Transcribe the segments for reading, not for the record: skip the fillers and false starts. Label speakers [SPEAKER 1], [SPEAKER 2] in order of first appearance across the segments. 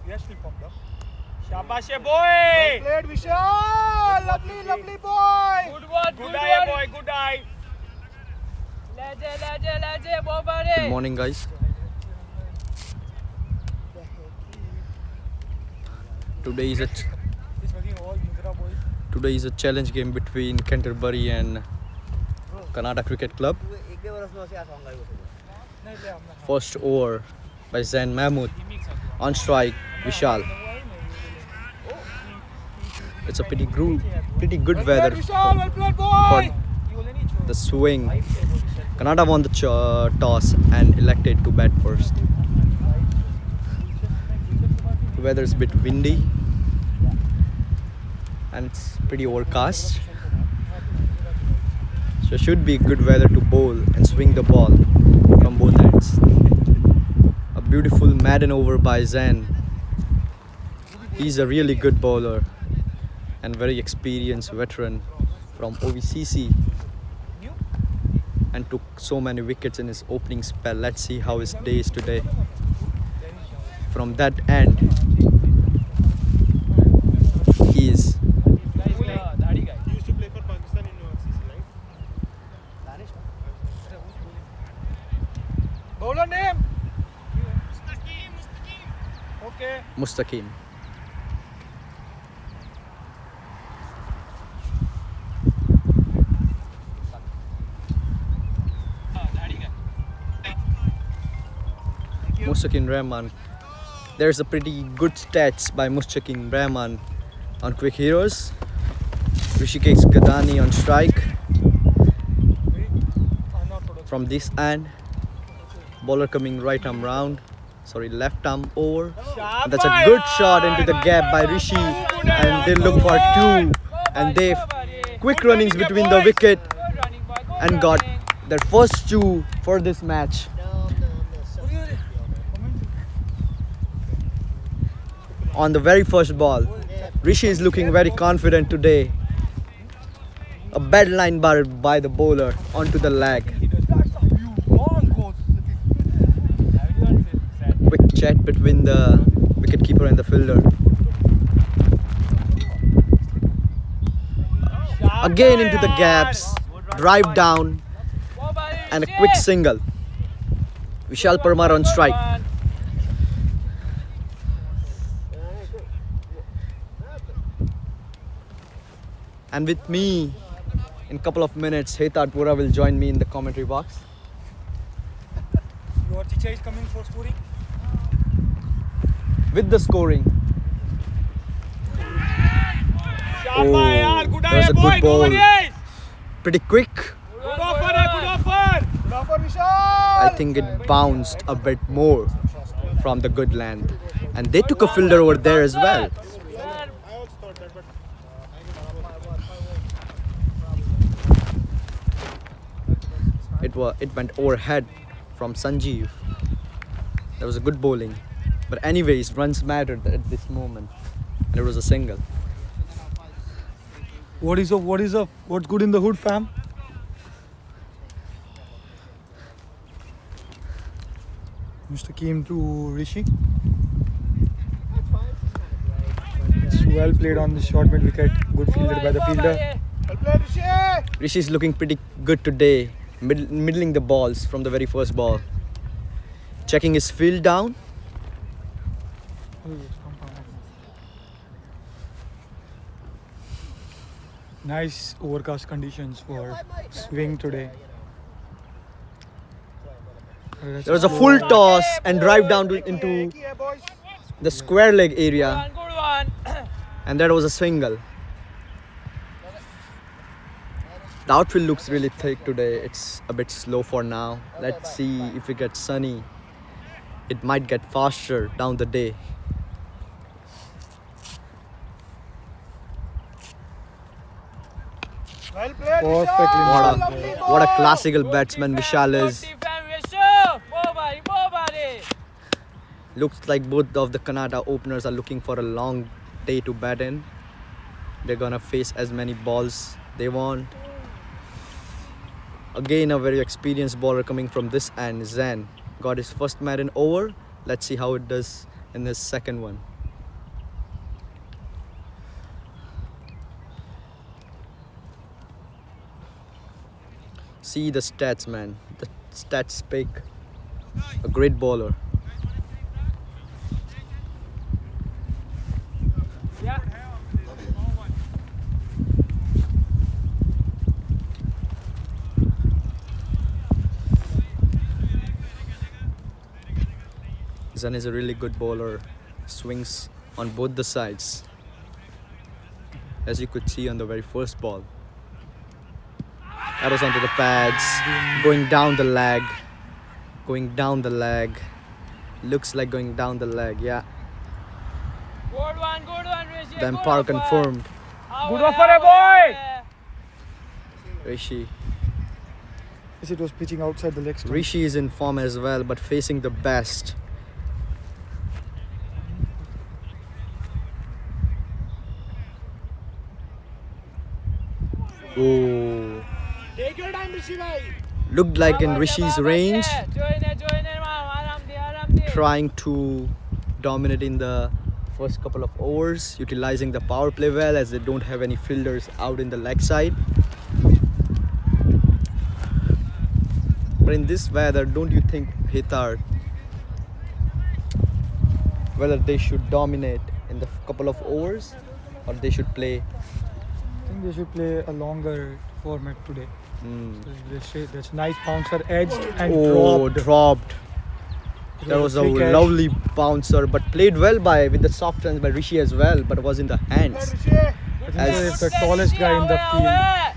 [SPEAKER 1] Shabash boy.
[SPEAKER 2] Well played, Vishal. Lovely boy.
[SPEAKER 1] Good one. Good eye boy. Good eye.
[SPEAKER 3] Good morning, guys. Today is a challenge game between Canterbury and Kanata Cricket Club. First over by Zain Mahmood. On strike, Vishal. It's a pretty good weather for the swing. Kanata won the toss and elected to bat first. The weather is a bit windy and it's pretty overcast. So it should be good weather to bowl and swing the ball from both ends. A beautiful maiden over by Zain. He's a really good bowler and very experienced veteran from OVCC and took so many wickets in his opening spell. Let's see how his day is today. From that end, he is.
[SPEAKER 2] You used to play for Pakistan in OVCC, right? Bowler name? Okay.
[SPEAKER 3] Mustaqim. Mustaqim Rahman. There's a pretty good stats by Mustaqim Rahman on CricHeroes. Rishikesh Gadani on strike. From this end, bowler coming right arm round. Sorry, left arm over. And that's a good shot into the gap by Rishi. And they look for two. And they quick runnings between the wicket and got their first two for this match. On the very first ball, Rishi is looking very confident today. A bad line bar by the bowler onto the leg. Quick chat between the wicketkeeper and the fielder. Again into the gaps, drive down, and a quick single. Vishal Parmar on strike. And with me, in a couple of minutes, Hetat Pura will join me in the commentary box.
[SPEAKER 2] Your teacher is coming for scoring.
[SPEAKER 3] With the scoring.
[SPEAKER 1] Good
[SPEAKER 3] There's
[SPEAKER 1] eye
[SPEAKER 3] a
[SPEAKER 1] boy.
[SPEAKER 3] good ball.
[SPEAKER 1] Good
[SPEAKER 3] Pretty quick.
[SPEAKER 1] offer. Good offer.
[SPEAKER 2] Good offer, Vishal.
[SPEAKER 3] I think it bounced a bit more from the good land. And they took a fielder over there as well.
[SPEAKER 2] I also thought that, but
[SPEAKER 3] It went overhead from Sanjeev. That was a good bowling. But anyways, runs mattered at this moment. And it was a single.
[SPEAKER 2] What is up? What's good in the hood, fam? Mustaqim to Rishi. It's well played on the short mid wicket. Good fielded by the fielder. Well played, Rishi.
[SPEAKER 3] Rishi is looking pretty good today. Middling the balls from the very first ball. Checking his field down.
[SPEAKER 2] Nice overcast conditions for swing today.
[SPEAKER 3] There was a full toss and drive down into the square leg area.
[SPEAKER 1] Good one.
[SPEAKER 3] And that was a single. The outfield looks really thick today. It's a bit slow for now. Let's see if it gets sunny. It might get faster down the day.
[SPEAKER 2] Well played, Vishal.
[SPEAKER 3] What a classical batsman Vishal is. Looks like both of the Kanata openers are looking for a long day to bat in. They're gonna face as many balls they want. Again, a very experienced bowler coming from this end. Zain got his first maiden over. Let's see how it does in his second one. See the stats, man. The stats speak. A great bowler.
[SPEAKER 1] Yeah.
[SPEAKER 3] Zan is a really good bowler. Swings on both the sides. As you could see on the very first ball. That was onto the pads. Going down the leg. Going down the leg. Looks like going down the leg, yeah.
[SPEAKER 1] Good one, Rishi.
[SPEAKER 3] The
[SPEAKER 1] good
[SPEAKER 3] umpire
[SPEAKER 1] offer.
[SPEAKER 3] confirmed.
[SPEAKER 1] Good offer, boy.
[SPEAKER 3] Rishi.
[SPEAKER 2] Yes, it was pitching outside the leg stump.
[SPEAKER 3] Rishi is in form as well, but facing the best. Oh.
[SPEAKER 1] Take your time, Rishi bhai.
[SPEAKER 3] Looked like in Rishi's range,
[SPEAKER 1] Join it, ma'am.
[SPEAKER 3] trying to dominate in the first couple of overs, utilizing the power play well as they don't have any fielders out in the leg side. But in this weather, don't you think, Hitar, whether they should dominate in the couple of overs or they should play?
[SPEAKER 2] I think they should play a longer format today.
[SPEAKER 3] Hmm.
[SPEAKER 2] That's nice bouncer edged and
[SPEAKER 3] Oh, dropped.
[SPEAKER 2] It
[SPEAKER 3] That was a
[SPEAKER 2] flick edge.
[SPEAKER 3] lovely bouncer, but played well with the soft hands by Rishi as well, but was in the hands.
[SPEAKER 2] I think
[SPEAKER 3] As-
[SPEAKER 2] so if the tallest guy in the field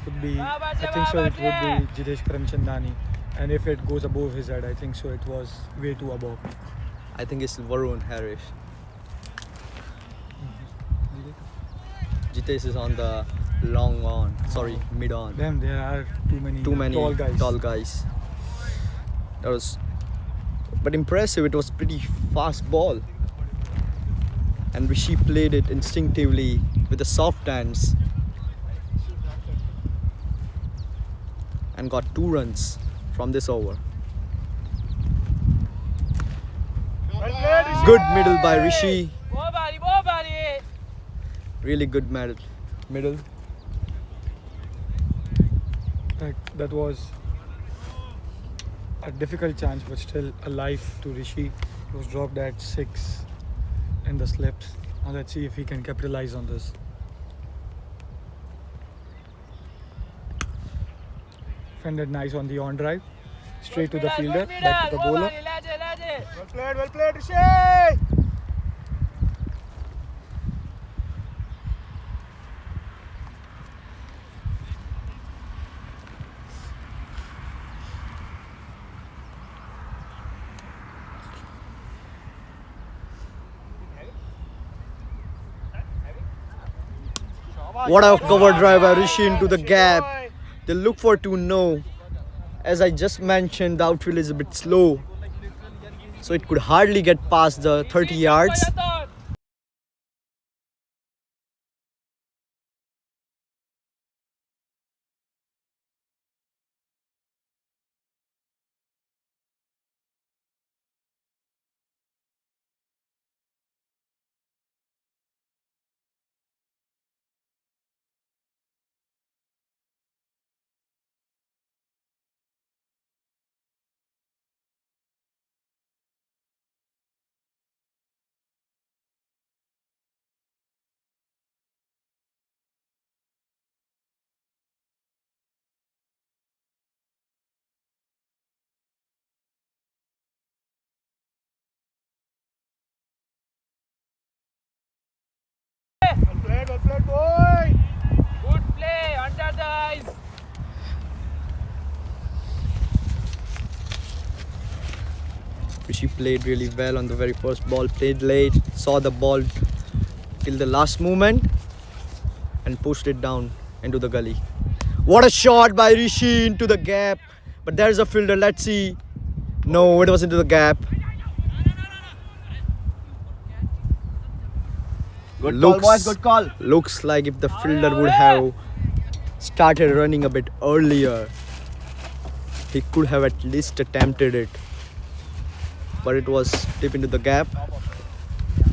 [SPEAKER 2] would be, I think so it would be Jidesh Karamchandani. And if it goes above his head, I think so it was way too above.
[SPEAKER 3] I think it's Varun Harish. Jitesh is on the long on, sorry, mid on.
[SPEAKER 2] Damn, there are
[SPEAKER 3] Too many
[SPEAKER 2] tall guys.
[SPEAKER 3] That was, but impressive. It was pretty fast ball, and Rishi played it instinctively with the soft hands and got 2 runs from this over. Good middle by Rishi.
[SPEAKER 1] Body.
[SPEAKER 3] Really good middle.
[SPEAKER 2] That was a difficult chance, but still a life to Rishi. It was dropped at 6 in the slips. Now let's see if he can capitalize on this. Fended nice on the on drive. Straight to the fielder, back to the bowler.
[SPEAKER 1] Well played, Rishi.
[SPEAKER 3] What a cover drive by Rishi into the gap. They look for 2-0. As I just mentioned, the outfield is a bit slow, so it could hardly get past the 30 yards.
[SPEAKER 1] Well played, boy. Good play, under the eyes.
[SPEAKER 3] Rishi played really well on the very first ball, played late, saw the ball till the last moment and pushed it down into the gully. What a shot by Rishi into the gap. But there's a fielder, let's see. No, it was into the gap.
[SPEAKER 4] Good call, boys. Good call.
[SPEAKER 3] Looks like if the fielder would have started running a bit earlier, he could have at least attempted it. But it was deep into the gap.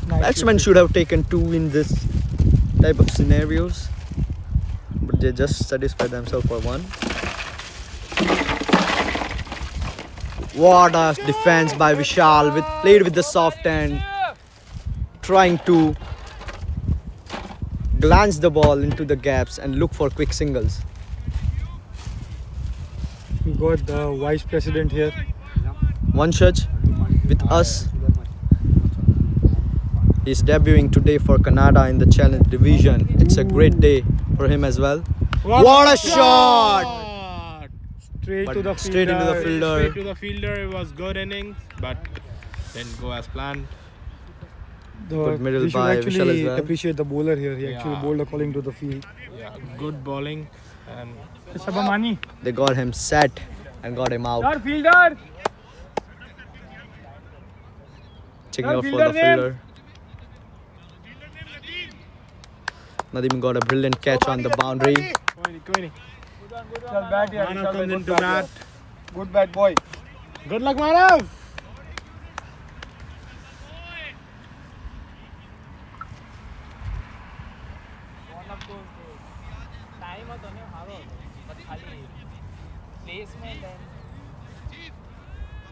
[SPEAKER 2] Nice
[SPEAKER 3] Batsmen should have taken 2 in this type of scenarios, but they just satisfy themselves for 1. What a defense by Vishal, played with the soft hand, trying to glance the ball into the gaps and look for quick singles.
[SPEAKER 2] We got the vice president here.
[SPEAKER 3] Vanshaj with us. He's debuting today for Kanata in the Challenge Division. It's a great day for him as well. What a shot!
[SPEAKER 2] Straight
[SPEAKER 3] But
[SPEAKER 2] to the
[SPEAKER 3] straight into the
[SPEAKER 2] fielder.
[SPEAKER 3] fielder.
[SPEAKER 5] Straight to the fielder. It was good innings, but didn't go as planned.
[SPEAKER 3] Good middle
[SPEAKER 2] We should
[SPEAKER 3] by Vishal
[SPEAKER 2] actually
[SPEAKER 3] as well.
[SPEAKER 2] appreciate the bowler here. He actually
[SPEAKER 5] Yeah.
[SPEAKER 2] bowled according to the field.
[SPEAKER 5] Yeah, good bowling. And
[SPEAKER 3] They got him set and got him out.
[SPEAKER 1] fielder.
[SPEAKER 3] Checking out for the fielder. Nadeem got a brilliant catch on the boundary.
[SPEAKER 5] Manav comes into bat.
[SPEAKER 1] Good bat, boy.
[SPEAKER 5] Good luck, Manav.
[SPEAKER 1] Time હતો ને સારો હતો but ખાલી placement and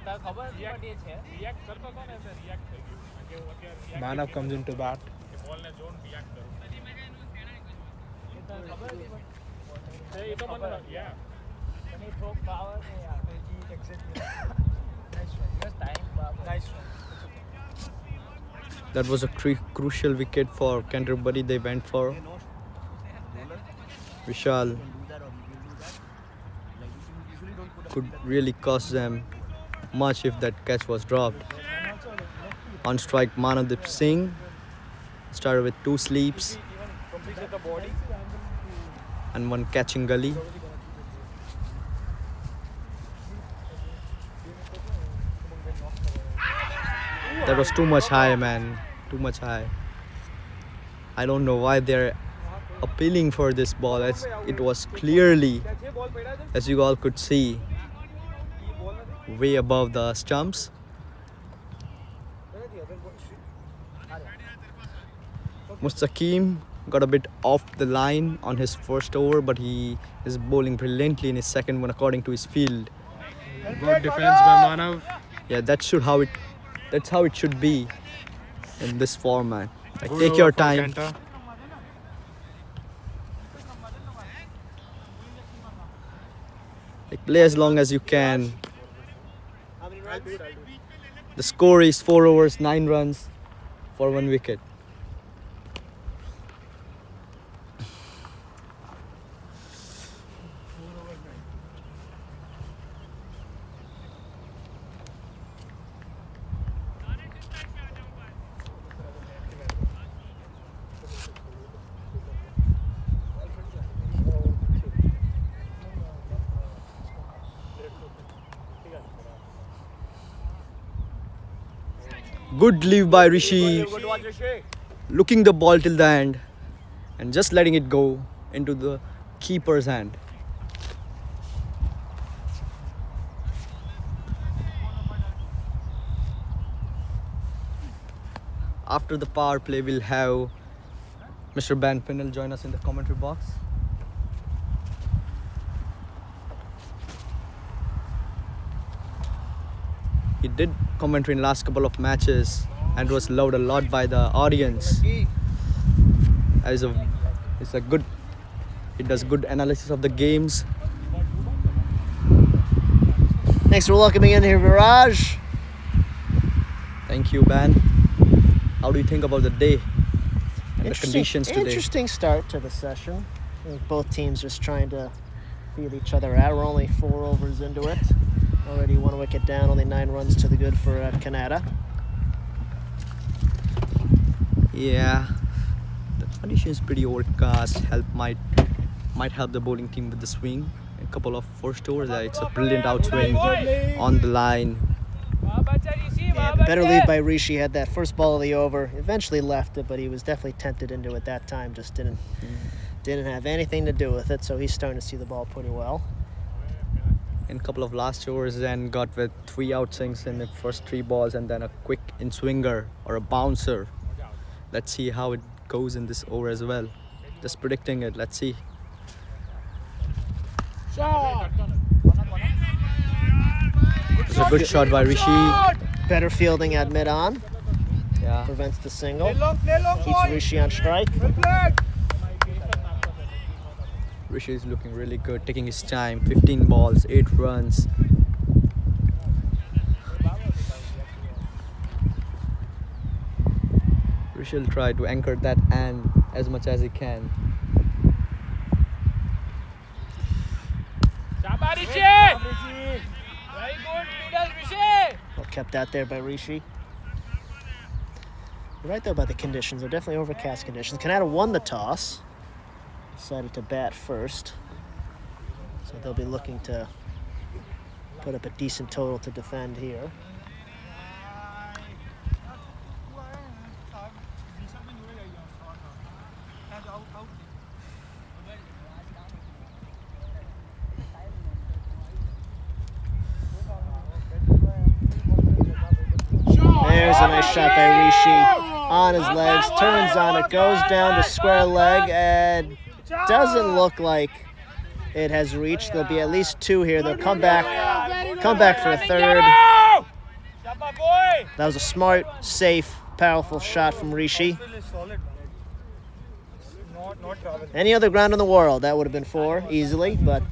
[SPEAKER 1] તાર ખબર but એ છે react કરતો હતો ને એટલે રિએક્ટ થઈ ગયું કે હું અત્યારે
[SPEAKER 5] Manav comes into bat.
[SPEAKER 1] બોલને જોન રિએક્ટ કરું એ તાર ખબર હતી પણ એ તો મને યા અને થ્રો પાવર ને યાર જી એક્સેપ્ટ નાઈસ બસ time nice
[SPEAKER 3] That was a crucial wicket for Canterbury. They went for Vishal. Could really cost them much if that catch was dropped. On strike, Manadip Singh started with 2 sleeps and 1 catching gully. That was too much high, man. Too much high. I don't know why they're appealing for this ball, as it was clearly, as you all could see, way above the stumps. Mustaqim got a bit off the line on his first over, but he is bowling brilliantly in his second one according to his field.
[SPEAKER 5] Good defense by Manav.
[SPEAKER 3] Yeah, that's how it should be in this format. Like,
[SPEAKER 5] Good
[SPEAKER 3] take
[SPEAKER 5] over
[SPEAKER 3] your
[SPEAKER 5] for
[SPEAKER 3] time.
[SPEAKER 5] Kanta.
[SPEAKER 3] Like, play as long as you can. The score is 4 overs, 9 runs for 1 wicket. Good leave by Rishi, looking the ball till the end and just letting it go into the keeper's hand. After the power play, we'll have Mr. Ben Pinnell join us in the commentary box. He did commentary in last couple of matches and was loved a lot by the audience. He does good analysis of the games.
[SPEAKER 6] Thanks for welcoming in here, Viraj.
[SPEAKER 3] Thank you, Ben. How do you think about the day and the conditions today?
[SPEAKER 6] Interesting start to the session. I think both teams just trying to feel each other out. We're only 4 overs into it. Already 1 wicket down, only 9 runs to the good for Kanata.
[SPEAKER 3] Yeah, the condition is pretty overcast. Might help the bowling team with the swing. A couple of first overs, it's a brilliant outswing on the line.
[SPEAKER 6] Yeah, the better lead by Rishi. Had that first ball of the over. Eventually left it, but he was definitely tempted into it that time. Just didn't have anything to do with it. So he's starting to see the ball pretty well.
[SPEAKER 3] In a couple of last overs, then got with 3 outswings in the first 3 balls and then a quick in-swinger or a bouncer. Let's see how it goes in this over as well. Just predicting it. Let's see. It's a good shot by Rishi.
[SPEAKER 6] Better fielding at mid-on.
[SPEAKER 3] Yeah.
[SPEAKER 6] Prevents the single. Keeps Rishi on strike.
[SPEAKER 3] Rishi is looking really good, taking his time. 15 balls, 8 runs. Rishi will try to anchor that end as much as he can.
[SPEAKER 1] Very good, middle, Rishi.
[SPEAKER 6] Well kept out there by Rishi. You're right though about the conditions. They're definitely overcast conditions. Kanata won the toss. Decided to bat first. So they'll be looking to put up a decent total to defend here. There's a nice shot by Rishi on his legs, turns on it, goes down to square leg, and doesn't look like it has reached. There'll be at least 2 here. They'll come back for a third. That was a smart, safe, powerful shot from Rishi. Any other ground in the world, that would have been 4 easily, but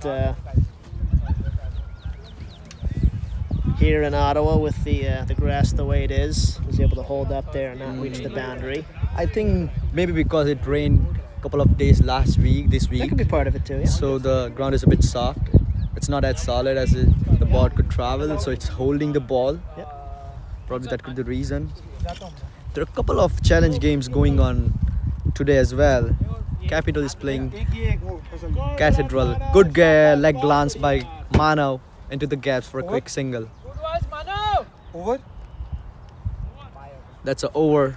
[SPEAKER 6] here in Ottawa with the grass the way it is, was able to hold up there and not reach the boundary.
[SPEAKER 3] I think maybe because it rained a couple of days this week.
[SPEAKER 6] That could be part of it too, yeah.
[SPEAKER 3] So the ground is a bit soft. It's not as solid as the ball could travel, so it's holding the ball.
[SPEAKER 6] Yep.
[SPEAKER 3] Probably that could be the reason. There are a couple of challenge games going on today as well. Capital is playing Cathedral. Good leg glance by Manav into the gaps for a quick single.
[SPEAKER 2] Over?
[SPEAKER 3] That's an over.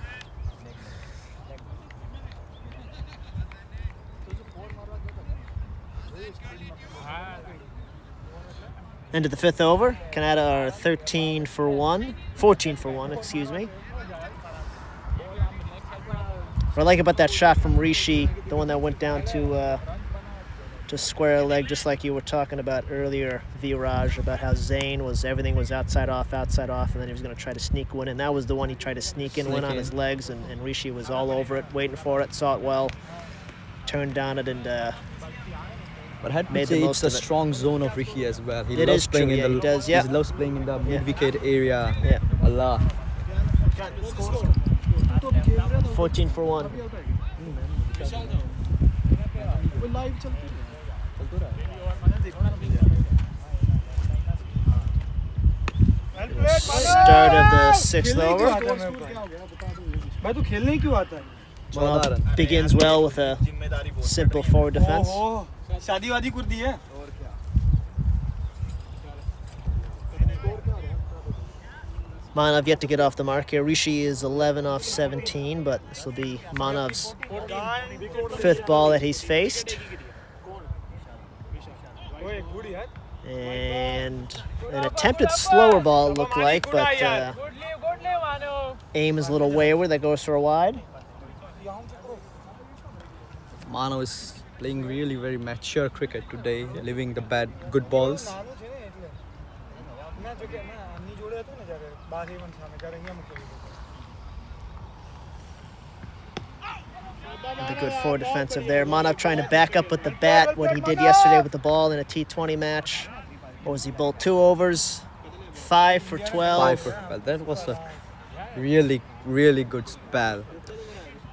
[SPEAKER 6] Into the 5th over. Kanata are 14 for 1, excuse me. What I like about that shot from Rishi, the one that went down to square leg, just like you were talking about earlier, Viraj, about how Zayn everything was outside off, and then he was going to try to sneak one in. That was the one he tried to sneak in, went on his legs, and Rishi was all over it, waiting for it, saw it well, turned down it, and
[SPEAKER 3] But I had to
[SPEAKER 6] made
[SPEAKER 3] say
[SPEAKER 6] the
[SPEAKER 3] it's
[SPEAKER 6] most
[SPEAKER 3] a
[SPEAKER 6] of it.
[SPEAKER 3] strong zone of Rishi as well. He
[SPEAKER 6] It
[SPEAKER 3] loves
[SPEAKER 6] is
[SPEAKER 3] playing
[SPEAKER 6] true,
[SPEAKER 3] in
[SPEAKER 6] yeah,
[SPEAKER 3] the
[SPEAKER 6] he does, yeah.
[SPEAKER 3] He loves playing in the
[SPEAKER 6] Yeah.
[SPEAKER 3] mid-wicket area
[SPEAKER 6] Yeah.
[SPEAKER 3] a lot.
[SPEAKER 6] 14 for 1. Start of the 6th over.
[SPEAKER 2] भाई तू खेलने ही क्यों आता है?
[SPEAKER 6] Manav begins well with a simple forward defense.
[SPEAKER 2] ओहो, शादी वादी कर दी है?
[SPEAKER 6] Manav yet to get off the mark here. Rishi is 11 off 17, but this will be Manav's 5th ball that he's faced.
[SPEAKER 2] ओए गुड यार.
[SPEAKER 6] And an attempted slower ball it looked like, but aim is a little wayward. That goes for a wide.
[SPEAKER 3] Manav is playing really very mature cricket today, leaving the good balls.
[SPEAKER 6] The good forward defensive there. Manav trying to back up with the bat what he did yesterday with the ball in a T20 match. What was he bowled 2 overs, 5 for 12.
[SPEAKER 3] Well, that was a really good spell.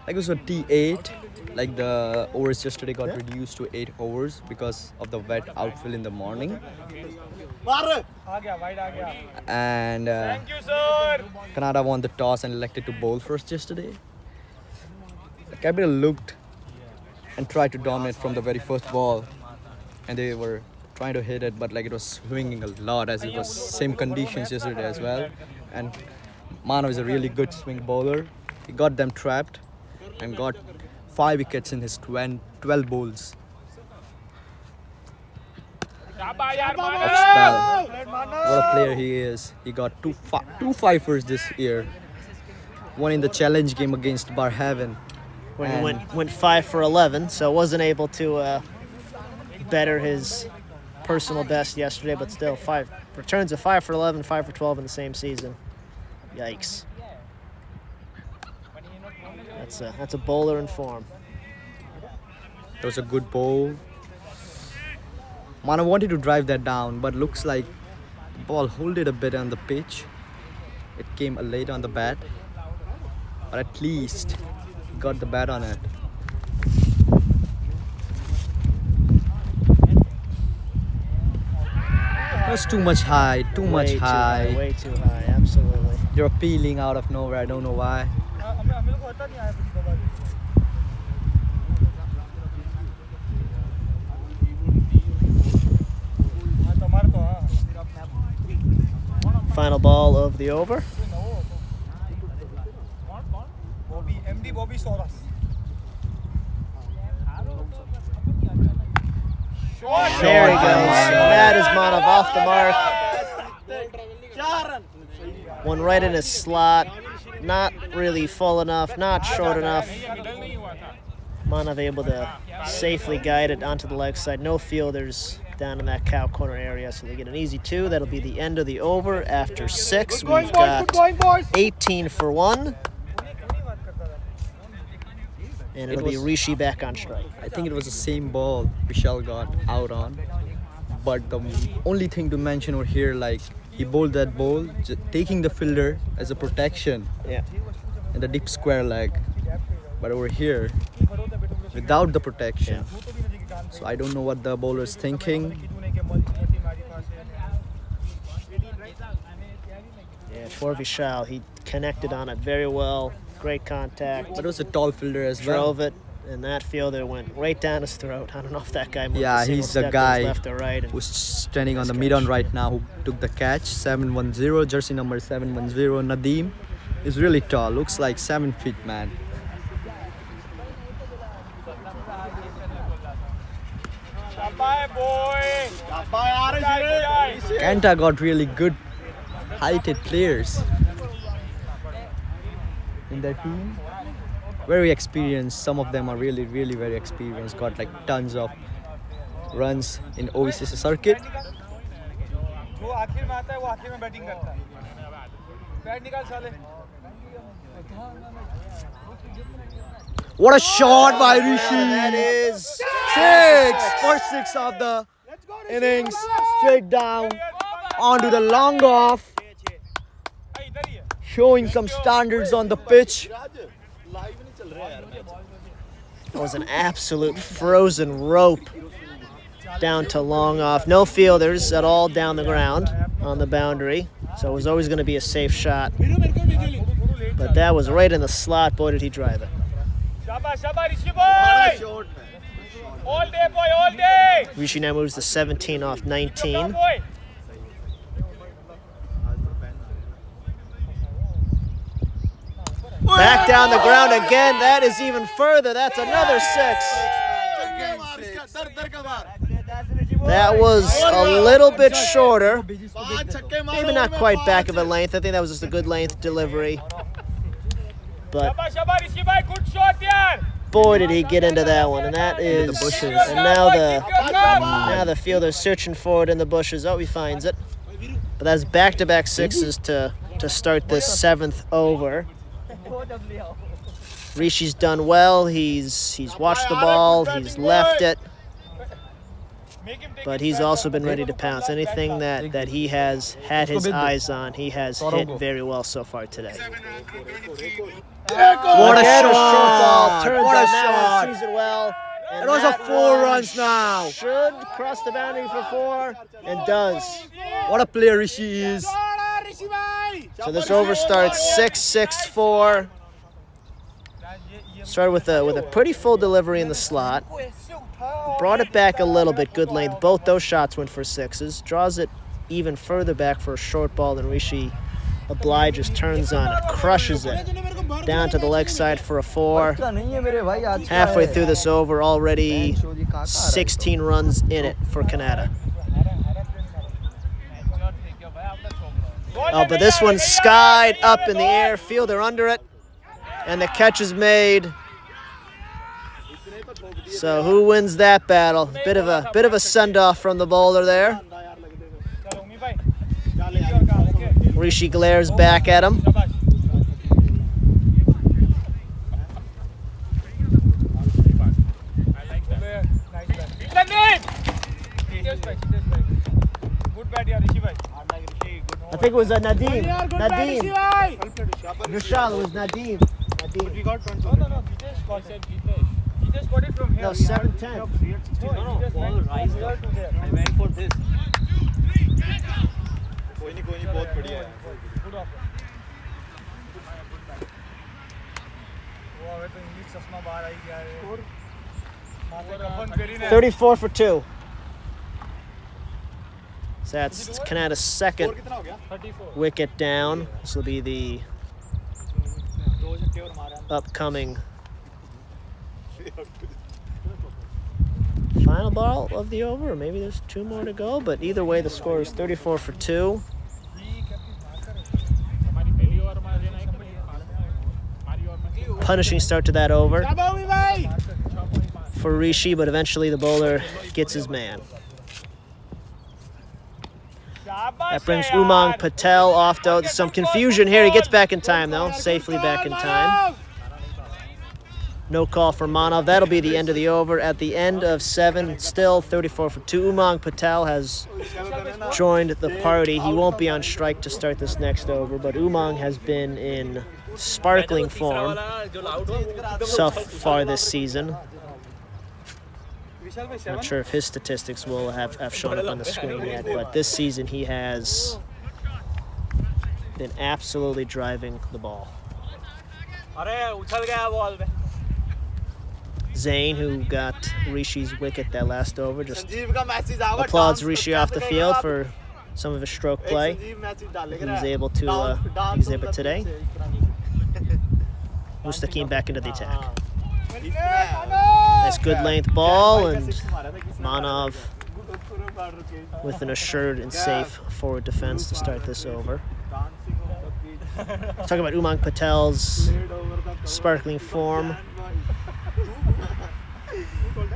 [SPEAKER 3] Like it was a T8. Like the overs yesterday got reduced to 8 overs because of the wet outfield in the morning. And
[SPEAKER 1] Thank you, sir.
[SPEAKER 3] Kanata won the toss and elected to bowl first yesterday. The Capital looked and tried to dominate from the very first ball, and they were trying to hit it, but like it was swinging a lot as it was same conditions yesterday as well. And Manav is a really good swing bowler. He got them trapped and got 5 wickets in his 12 bowls. Off spell. What a player he is. He got two fifers this year. One in the challenge game against Barhaven.
[SPEAKER 6] Where he went 5 for 11, so wasn't able to better his personal best yesterday, but still 5 returns of 5 for 11, 5 for 12 in the same season. Yikes. That's a bowler in form.
[SPEAKER 3] That was a good bowl. Mana wanted to drive that down, but looks like the ball hold it a bit on the pitch. It came late on the bat, but at least got the bat on it. That was too much high, too much
[SPEAKER 6] Way too
[SPEAKER 3] high.
[SPEAKER 6] Way too high, absolutely.
[SPEAKER 3] They're appealing out of nowhere, I don't know why.
[SPEAKER 6] Final ball of the over. There he goes. That is Manav off the mark. One right in his slot. Not really full enough, not short enough. Manav able to safely guide it onto the leg side. No fielders down in that cow corner area, so they get an easy 2. That'll be the end of the over after 6. We've got 18 for 1. And it'll be Rishi back on strike.
[SPEAKER 3] I think it was the same ball Vishal got out on. But the only thing to mention over here, like, he bowled that ball, taking the fielder as a protection.
[SPEAKER 6] Yeah.
[SPEAKER 3] In the deep square leg. But over here, without the protection. So I don't know what the bowler's thinking.
[SPEAKER 6] Yeah, for Vishal, he connected on it very well. Great contact.
[SPEAKER 3] But it was a tall fielder as well.
[SPEAKER 6] Drove it, and that fielder went right down his throat. I don't know if that guy moved
[SPEAKER 3] Yeah,
[SPEAKER 6] a single
[SPEAKER 3] he's the
[SPEAKER 6] step to
[SPEAKER 3] guy
[SPEAKER 6] his left or right.
[SPEAKER 3] who's standing on the mid-on right now, who took the catch. 710, jersey number 710. Nadeem is really tall. Looks like 7 feet, man. Kanta got really good heighted players in their team. Very experienced. Some of them are really very experienced. Got like tons of runs in OVCC circuit. What a shot by Rishi!
[SPEAKER 6] That is
[SPEAKER 3] 6! First 6 of the innings. Straight down onto the long off. Showing some standards on the pitch.
[SPEAKER 6] It was an absolute frozen rope down to long off. No fielders at all down the ground on the boundary. So it was always going to be a safe shot. But that was right in the slot. Boy, did he drive it.
[SPEAKER 1] All day, boy, all day.
[SPEAKER 6] Rishi now moves to 17 off 19. Back down the ground again. That is even further. That's another 6. That was a little bit shorter. Maybe not quite back of a length. I think that was just a good length delivery. But boy, did he get into that one. And that is
[SPEAKER 3] the bushes.
[SPEAKER 6] And now the fielder's searching for it in the bushes. Oh, he finds it. But that's back-to-back 6s to start this 7th over. Rishi's done well. He's watched the ball. He's left it. But he's also been ready to pounce. Anything that he has had his eyes on, he has hit very well so far today.
[SPEAKER 3] What a shot!
[SPEAKER 6] Turns
[SPEAKER 3] What a
[SPEAKER 6] out now
[SPEAKER 3] shot!
[SPEAKER 6] he sees it well. And
[SPEAKER 3] It was a
[SPEAKER 6] that
[SPEAKER 3] 4
[SPEAKER 6] one
[SPEAKER 3] runs now.
[SPEAKER 6] Should cross the boundary for 4 and does.
[SPEAKER 3] What a player Rishi is.
[SPEAKER 6] So this over starts 6-6-4. Started with a pretty full delivery in the slot. Brought it back a little bit, good length. Both those shots went for 6s. Draws it even further back for a short ball than Rishi obliges, turns on it, crushes it. Down to the leg side for a 4. Halfway through this over, already 16 runs in it for Kanata. Oh, but this one's skied up in the air, fielder under it, and the catch is made. So who wins that battle? Bit of a send-off from the bowler there. Rishi glares back at him. I think it was Nadeem. Nadeem. Vishal, it was Nadeem.
[SPEAKER 1] We got front. No. Gitesh got it. Gitesh got it from here.
[SPEAKER 6] No, 7-10.
[SPEAKER 1] No, ball rise there.
[SPEAKER 4] I went for this. कोई नहीं बहुत बढ़िया है.
[SPEAKER 1] Good off. वो अबे तो English चश्मा बाहर आई गया है. और
[SPEAKER 6] 34 for 2. So that's Kanata's second wicket down. This will be the upcoming final ball of the over, or maybe there's 2 more to go, but either way the score is 34 for 2. Punishing start to that over for Rishi, but eventually the bowler gets his man. That brings Umang Patel off though. Some confusion here. He gets back in time though, safely back in time. No call for Manav. That'll be the end of the over. At the end of 7, still 34 for 2. Umang Patel has joined the party. He won't be on strike to start this next over, but Umang has been in sparkling form so far this season. Not sure if his statistics will have shown up on the screen yet, but this season he has been absolutely driving the ball. Zain, who got Rishi's wicket that last over, just applauds Rishi off the field for some of his stroke play he was able to exhibit today. Mustaqim back into the attack. Nice good length ball, and Manav with an assured and safe forward defense to start this over. Let's talk about Umang Patel's sparkling form.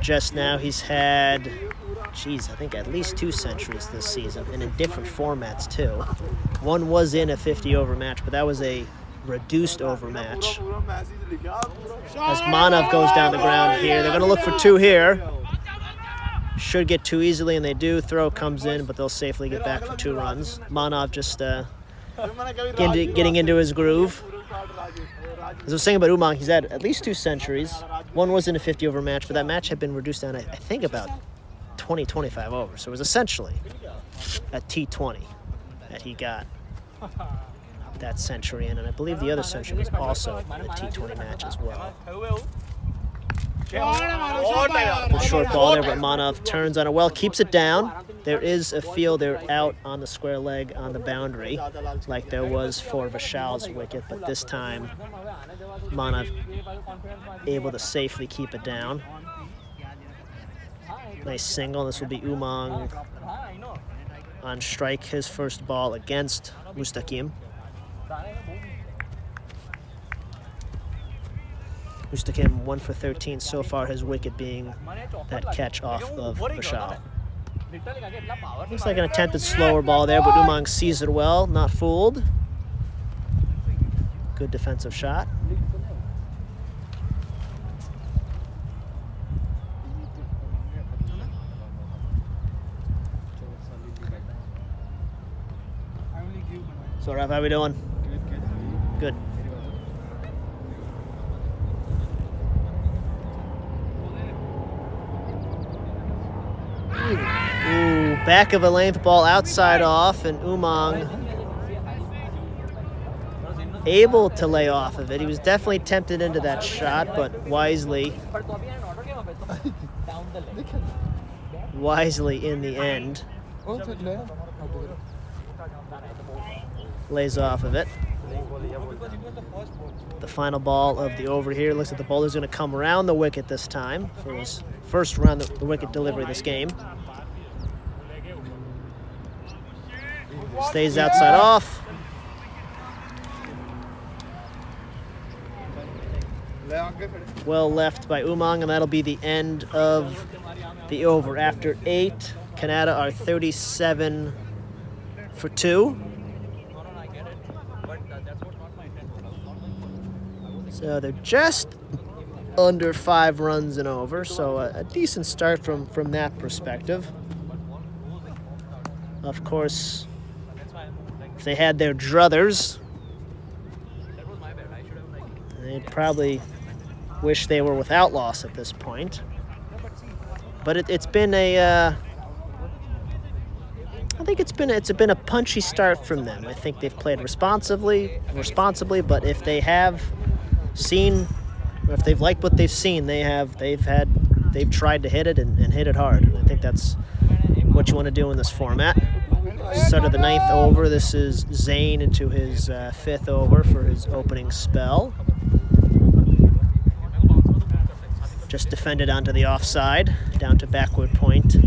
[SPEAKER 6] Just now he's had, I think at least 2 centuries this season, and in different formats too. One was in a 50-over match, but that was a reduced over match. As Manav goes down the ground here, they're going to look for 2 here. Should get 2 easily, and they do. Throw comes in, but they'll safely get back for 2 runs. Manav just getting into his groove. As I was saying about Umang, he's had at least 2 centuries. One was in a 50-over match, but that match had been reduced down, I think, about 20-25 overs. So it was essentially a T20 that he got that century in, and I believe the other century was also a T20 match as well. Good short ball there, but Manav turns on it well, keeps it down. There is a fielder out on the square leg on the boundary, like there was for Vishal's wicket, but this time Manav able to safely keep it down. Nice single. This will be Umang on strike, his first ball against Mustaqim. Mustaqim 1 for 13 so far, his wicket being that catch off of Vishal. Looks like an attempted slower ball there, but Umang sees it well, not fooled. Good defensive shot. So, Raf, how we doing? Good. Ooh, back of a length ball outside off, and Umang able to lay off of it. He was definitely tempted into that shot, but wisely in the end lays off of it. The final ball of the over here. Looks like the bowler's going to come around the wicket this time for his first round of the wicket delivery this game. Stays outside off. Well left by Umang, and that'll be the end of the over. After 8, Kanata are 37 for 2. So they're just under 5 runs and over, so a decent start from that perspective. Of course, if they had their druthers, they'd probably wish they were without loss at this point. But it's been a, I think it's been a punchy start from them. I think they've played responsibly, but if they have seen, or if they've liked what they've seen, they've tried to hit it and hit it hard. And I think that's what you want to do in this format. Start of the 9th over. This is Zane into his 5th over for his opening spell. Just defended onto the offside, down to backward point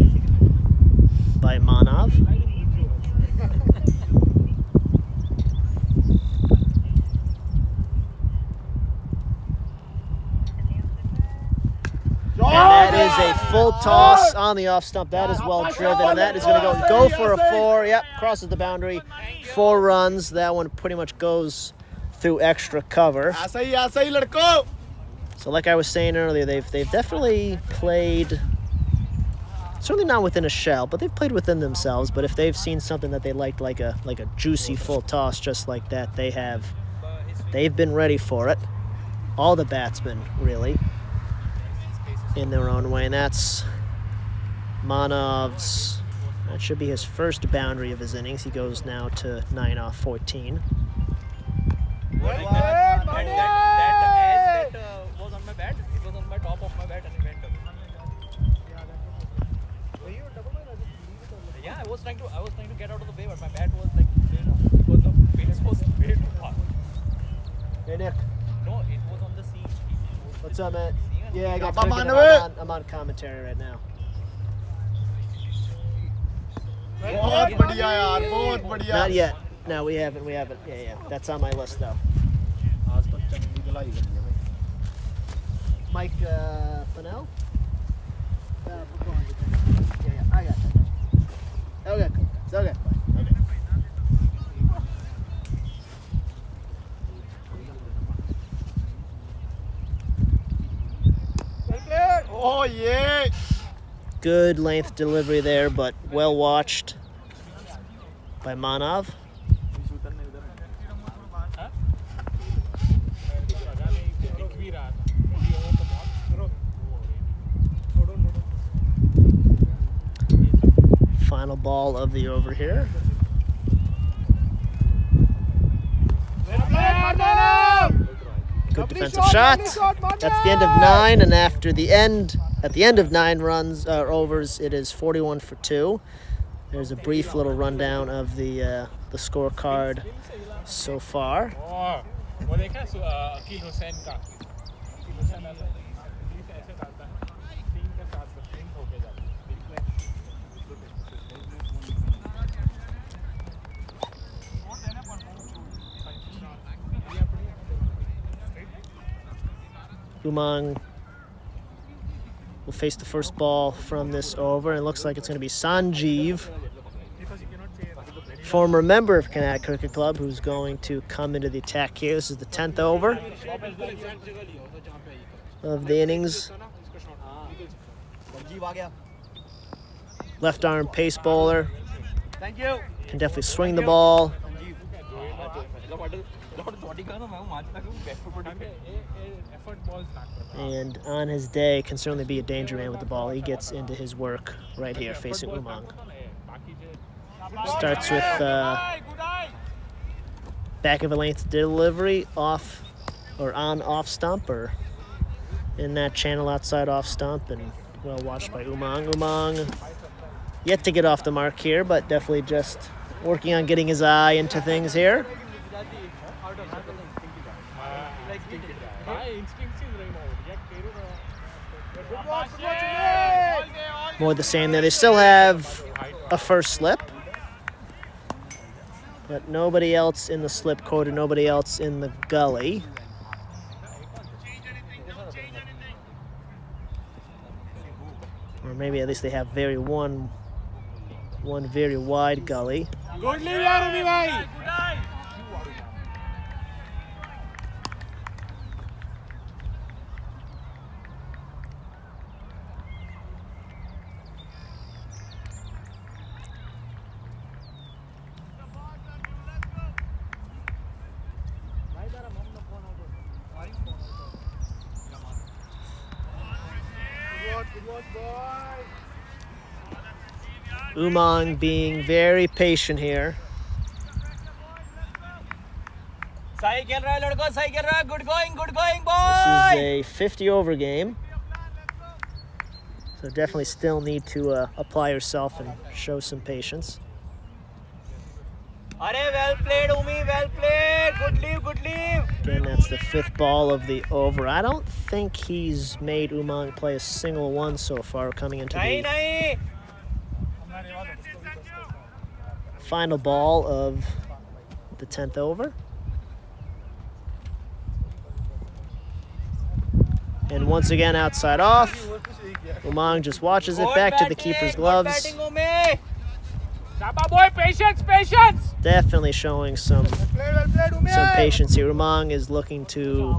[SPEAKER 6] by Manav. And that is a full toss on the off stump. That is well driven, and that is going to go for a 4. Yep, crosses the boundary. 4 runs. That one pretty much goes through extra cover. So like I was saying earlier, they've definitely played, certainly not within a shell, but they've played within themselves. But if they've seen something that they liked, like a juicy full toss just like that, they've been ready for it. All the batsmen, really, in their own way. And that's Manav's, that should be his first boundary of his innings. He goes now to 9 off 14.
[SPEAKER 1] That was on my bat. It was on my top of my bat and it went up. Yeah, I was trying to get out of the way, but my bat was like, because the pace was way too far.
[SPEAKER 6] Hey Nick.
[SPEAKER 1] No, it was on the CHG.
[SPEAKER 6] What's up, man? Yeah, I got I'm on commentary right now. Not yet. No, we haven't. Yeah. That's on my list though. Mike Fennell? Yeah, I got that. Okay, cool. It's okay.
[SPEAKER 4] Oh yeah!
[SPEAKER 6] Good length delivery there, but well watched by Manav. Final ball of the over here. Good defensive shot. That's the end of 9, and at the end of 9 runs or overs, it is 41 for 2. There's a brief little rundown of the scorecard so far. Umang will face the first ball from this over, and it looks like it's going to be Sanjeev, former member of Kanata Cricket Club, who's going to come into the attack here. This is the 10th over of the innings. Left arm pace bowler. Can definitely swing the ball. And on his day, can certainly be a danger man with the ball. He gets into his work right here, facing Umang. Starts with back of a length delivery, off or on off stump, or in that channel outside off stump, and well watched by Umang. Umang yet to get off the mark here, but definitely just working on getting his eye into things here. More the same there. They still have a first slip, but nobody else in the slip quarter, nobody else in the gully. maybe at least they have one very wide gully.
[SPEAKER 1] Good leave yaar Umi bhai.
[SPEAKER 6] Umang being very patient here.
[SPEAKER 1] सही खेल रहा है लड़को, सही खेल रहा है. Good going
[SPEAKER 6] This
[SPEAKER 1] boy.
[SPEAKER 6] is a 50-over game. So definitely still need to apply yourself and show some patience.
[SPEAKER 1] अरे well played Umi, well played. Good leave, good leave.
[SPEAKER 6] Again, that's the 5th ball of the over. I don't think he's made Umang play a single one so far coming into
[SPEAKER 1] नहीं
[SPEAKER 6] the
[SPEAKER 1] नहीं.
[SPEAKER 6] final ball of the 10th over. And once again, outside off. Umang just watches it back to the keeper's gloves.
[SPEAKER 1] Good batting Umi. Chapa boy, patience, patience.
[SPEAKER 6] Definitely showing some patience here. Umang is looking to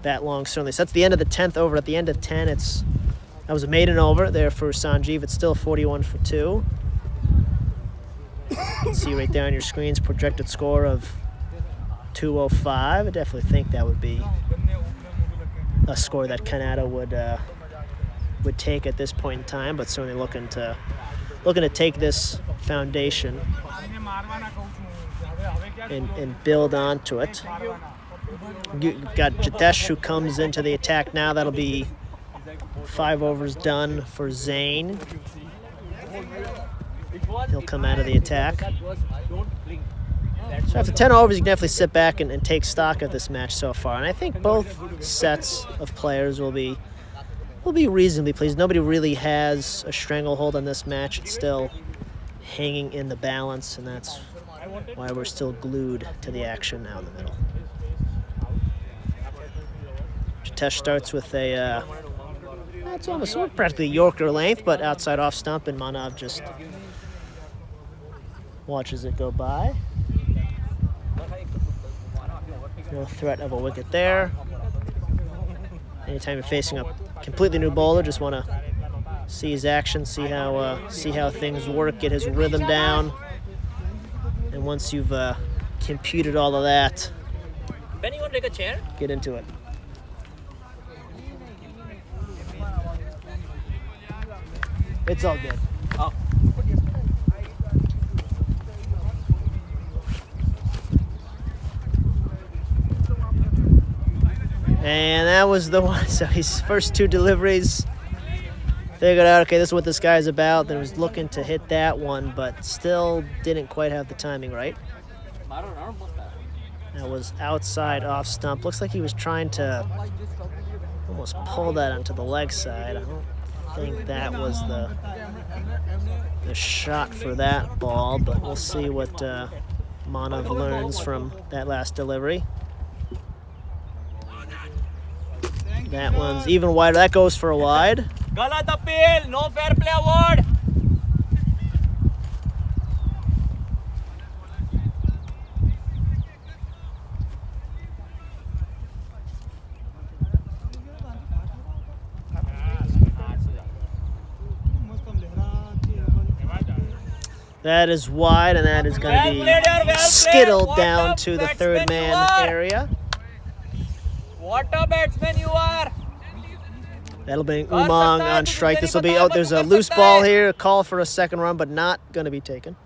[SPEAKER 6] bat long, certainly. So that's the end of the 10th over. At the end of 10, that was a maiden over there for Sanjeev. It's still 41 for 2. You can see right there on your screens projected score of 205. I definitely think that would be a score that Kanata would take at this point in time, but certainly looking to take this foundation and build onto it. You've got Jitesh who comes into the attack now. That'll be 5 overs done for Zain. He'll come out of the attack. So after 10 overs, you can definitely sit back and take stock of this match so far. And I think both sets of players will be reasonably pleased. Nobody really has a stranglehold on this match. It's still hanging in the balance, and that's why we're still glued to the action now in the middle. Jitesh starts with it's almost practically Yorker length, but outside off stump, and Manav just watches it go by. No threat of a wicket there. Anytime you're facing a completely new bowler, just want to see his action, see how things work, get his rhythm down. And once you've computed all of that,
[SPEAKER 1] Ben, you want to take a chair?
[SPEAKER 6] get into it. It's all good.
[SPEAKER 1] Oh.
[SPEAKER 6] And that was the one. So his first 2 deliveries, figured out, okay, this is what this guy's about. Then was looking to hit that one, but still didn't quite have the timing right. That was outside off stump. Looks like he was trying to almost pull that onto the leg side. I don't think that was the shot for that ball, but we'll see what Manav learns from that last delivery. That one's even wider. That goes for a wide.
[SPEAKER 1] Galat appeal, no fair play award.
[SPEAKER 6] That is wide, and that is going to be skittled down to the third man area.
[SPEAKER 1] What a batsman you are.
[SPEAKER 6] That'll bring Umang on strike. This will be, there's a loose ball here, a call for a second run, but not going to be taken.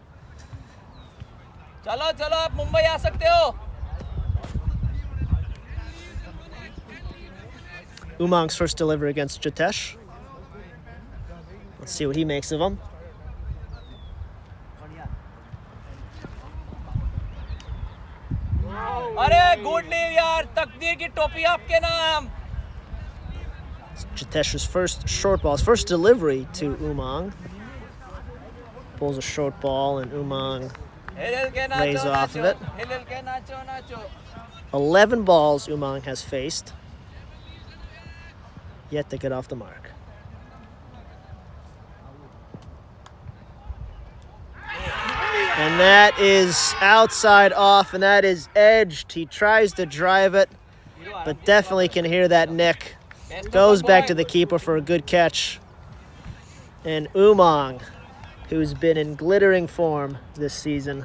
[SPEAKER 1] चलो चलो आप मुंबई आ सकते हो.
[SPEAKER 6] Umang's first delivery against Jitesh. Let's see what he makes of him.
[SPEAKER 1] अरे good leave यार, तकदीर की टोपी आपके नाम.
[SPEAKER 6] Jitesh's first short ball, his first delivery to Umang. Pulls a short ball, and Umang lays off of it. 11 balls Umang has faced, yet to get off the mark. And that is outside off, and that is edged. He tries to drive it, but definitely can hear that nick. Goes back to the keeper for a good catch. And Umang, who's been in glittering form this season,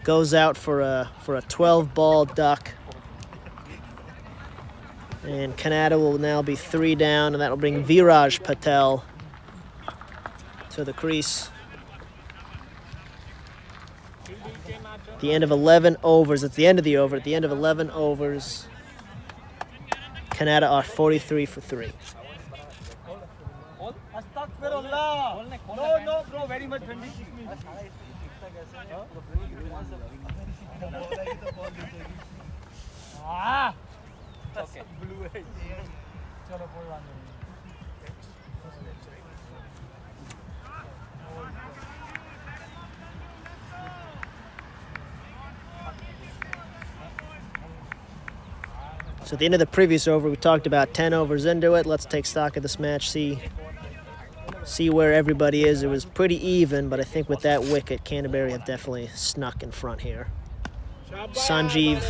[SPEAKER 6] goes out for a 12-ball duck. And Kanata will now be 3 down, and that'll bring Viraj Patel to the crease. At the end of 11 overs, it's the end of the over. At the end of 11 overs, Kanata are 43 for 3.
[SPEAKER 1] No, bro, very much friendly. Ah! Okay. Blue है. चलो कोई बात नहीं.
[SPEAKER 6] So at the end of the previous over, we talked about 10 overs into it. Let's take stock of this match, see where everybody is. It was pretty even, but I think with that wicket, Canterbury have definitely snuck in front here. Sanjeev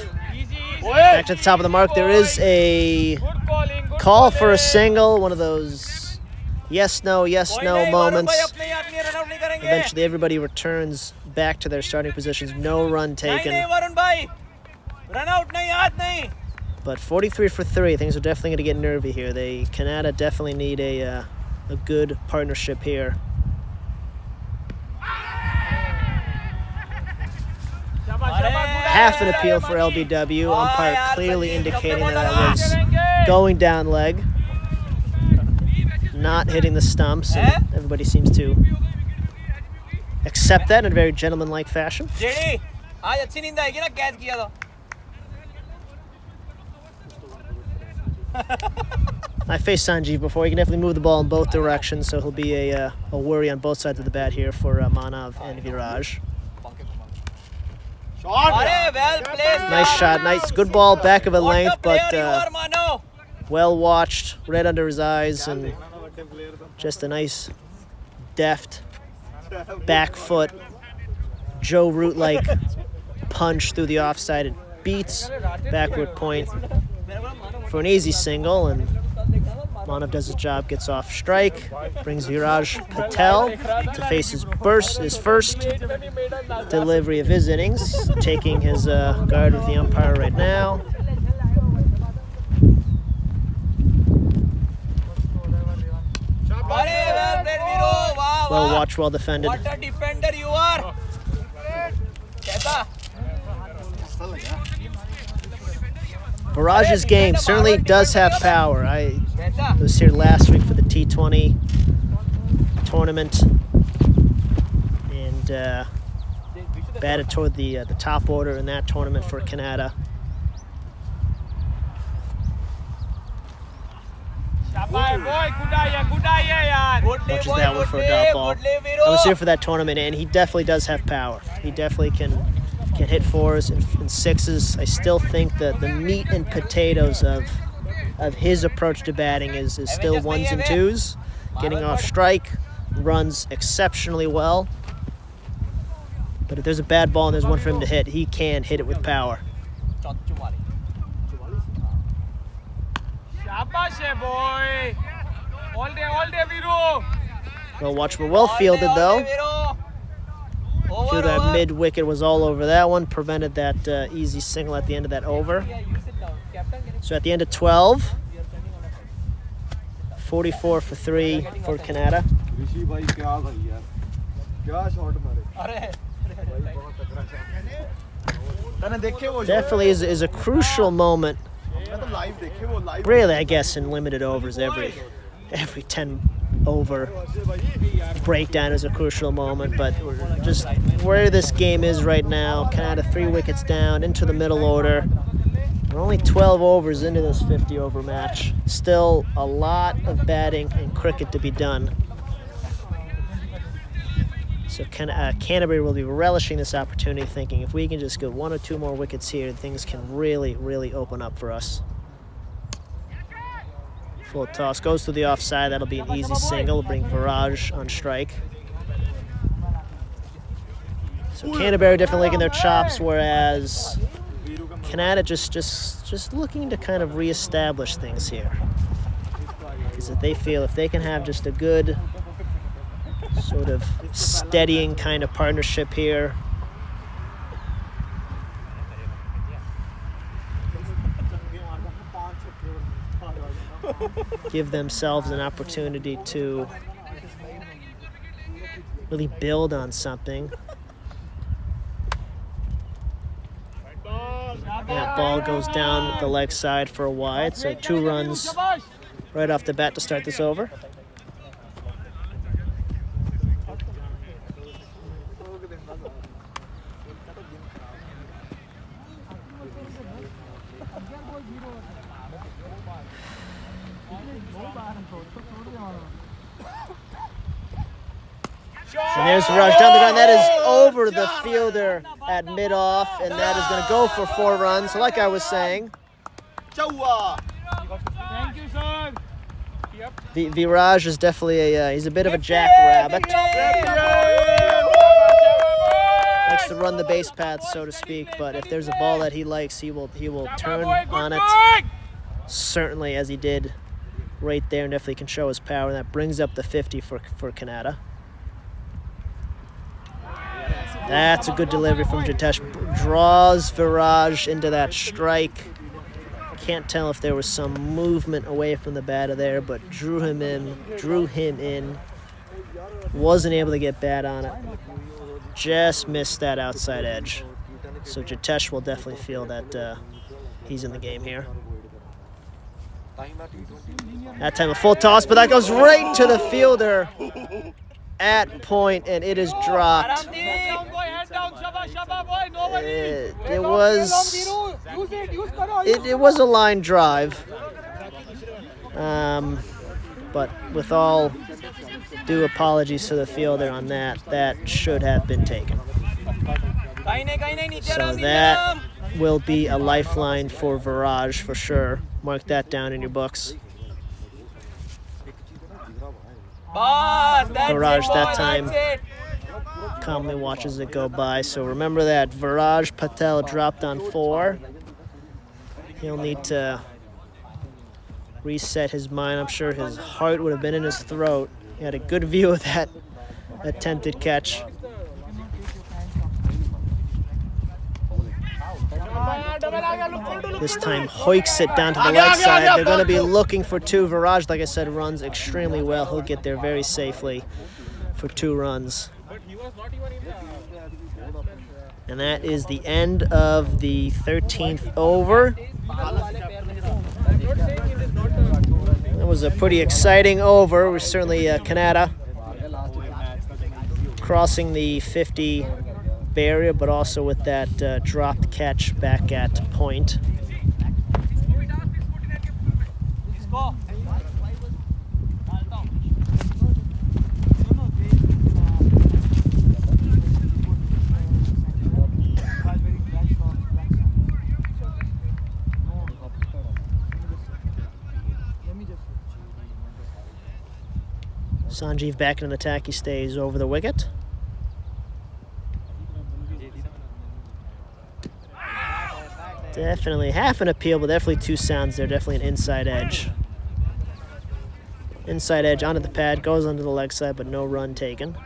[SPEAKER 6] back to the top of the mark. There is a call for a single, one of those yes, no moments. Eventually, everybody returns back to their starting positions. No run taken. But 43 for 3, things are definitely going to get nervy here. Kanata definitely need a good partnership here. Half an appeal for LBW. Umpire clearly indicating that was going down leg, not hitting the stumps. And everybody seems to accept that in a very gentlemanlike fashion. I faced Sanjeev before. He can definitely move the ball in both directions, so he'll be a worry on both sides of the bat here for Manav and Viraj. Nice shot, nice, good ball, back of a length, but well watched, right under his eyes, and just a nice, deft back foot, Joe Root-like punch through the offside. It beats backward point for an easy single, and Manav does his job, gets off strike, brings Viraj Patel to face his first delivery of his innings, taking his guard with the umpire right now. Well watched, well defended.
[SPEAKER 1] What a defender you are!
[SPEAKER 6] Viraj's game certainly does have power. I was here last week for the T20 tournament and batted toward the top order in that tournament for Kanata. Watches that one for a dot ball. I was here for that tournament, and he definitely does have power. He definitely can hit 4s and 6s. I still think that the meat and potatoes of his approach to batting is still 1s and 2s. Getting off strike, runs exceptionally well. But if there's a bad ball and there's one for him to hit, he can hit it with power. Well watched, but well fielded though. Feel that mid wicket was all over that one, prevented that easy single at the end of that over. So at the end of 12, 44 for 3 for Kanata. Definitely is a crucial moment. Really, I guess in limited overs, every 10 over breakdown is a crucial moment, but just where this game is right now, Kanata 3 wickets down into the middle order. We're only 12 overs into this 50-over match. Still a lot of batting and cricket to be done. So Canterbury will be relishing this opportunity, thinking if we can just get 1 or 2 more wickets here, things can really, really open up for us. Full toss goes to the offside. That'll be an easy single. Bring Viraj on strike. So Canterbury definitely licking their chops, whereas Kanata just looking to kind of reestablish things here. Because if they feel if they can have just a good sort of steadying kind of partnership here, give themselves an opportunity to really build on something. That ball goes down the leg side for a wide, so 2 runs right off the bat to start this over. And there's Viraj down the ground. That is over the fielder at mid-off, and that is going to go for 4 runs. So like I was saying,
[SPEAKER 1] Thank you, sir.
[SPEAKER 6] Viraj is definitely he's a bit of a jackrabbit. Likes to run the base path, so to speak, but if there's a ball that he likes, he will turn on it. Certainly, as he did right there, and definitely can show his power. And that brings up the 50 for Kanata. That's a good delivery from Jitesh. Draws Viraj into that strike. Can't tell if there was some movement away from the batter there, but drew him in. Wasn't able to get bat on it. Just missed that outside edge. So Jitesh will definitely feel that he's in the game here. That time a full toss, but that goes right to the fielder at point, and it is dropped. It was a line drive, but with all due apologies to the fielder on that should have been taken. So that will be a lifeline for Viraj for sure. Mark that down in your books. Viraj that time calmly watches it go by. So remember that Viraj Patel dropped on 4. He'll need to reset his mind. I'm sure his heart would have been in his throat. He had a good view of that attempted catch. This time hoiks it down to the leg side. They're going to be looking for 2. Viraj, like I said, runs extremely well. He'll get there very safely for 2 runs. And that is the end of the 13th over. That was a pretty exciting over. We're certainly Kanata crossing the 50 barrier, but also with that dropped catch back at point. Sanjeev back in an attack. He stays over the wicket. Definitely half an appeal, but definitely 2 sounds there. Definitely an inside edge. Inside edge onto the pad, goes under the leg side, but no run taken.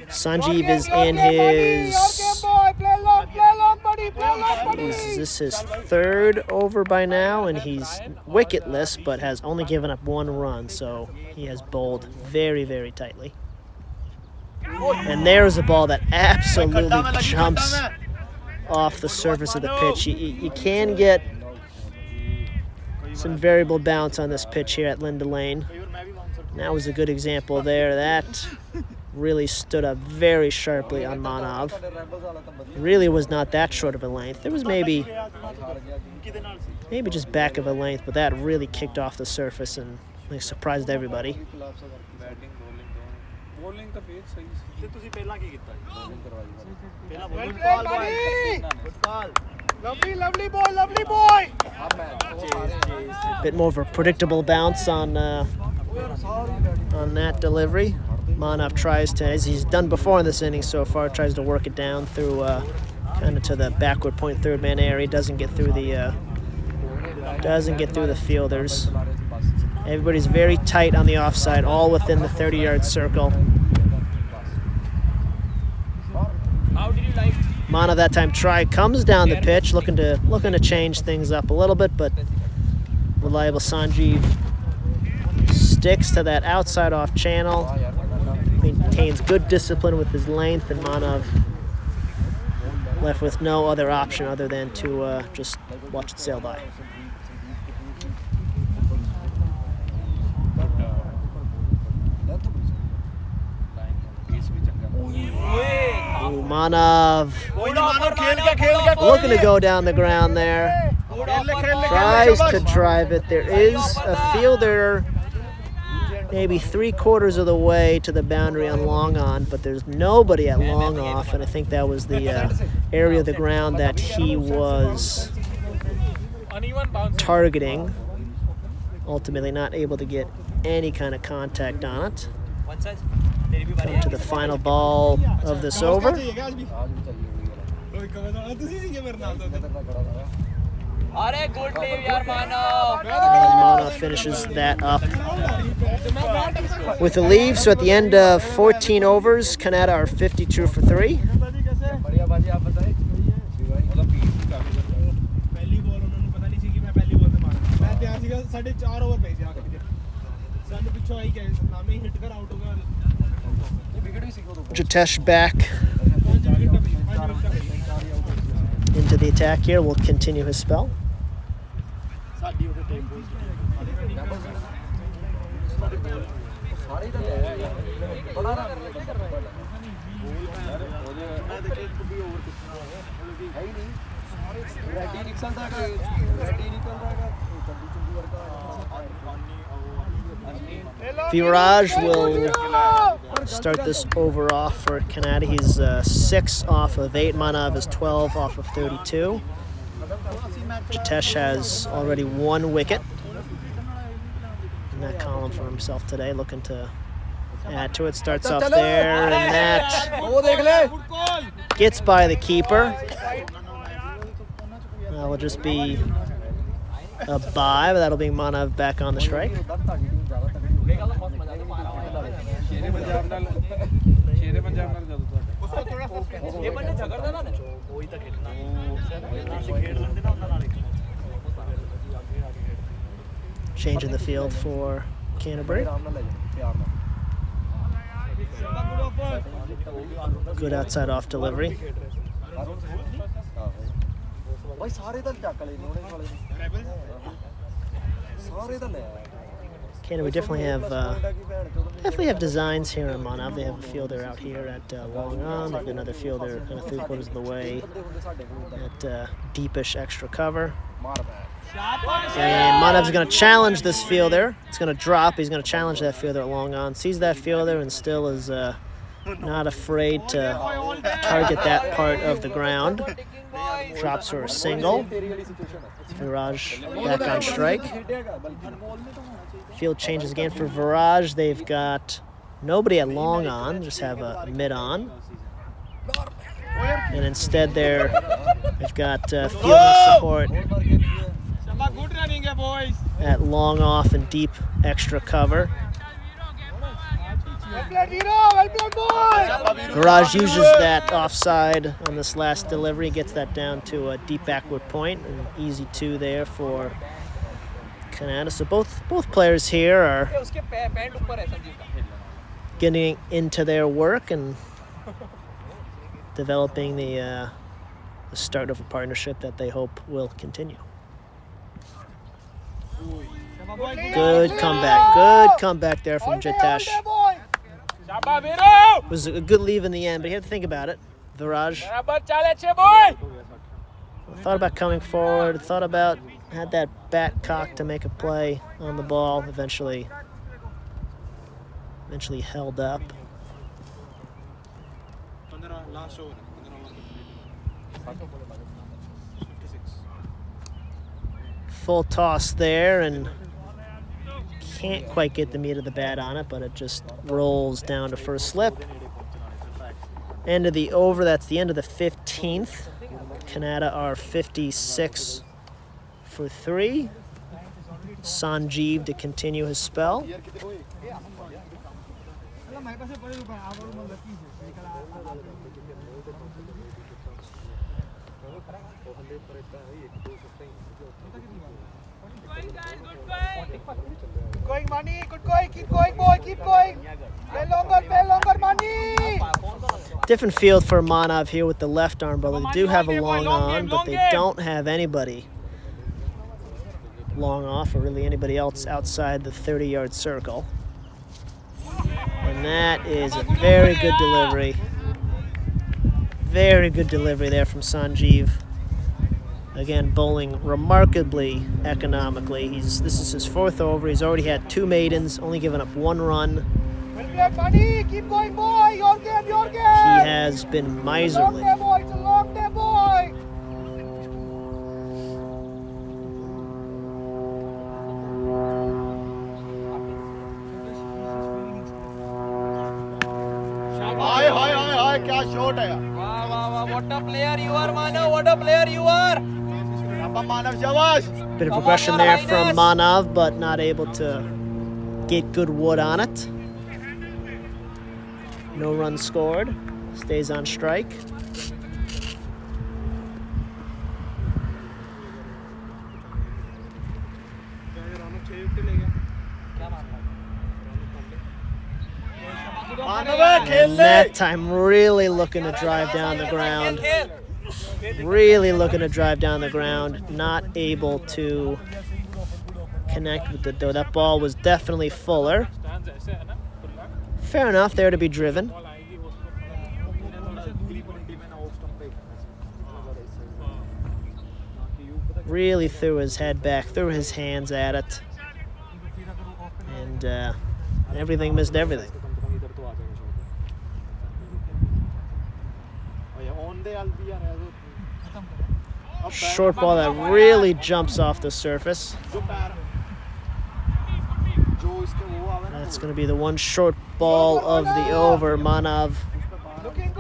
[SPEAKER 6] Sanjeev is in this is his 3rd over by now, and he's wicketless, but has only given up 1 run, so he has bowled very, very tightly. And there's a ball that absolutely jumps off the surface of the pitch. You can get some variable bounce on this pitch here at Lynda Lane. And that was a good example there. That really stood up very sharply on Manav. Really was not that short of a length. There was maybe just back of a length, but that really kicked off the surface and surprised everybody.
[SPEAKER 1] Lovely boy.
[SPEAKER 6] Bit more of a predictable bounce on that delivery. Manav tries to, as he's done before in this inning so far, tries to work it down through kind of to the backward point third man area. Doesn't get through the fielders. Everybody's very tight on the offside, all within the 30-yard circle. Manav that time comes down the pitch, looking to change things up a little bit, but reliable Sanjeev sticks to that outside off channel, maintains good discipline with his length, and Manav left with no other option other than to just watch it sail by. Ooh, Manav looking to go down the ground there. Tries to drive it. There is a fielder maybe 3/4 of the way to the boundary on long on, but there's nobody at long off, and I think that was the area of the ground that he was targeting. Ultimately not able to get any kind of contact on it. Come to the final ball of this over. Manav finishes that up with a leave. So at the end of 14 overs, Kanata are 52 for 3. Jitesh back into the attack here. Will continue his spell. Viraj will start this over off for Kanata. He's 6 off of 8. Manav is 12 off of 32. Jitesh has already 1 wicket in that column for himself today, looking to add to it. Starts off there, and that gets by the keeper. That will just be a bye, but that'll be Manav back on the strike. Change in the field for Canterbury. Good outside off delivery. Canada, we definitely have designs here in Manav. They have a fielder out here at long on. They've got another fielder kind of 3/4 of the way at deepish extra cover. And Manav's going to challenge this fielder. It's going to drop. He's going to challenge that fielder at long on. Sees that fielder and still is not afraid to target that part of the ground. Drops for a single. Viraj back on strike. Field changes again for Viraj. They've got nobody at long on, just have a mid on. And instead they've got fielding support at long off and deep extra cover. Viraj uses that offside on this last delivery, gets that down to a deep backward point, an easy 2 there for Kanata. So both players here are getting into their work and developing the start of a partnership that they hope will continue. Good comeback there from Jitesh. It was a good leave in the end, but he had to think about it. Viraj thought about coming forward, had that bat cocked to make a play on the ball, eventually held up. Full toss there, and can't quite get the meat of the bat on it, but it just rolls down to first slip. End of the over, that's the end of the 15th. Kanata are 56 for 3. Sanjeev to continue his spell.
[SPEAKER 4] Keep going, Money. Good going. Keep going, boy. Keep going. Play longer, Money.
[SPEAKER 6] Different field for Manav here with the left arm, but they do have a long on, but they don't have anybody long off or really anybody else outside the 30-yard circle. And that is a very good delivery. Very good delivery there from Sanjeev. Again, bowling remarkably economically. This is his 4th over. He's already had 2 maidens, only given up 1 run.
[SPEAKER 4] Well played, Money. Keep going, boy. Your game, your game.
[SPEAKER 6] He has been miserly.
[SPEAKER 4] Long day, boy. It's a long day, boy. Hi, क्या shot है यार.
[SPEAKER 1] Wow, what a player you are, Manav. What a player you are.
[SPEAKER 4] Manav, shabash.
[SPEAKER 6] Bit of aggression there from Manav, but not able to get good wood on it. No run scored. Stays on strike. And that time really looking to drive down the ground. Really looking to drive down the ground. Not able to connect with it though. That ball was definitely fuller. Fair enough there to be driven. Really threw his head back, threw his hands at it. And everything missed everything. Short ball that really jumps off the surface. That's going to be the one short ball of the over. Manav
[SPEAKER 4] Looking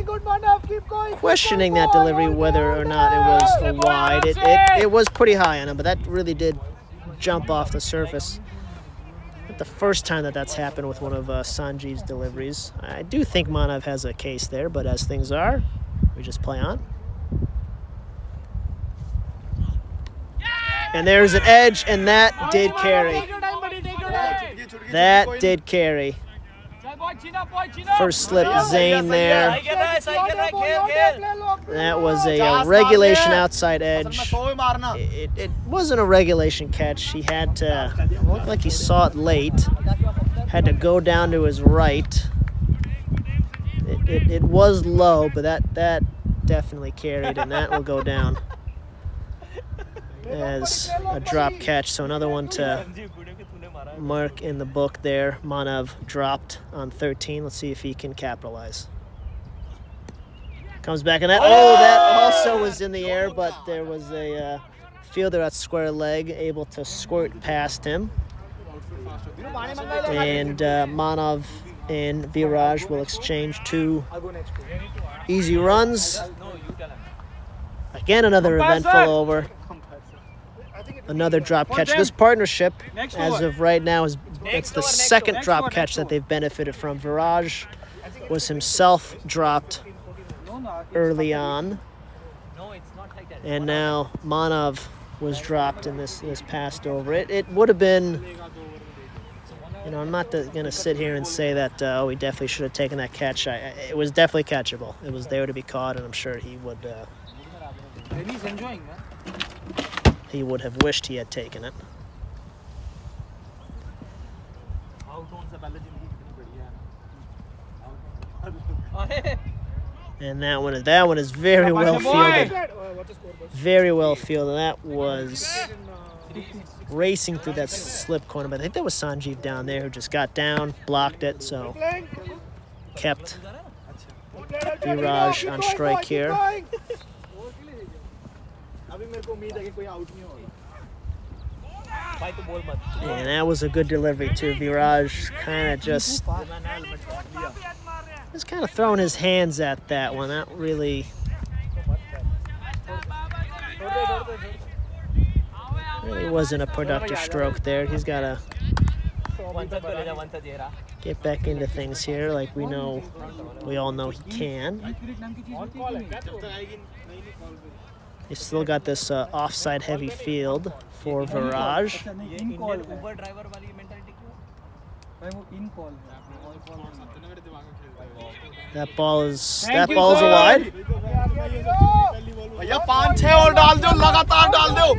[SPEAKER 4] good, Manav. Keep going.
[SPEAKER 6] questioning that delivery, whether or not it was a wide. It was pretty high on him, but that really did jump off the surface. Not the first time that's happened with one of Sanjeev's deliveries. I do think Manav has a case there, but as things are, we just play on. And there's an edge, and that did carry. That did carry. First slip Zayn there. That was a regulation outside edge. It wasn't a regulation catch. He had to, it looked like he saw it late. Had to go down to his right. It was low, but that definitely carried, and that will go down as a drop catch. So another one to mark in the book there. Manav dropped on 13. Let's see if he can capitalize. Comes back in that. Oh, that also was in the air, but there was a fielder at square leg able to squirt past him. And Manav and Viraj will exchange 2 easy runs. Again, another eventful over. Another drop catch. This partnership, as of right now, it's the second drop catch that they've benefited from. Viraj was himself dropped early on, and now Manav was dropped in this past over. It would have been, you know, I'm not going to sit here and say that we definitely should have taken that catch. It was definitely catchable. It was there to be caught, and I'm sure he would.
[SPEAKER 1] He's enjoying, man.
[SPEAKER 6] He would have wished he had taken it. And that one is very well fielded. Very well fielded. That was racing through that slip corner, but I think that was Sanjeev down there who just got down, blocked it, so kept Viraj on strike here. And that was a good delivery too. Viraj kind of just kind of throwing his hands at that one. That really wasn't a productive stroke there. He's got to get back into things here like we all know he can. He's still got this offside heavy field for Viraj. That ball is a wide.
[SPEAKER 3] भैया 5-6 और डाल दो, लगातार डाल दो.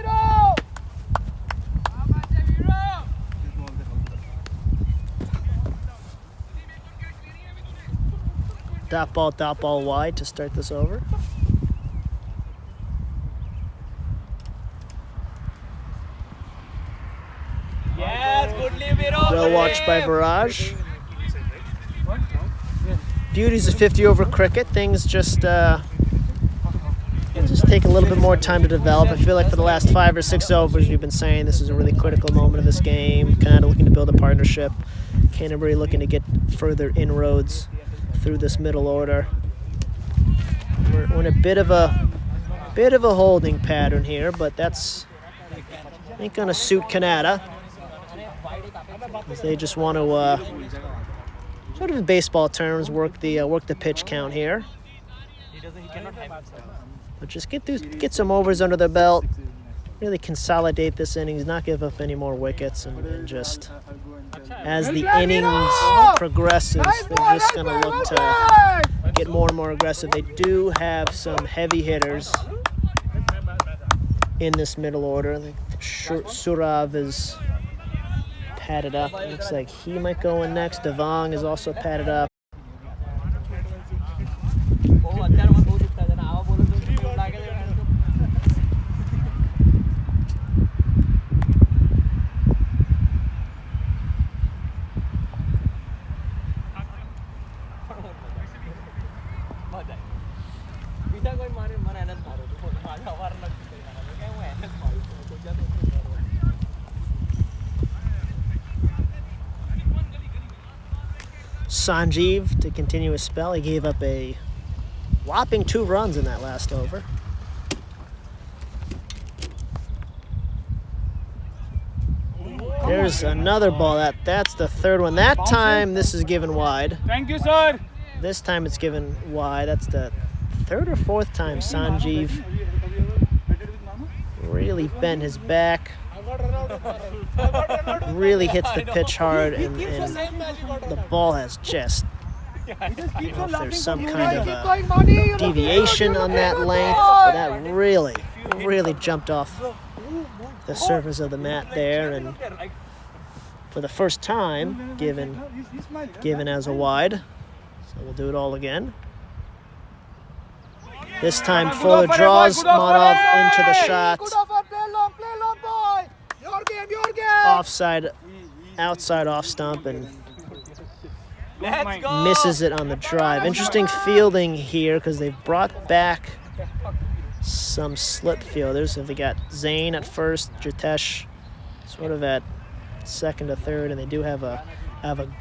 [SPEAKER 6] Dot ball wide to start this over. Well watched by Viraj. Beauties of 50 over cricket. Things just take a little bit more time to develop. I feel like for the last 5 or 6 overs, we've been saying this is a really critical moment of this game. Kind of looking to build a partnership. Canterbury looking to get further inroads through this middle order. We're in a bit of a holding pattern here, but that's ain't gonna suit Kanata, as they just want to sort of in baseball terms work the pitch count here. But just get some overs under their belt, really consolidate this innings, not give up any more wickets, and just as the innings progresses, they're just going to look to get more and more aggressive. They do have some heavy hitters in this middle order. I think Surav is padded up. It looks like he might go in next. Devang is also padded up. Sanjeev to continue his spell. He gave up a whopping 2 runs in that last over. There's another ball. That's the third one. That time this is given wide.
[SPEAKER 1] Thank you, sir.
[SPEAKER 6] This time it's given wide. That's the 3rd or 4th time Sanjeev really bent his back. Really hits the pitch hard, and the ball has just, I don't know if there's some kind of a deviation on that length, but that really jumped off the surface of the mat there, and for the first time given as a wide. So we'll do it all again. This time Fuller draws Manov into the shot. Offside, outside off stump, and misses it on the drive. Interesting fielding here because they've brought back some slip fielders. So they got Zane at first, Jitesh sort of at second to third, and they do have a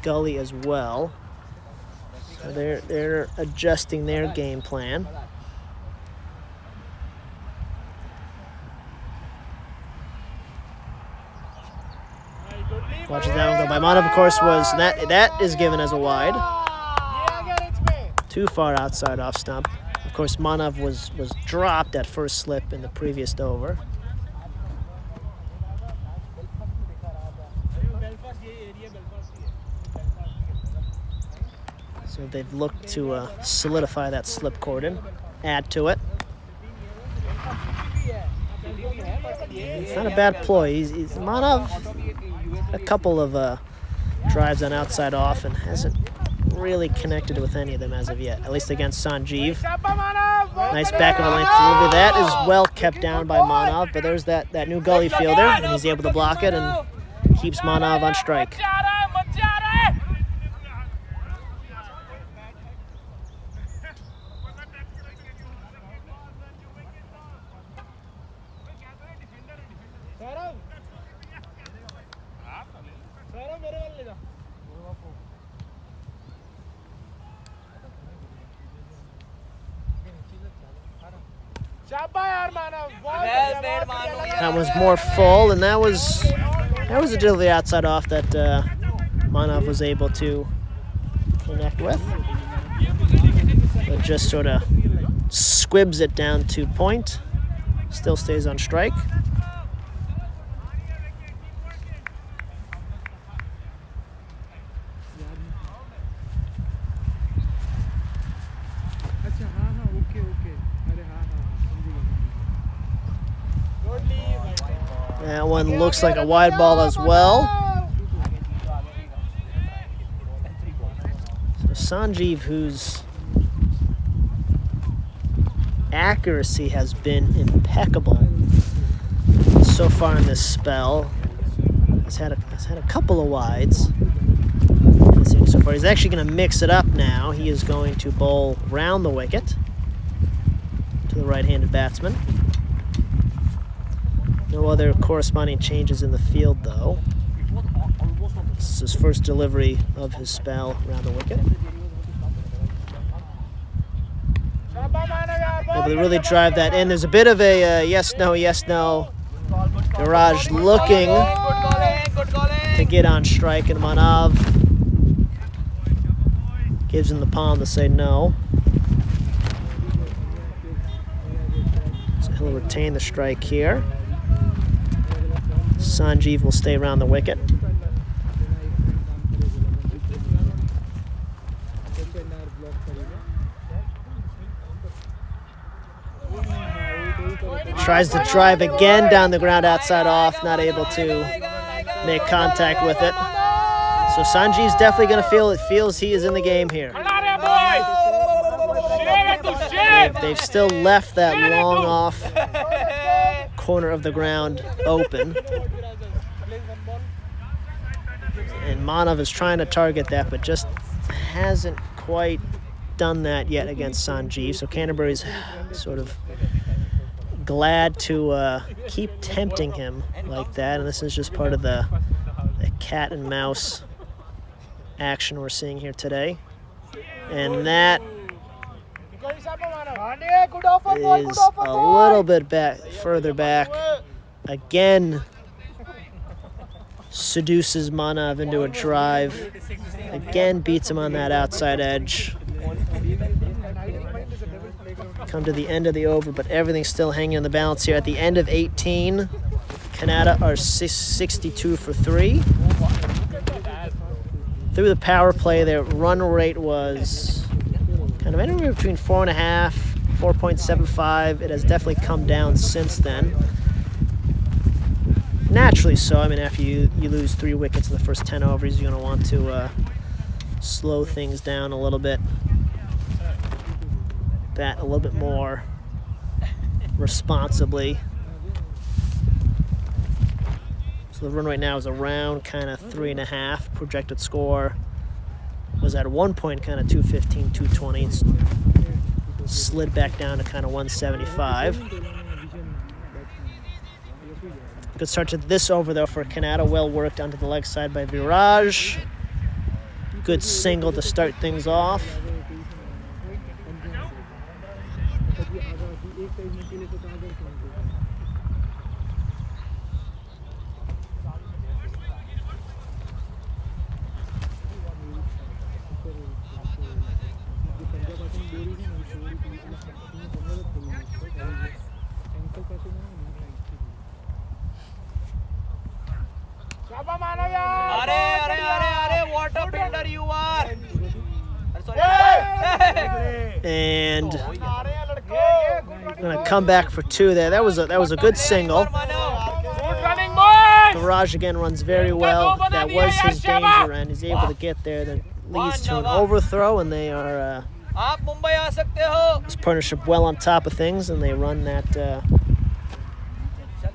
[SPEAKER 6] gully as well. So they're adjusting their game plan. Watches that one go by. Manov, of course, was that is given as a wide. Too far outside off stump. Of course, Manov was dropped at first slip in the previous over. So they've looked to solidify that slip cordon, add to it. It's not a bad ploy. He's Manov. A couple of drives on outside off and hasn't really connected with any of them as of yet, at least against Sanjeev. Nice back of the length delivery. That is well kept down by Manov, but there's that new gully fielder, and he's able to block it and keeps Manov on strike. That was more full, and that was a delivery outside off that Manav was able to connect with. But just sort of squibs it down to point. Still stays on strike. That one looks like a wide ball as well. So Sanjeev, whose accuracy has been impeccable so far in this spell, has had a couple of wides. So far, he's actually going to mix it up now. He is going to bowl round the wicket to the right-handed batsman. No other corresponding changes in the field, though. This is his first delivery of his spell around the wicket. Able to really drive that in. There's a bit of a yes, no. Viraj looking to get on strike, and Manav gives him the palm to say no. So he'll retain the strike here. Sanjeev will stay around the wicket. Tries to drive again down the ground outside off, not able to make contact with it. So Sanjeev's definitely going to feel it, feels he is in the game here. They've still left that long off corner of the ground open. And Manav is trying to target that, but just hasn't quite done that yet against Sanjeev. So Canterbury's sort of glad to keep tempting him like that. And this is just part of the cat and mouse action we're seeing here today. And that is a little bit further back. Again, seduces Manav into a drive. Again, beats him on that outside edge. Come to the end of the over, but everything's still hanging in the balance here. At the end of 18, Kanata are 62 for 3. Through the power play, their run rate was kind of anywhere between 4.5, 4.75. It has definitely come down since then. Naturally so. I mean, after you lose 3 wickets in the first 10 overs, you're going to want to slow things down a little bit. Bat a little bit more responsibly. So the run right now is around kind of 3.5. Projected score was at one point kind of 215, 220. It's slid back down to kind of 175. Good start to this over, though, for Kanata. Well worked onto the leg side by Viraj. Good single to start things off. And gonna come back for 2 there. That was a good single. Viraj again runs very well. That was his danger end. He's able to get there. That leads to an overthrow, and they are this partnership well on top of things, and they run that.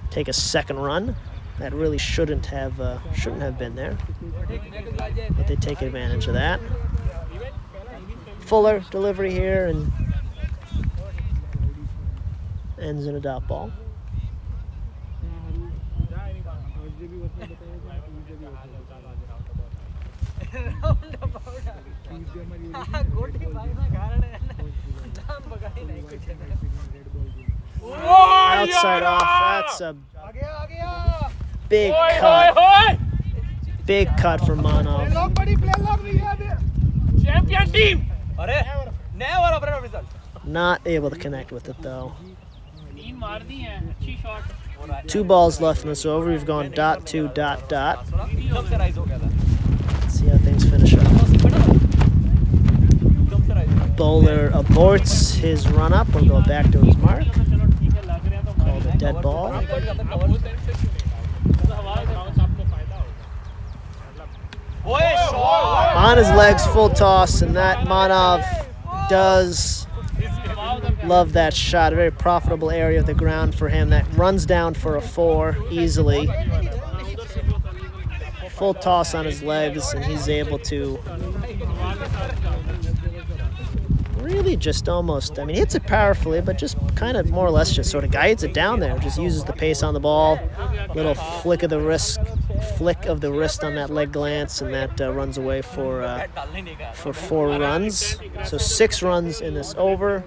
[SPEAKER 6] Take a second run. That really shouldn't have been there, but they take advantage of that. Fuller delivery here and ends in a dot ball. Outside off. That's a big cut. Big cut for Manov.
[SPEAKER 4] long buddy, play long. We have it.
[SPEAKER 1] Champion team.
[SPEAKER 6] Not able to connect with it though.
[SPEAKER 1] तीन मार दी हैं, अच्छी shot.
[SPEAKER 6] 2 balls left in this over. We've gone dot to dot dot. Let's see how things finish up. Bowler aborts his run up. Will go back to his mark. Called a dead ball. On his legs, full toss, and that Manov does love that shot. A very profitable area of the ground for him. That runs down for a 4 easily. Full toss on his legs, and he's able to really just almost, I mean, hits it powerfully, but just kind of more or less just sort of guides it down there. Just uses the pace on the ball. Little flick of the wrist on that leg glance, and that runs away for 4 runs. So 6 runs in this over.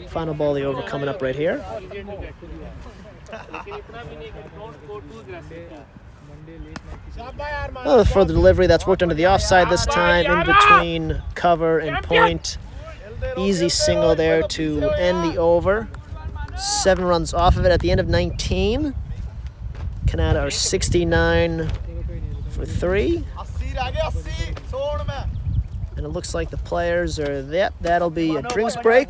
[SPEAKER 6] Final ball of the over coming up right here. Oh, for the delivery, that's worked under the offside this time, in between cover and point. Easy single there to end the over. 7 runs off of it at the end of 19. Kanata are 69 for 3. And it looks like the players are, yep, that'll be a drinks break.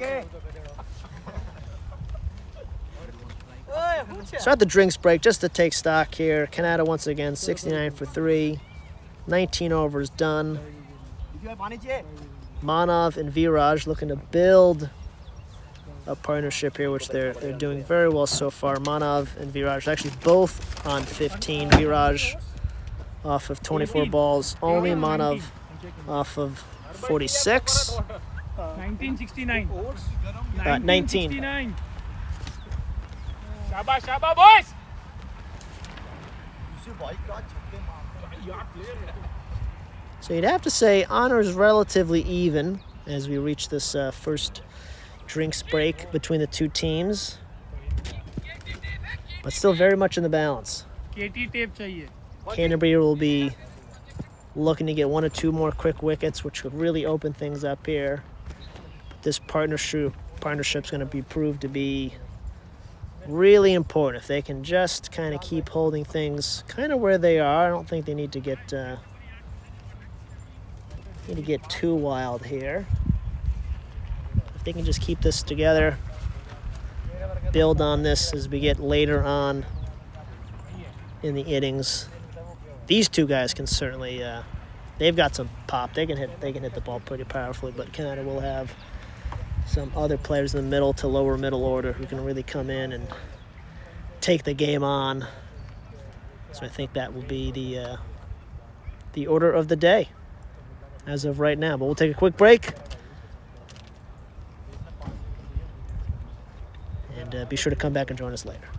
[SPEAKER 6] So at the drinks break, just to take stock here, Kanata once again 69 for 3. 19 overs done. Manov and Viraj looking to build a partnership here, which they're doing very well so far. Manov and Viraj actually both on 15. Viraj off of 24 balls only. Manov off of 46.
[SPEAKER 1] 1969.
[SPEAKER 6] 19.
[SPEAKER 1] Shabba, shabba, boys.
[SPEAKER 6] So you'd have to say honors relatively even as we reach this first drinks break between the two teams, but still very much in the balance. Canterbury will be looking to get 1 or 2 more quick wickets, which could really open things up here. This partnership's going to be proved to be really important. If they can just kind of keep holding things kind of where they are, I don't think they need to get too wild here. If they can just keep this together, build on this as we get later on in the innings. These two guys can certainly, they've got some pop. They can hit the ball pretty powerfully, but Canada will have some other players in the middle to lower middle order who can really come in and take the game on. So I think that will be the order of the day as of right now. But we'll take a quick break. And be sure to come back and join us later.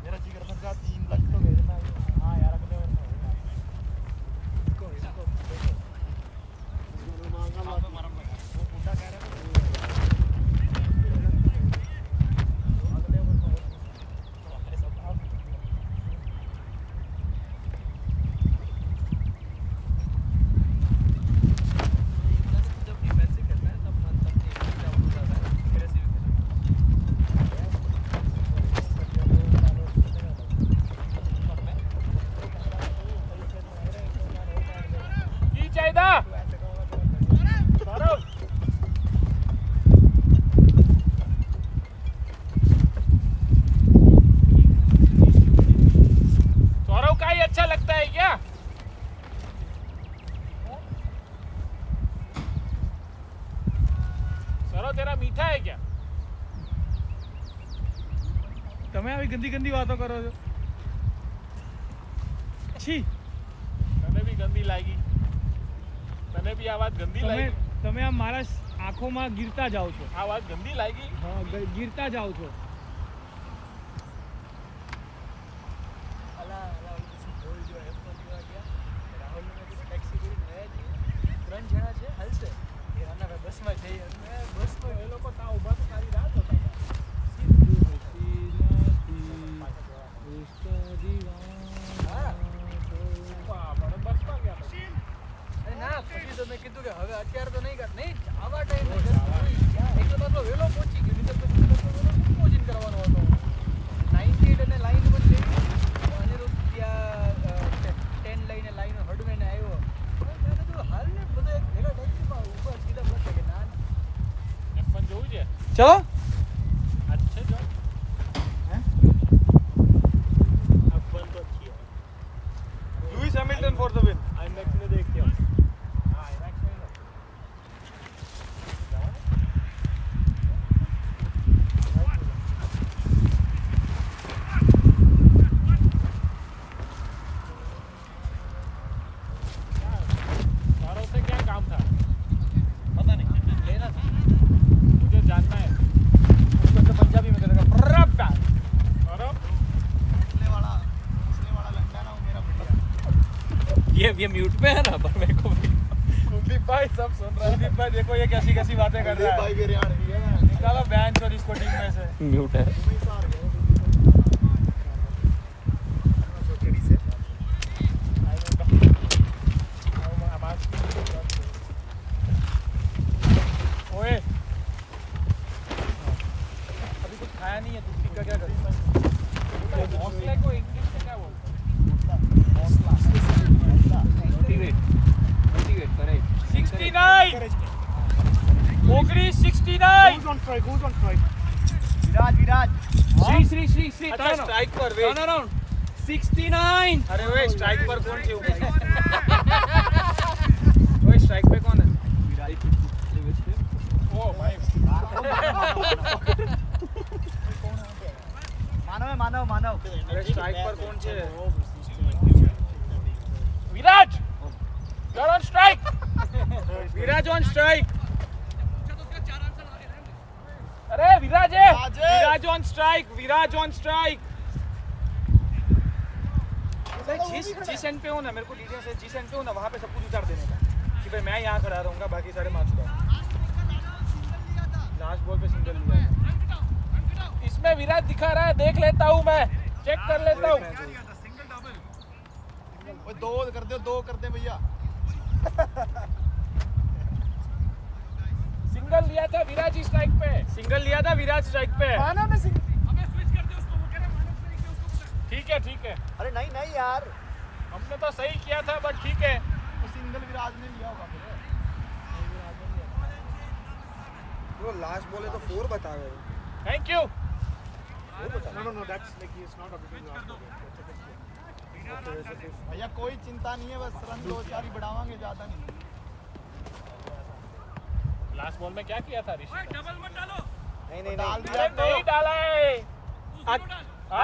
[SPEAKER 1] गंदी बातों करो छी तने भी गंदी लागी तने भी आवाज गंदी लागी તમે આ મારા આંખોમાં ગિરતા જાવ છો આવાજ ગંદી લાગી હા ગિરતા જાવ છો અલા અલા બોલ જો એફોન જોવા ગયા રાહુલ ને કીધું ટેક્સી કરીને ગયા છીએ 3 જણા છે હાલશે એ આના બસમાં જઈએ બસમાં એ લોકો તા ઊભા તો સારી રાત હોતા હતા સીધું
[SPEAKER 2] चलो
[SPEAKER 1] अच्छे जो अब बन तो अच्छी है
[SPEAKER 2] Lewis Hamilton for the win
[SPEAKER 1] IMAX में देख के हां आईमैक्स में सारों से क्या काम था पता नहीं लेना था मुझे जानना है
[SPEAKER 2] उसको तो पंजाबी में करेगा रब
[SPEAKER 1] और अब
[SPEAKER 4] पिछले वाला लंडा ना वो मेरा बढ़िया
[SPEAKER 1] ये म्यूट पे है ना पर मेरे को
[SPEAKER 2] कुलदीप भाई सब सुन रहे हैं कुलदीप भाई देखो ये कैसी कैसी बातें कर रहा है
[SPEAKER 4] भाई मेरे यार भी है
[SPEAKER 2] निकालो बैंच और इसको टीम में से
[SPEAKER 1] म्यूट है
[SPEAKER 4] सोचड़ी से
[SPEAKER 2] ओए अभी कुछ खाया नहीं है तू टिक्का क्या कर
[SPEAKER 1] हौसले को इंग्लिश में क्या बोलते मोटिवेट करे
[SPEAKER 2] 69 ओगरी 69
[SPEAKER 4] who's on strike विराज
[SPEAKER 1] श्री
[SPEAKER 2] अच्छा स्ट्राइक पर वेट
[SPEAKER 1] टर्न अराउंड 69
[SPEAKER 2] अरे वे स्ट्राइक पर कौन थे ओए स्ट्राइक पे कौन है ओ भाई
[SPEAKER 4] मानव
[SPEAKER 2] अरे स्ट्राइक पर कौन थे
[SPEAKER 1] Viraj you are on strike
[SPEAKER 2] Viraj on strike
[SPEAKER 1] अरे विराज है
[SPEAKER 2] विराज ऑन स्ट्राइक जिस एंड पे हो ना मेरे को लीडर से जिस एंड पे हो ना वहाँ पे सब कुछ उतार देने का कि भाई मैं यहाँ खड़ा रहूँगा बाकी सारे मार चुका लास्ट बॉल पे सिंगल लिया
[SPEAKER 1] इसमें विराज दिखा रहा है देख लेता हूँ मैं चेक कर लेता हूँ
[SPEAKER 4] दो कर दे भैया
[SPEAKER 1] सिंगल लिया था विराज स्ट्राइक पे
[SPEAKER 2] सिंगल लिया था विराज स्ट्राइक पे
[SPEAKER 4] मानव में
[SPEAKER 1] ठीक है
[SPEAKER 4] अरे नहीं यार
[SPEAKER 1] हमने तो सही किया था बट ठीक है
[SPEAKER 4] वो सिंगल विराज ने लिया होगा
[SPEAKER 2] ब्रो लास्ट बॉल है तो 4 बता रहे हो
[SPEAKER 1] thank you
[SPEAKER 4] no that's like he is not updating भैया कोई चिंता नहीं है बस रन 2-4 ही बढ़ावांगे ज्यादा नहीं
[SPEAKER 1] लास्ट बॉल में क्या किया था ऋषि
[SPEAKER 4] नहीं डाल दिया
[SPEAKER 1] अरे नहीं डाला है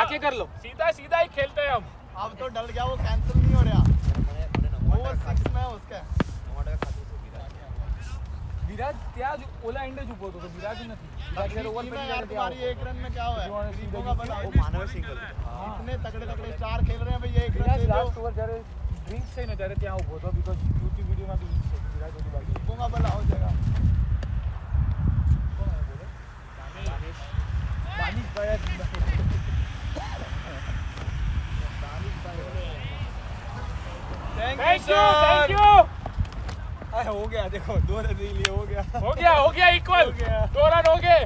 [SPEAKER 2] आके कर लो
[SPEAKER 1] सीधा ही खेलते हैं हम
[SPEAKER 4] अब तो डल गया वो कैंसिल नहीं हो रहा ओवर 6 में उसका
[SPEAKER 2] विराज त्याज ओला इंडे चुप होतो तो विराज નથી विराज यार ओवर पे
[SPEAKER 4] यार तुम्हारी एक रन में क्या हुआ है का बना वो मानव सिंगल इतने तगड़े स्टार खेल रहे हैं भैया एक रन दे दो
[SPEAKER 2] लास्ट ओवर જ્યારે ड्रिंक से न ત્યારે ત્યાં ઉભો હતો બીકોઝ YouTube वीडियो में भी विराज ओली बाकी
[SPEAKER 4] का भला हो जाएगा
[SPEAKER 2] दानिश भाई
[SPEAKER 1] थैंक यू
[SPEAKER 2] अरे हो गया देखो 2 रन लिए हो गया
[SPEAKER 1] हो गया इक्वल 2 रन हो गए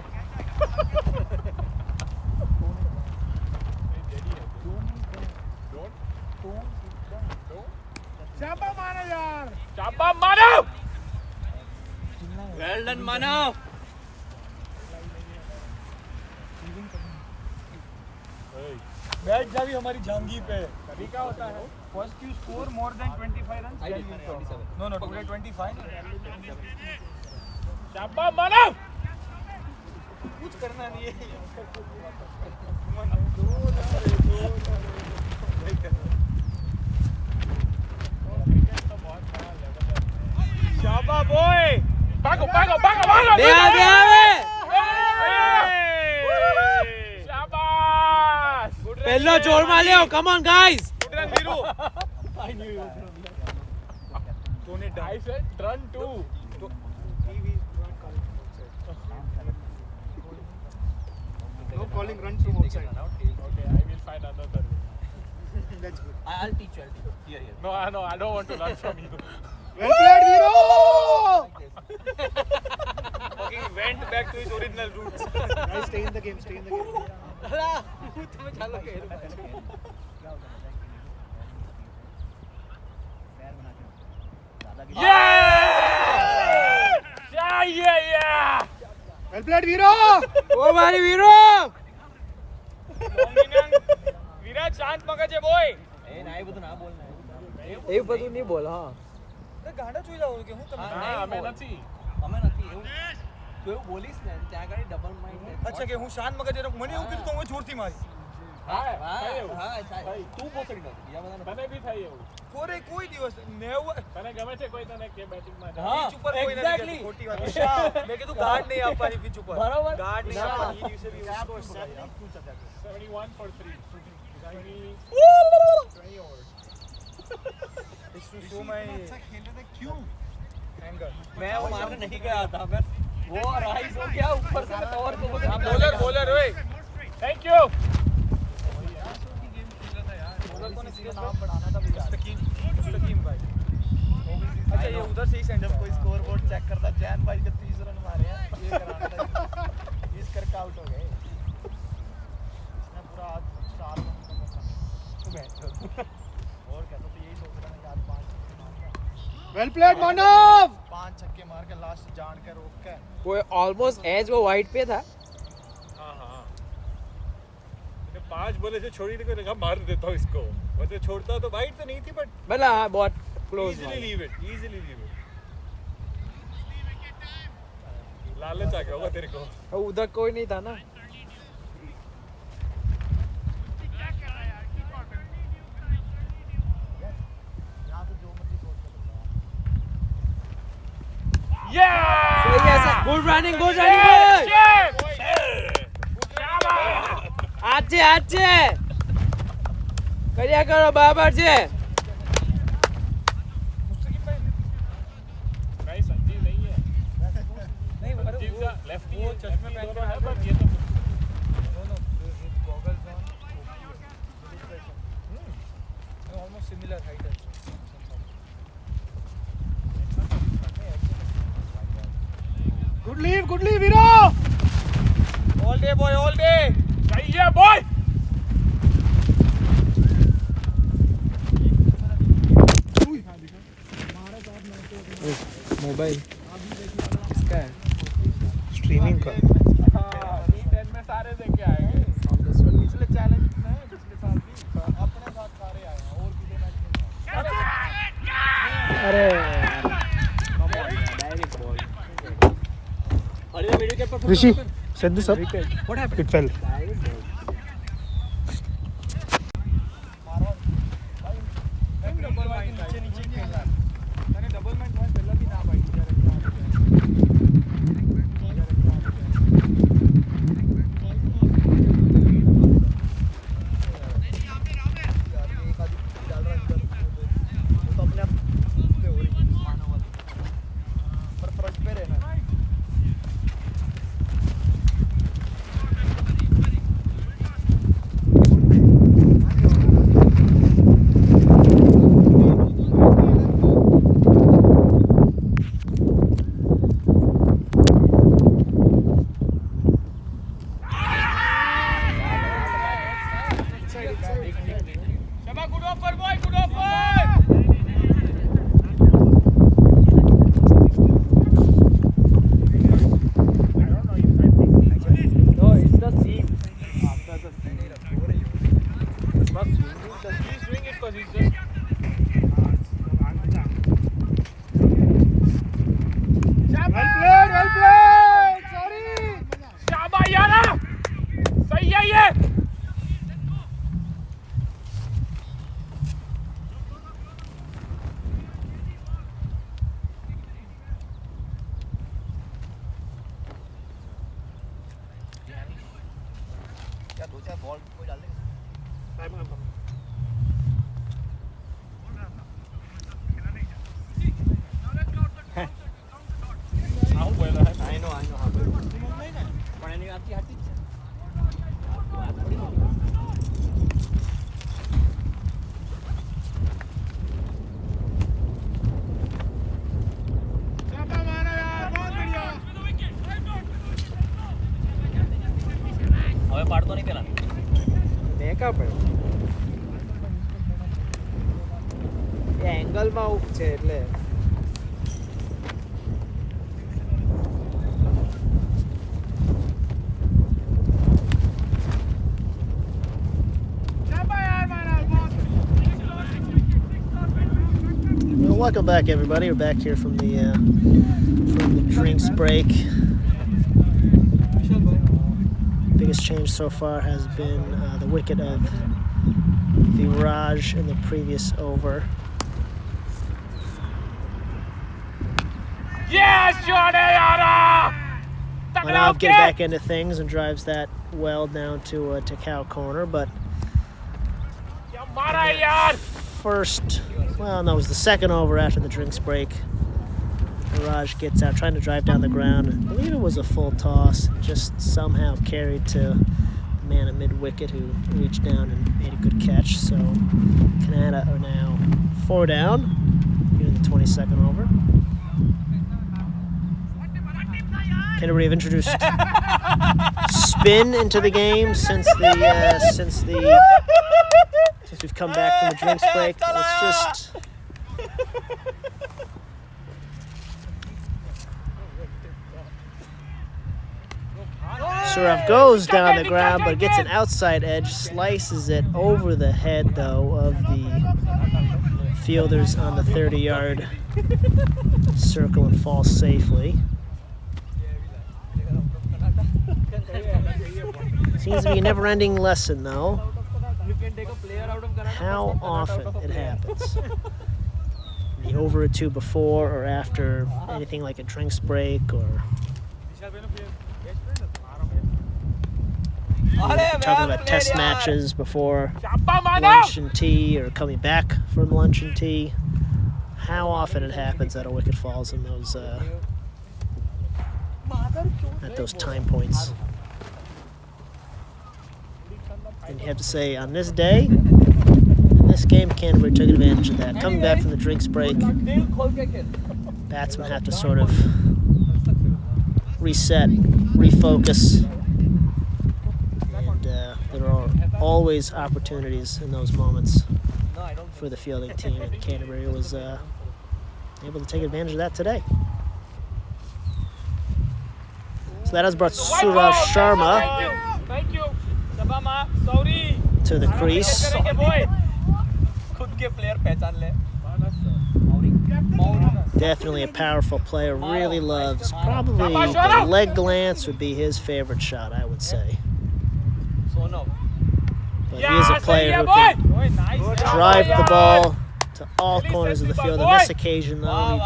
[SPEAKER 1] चाबा मानो
[SPEAKER 2] वेल डन मानव बैट जावी हमारी जहांगीर पे
[SPEAKER 1] कभी क्या होता है
[SPEAKER 2] first you score more than 25 run no today 25
[SPEAKER 1] चाबा मानो
[SPEAKER 2] कुछ करना नहीं है शाबा बॉय
[SPEAKER 1] भागो शाबाश
[SPEAKER 2] पहला जोर मार ले come on guys good run Veeru I knew you
[SPEAKER 1] I said run 2
[SPEAKER 4] no calling runs from outside
[SPEAKER 1] okay I will find another way
[SPEAKER 4] that's good
[SPEAKER 6] I'll teach you. Here.
[SPEAKER 1] no I don't want to learn from you
[SPEAKER 4] well played Viro
[SPEAKER 2] Okay, he went back to his original roots.
[SPEAKER 4] guys stay in the game
[SPEAKER 2] तुम्हें चालू खेल
[SPEAKER 1] yeah
[SPEAKER 4] Well played, Viro.
[SPEAKER 1] ઓ મારી વીરો વિરાટ શાંત મગજે boy એ બધું નહીં બોલ હા
[SPEAKER 4] ગાંડા જોઈ જાવ કે હું તમને
[SPEAKER 5] અમે નથી
[SPEAKER 4] એવું બોલીશ ને ત્યાં આગળ ડબલ માઇન્ડ અચ્છા કે હું શાંત મગજે મને એવું કીધું તો હું જોરથી મારી તું પોસડી નાખ
[SPEAKER 5] તને બી થાય એવું
[SPEAKER 4] કોઈ દિવસ નેવું
[SPEAKER 5] તને ગમે છે કોઈ તને કે બેટિંગ માં
[SPEAKER 4] પીચ ઉપર કોઈ નથી ખોટી વાત મેં કીધું ગાર્ડ નહીં આપવાની પીચ ઉપર બરાબર ગાર્ડ નહીં આપવાની એ દિવસે બી
[SPEAKER 5] 71 for 3 20 overs
[SPEAKER 4] It's to show my anger.
[SPEAKER 1] मैं वो मारने नहीं गया था मैं वो राइस हो गया ऊपर से मैं कवर को
[SPEAKER 4] बॉलर ओए
[SPEAKER 5] थैंक यू
[SPEAKER 4] बॉलर को ने सीरियस नाम बढ़ाना था मुस्तकीम भाई अच्छा ये उधर से ही सेंड जब कोई स्कोर बोर्ड चेक करता जैन भाई के 30 रन मारे हैं ये कराना था इस करके आउट हो गए इसने पूरा आज 4 रन का मौका और क्या तो यही सोच रहा है कि आज 5 छक्के मार के वेल प्लेड मानव 5 छक्के मार के लास्ट जान के रोक के
[SPEAKER 1] वो ऑलमोस्ट एज वो वाइट पे था
[SPEAKER 5] हां हां 5 बोले से छोड़ी को लगा मार देता हूं इसको वैसे छोड़ता तो वाइट तो नहीं थी बट
[SPEAKER 1] मतलब हाँ बहुत क्लोज
[SPEAKER 5] इजीली लीव इट लालच आ गया होगा तेरे को
[SPEAKER 1] उधर कोई नहीं था ना गुड रनिंग આજે કર્યા કરો બરાબર છે
[SPEAKER 5] भाई संजीव नहीं है
[SPEAKER 4] नहीं
[SPEAKER 5] संजीव का लेफ्टी
[SPEAKER 4] वो चश्मे पहन के
[SPEAKER 5] है बट ये तो
[SPEAKER 4] दोनों goggles on almost similar height है गुड लीव वीरो all day boy all day
[SPEAKER 5] सही है बॉय
[SPEAKER 2] मोबाइल
[SPEAKER 1] क्या है
[SPEAKER 2] स्ट्रीमिंग का
[SPEAKER 5] T10 में सारे देके आएंगे
[SPEAKER 4] पिछले चैलेंज में पिछले साल भी अपने साथ सारे आए हैं और भी मैच
[SPEAKER 2] अरे Rishi, set this up. What happened? It fell.
[SPEAKER 4] Double mind नीचे नीचे खेलना मैंने डबल माइंड में पहला भी ना भाई
[SPEAKER 1] એંગલમાં ઉપ છે એટલે
[SPEAKER 6] welcome back, everybody. We're back here from the drinks break. Biggest change so far has been the wicket of Viraj in the previous over.
[SPEAKER 1] Yes, Johnny!
[SPEAKER 6] Manav get back into things and drives that well down to cow corner, but first, well, no, it was the second over after the drinks break. Viraj gets out, trying to drive down the ground. I believe it was a full toss, just somehow carried to the man at mid-wicket who reached down and made a good catch. So Kanata are now 4 down here in the 22nd over. Canterbury have introduced spin into the game since we've come back from the drinks break. It's just Saurav goes down the ground, but gets an outside edge, slices it over the head though of the fielders on the 30-yard circle and falls safely. Seems to be a never-ending lesson, though, how often it happens. The over or two before or after anything like a drinks break, or talking about test matches before lunch and tea, or coming back from lunch and tea. How often it happens that a wicket falls in those at those time points. And you have to say, on this day, in this game, Canterbury took advantage of that. Coming back from the drinks break, batsmen have to sort of reset, refocus, and there are always opportunities in those moments for the fielding team, and Canterbury was able to take advantage of that today. So that has brought Saurav Sharma to the crease. Definitely a powerful player, really loves, probably the leg glance would be his favorite shot, I would say. But he is a player who can drive the ball to all corners of the field. On this occasion, though, he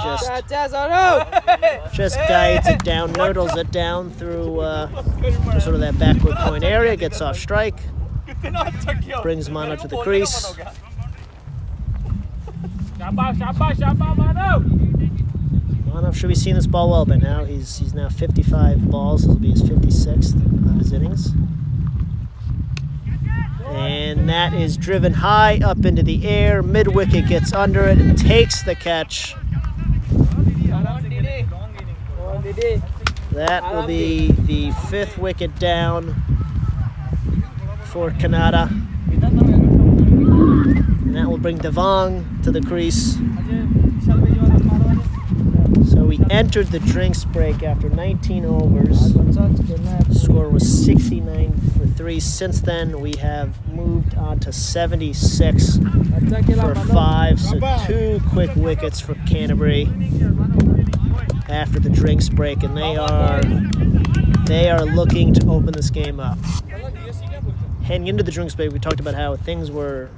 [SPEAKER 6] just guides it down, nurdles it down through sort of that backward point area, gets off strike, brings Manav to the crease. Manav should be seeing this ball well by now. He's now 55 balls. This will be his 56th of his innings. And that is driven high up into the air. Mid-wicket gets under it and takes the catch. That will be the 5th wicket down for Kanata. And that will bring Devang to the crease. So we entered the drinks break after 19 overs. The score was 69 for 3. Since then, we have moved on to 76 for 5. So 2 quick wickets for Canterbury after the drinks break, and they are looking to open this game up. Heading into the drinks break, we talked about how things were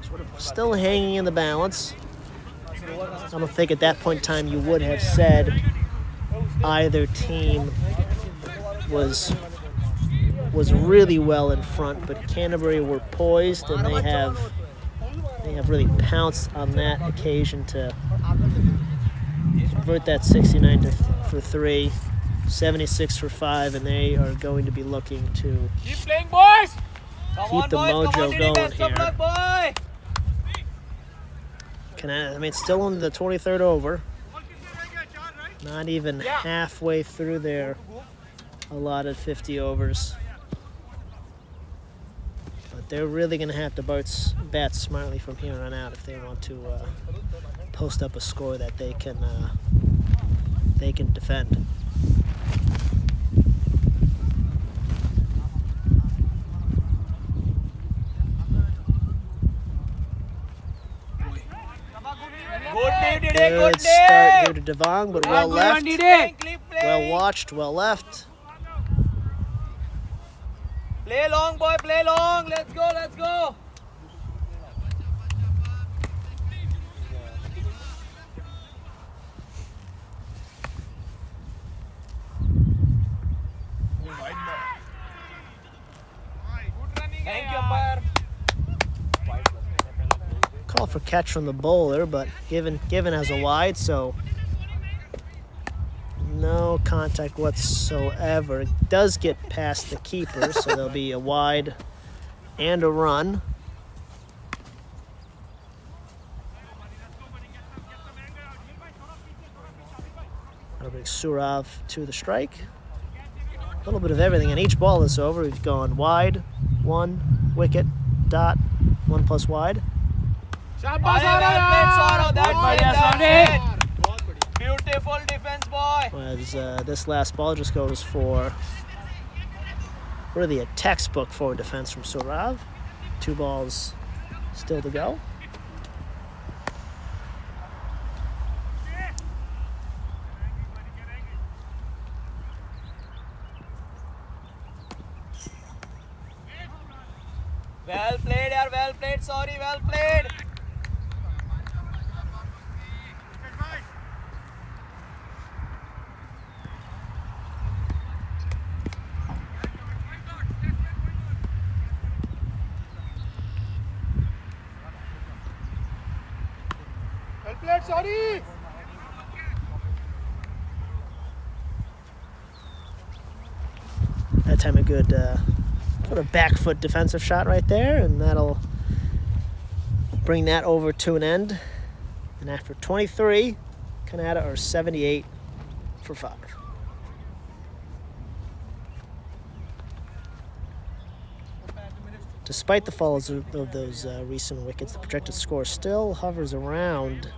[SPEAKER 6] sort of still hanging in the balance. I don't think at that point in time you would have said either team was really well in front, but Canterbury were poised, and they have really pounced on that occasion to convert that 69 for 3, 76 for 5, and they are going to be looking to keep the mojo going here. Still in the 23rd over. Not even halfway through their allotted 50 overs. But they're really going to have to bat smartly from here on out if they want to post up a score that they can defend.
[SPEAKER 1] Good
[SPEAKER 6] Good start here to Devang, but well left. Well watched, well left.
[SPEAKER 4] Play long, boy, play long. Let's go, let's go. Thank you, umpire.
[SPEAKER 6] Call for catch from the bowler, but given as a wide, so no contact whatsoever. It does get past the keeper, so there'll be a wide and a run. That'll bring Surav to the strike. A little bit of everything, and each ball is over. We've gone wide, 1, wicket, dot, 1 plus wide.
[SPEAKER 4] Beautiful defense, boy.
[SPEAKER 6] As this last ball just goes for really a textbook forward defense from Surav. 2 balls still to go.
[SPEAKER 4] Well played, yaar, well played. Sorry, well played.
[SPEAKER 1] Well played, sorry.
[SPEAKER 6] That time a good sort of back foot defensive shot right there, and that'll bring that over to an end. And after 23, Kanata are 78 for 5. Despite the falls of those recent wickets, the projected score still hovers around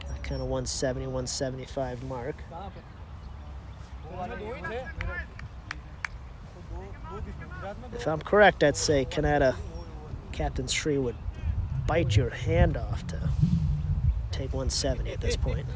[SPEAKER 6] that kind of 170, 175 mark. If I'm correct, I'd say Kanata Captain Sri would bite your hand off to take 170 at this point.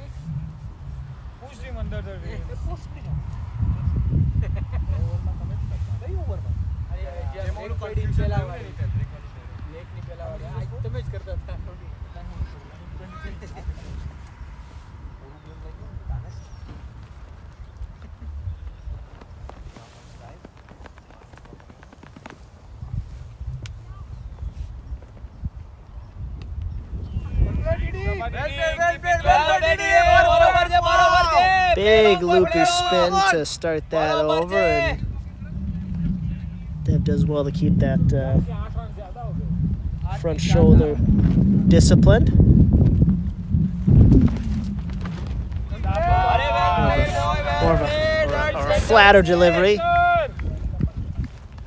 [SPEAKER 6] Big loopy spin to start that over, and Dev does well to keep that front shoulder disciplined. More of a flatter delivery.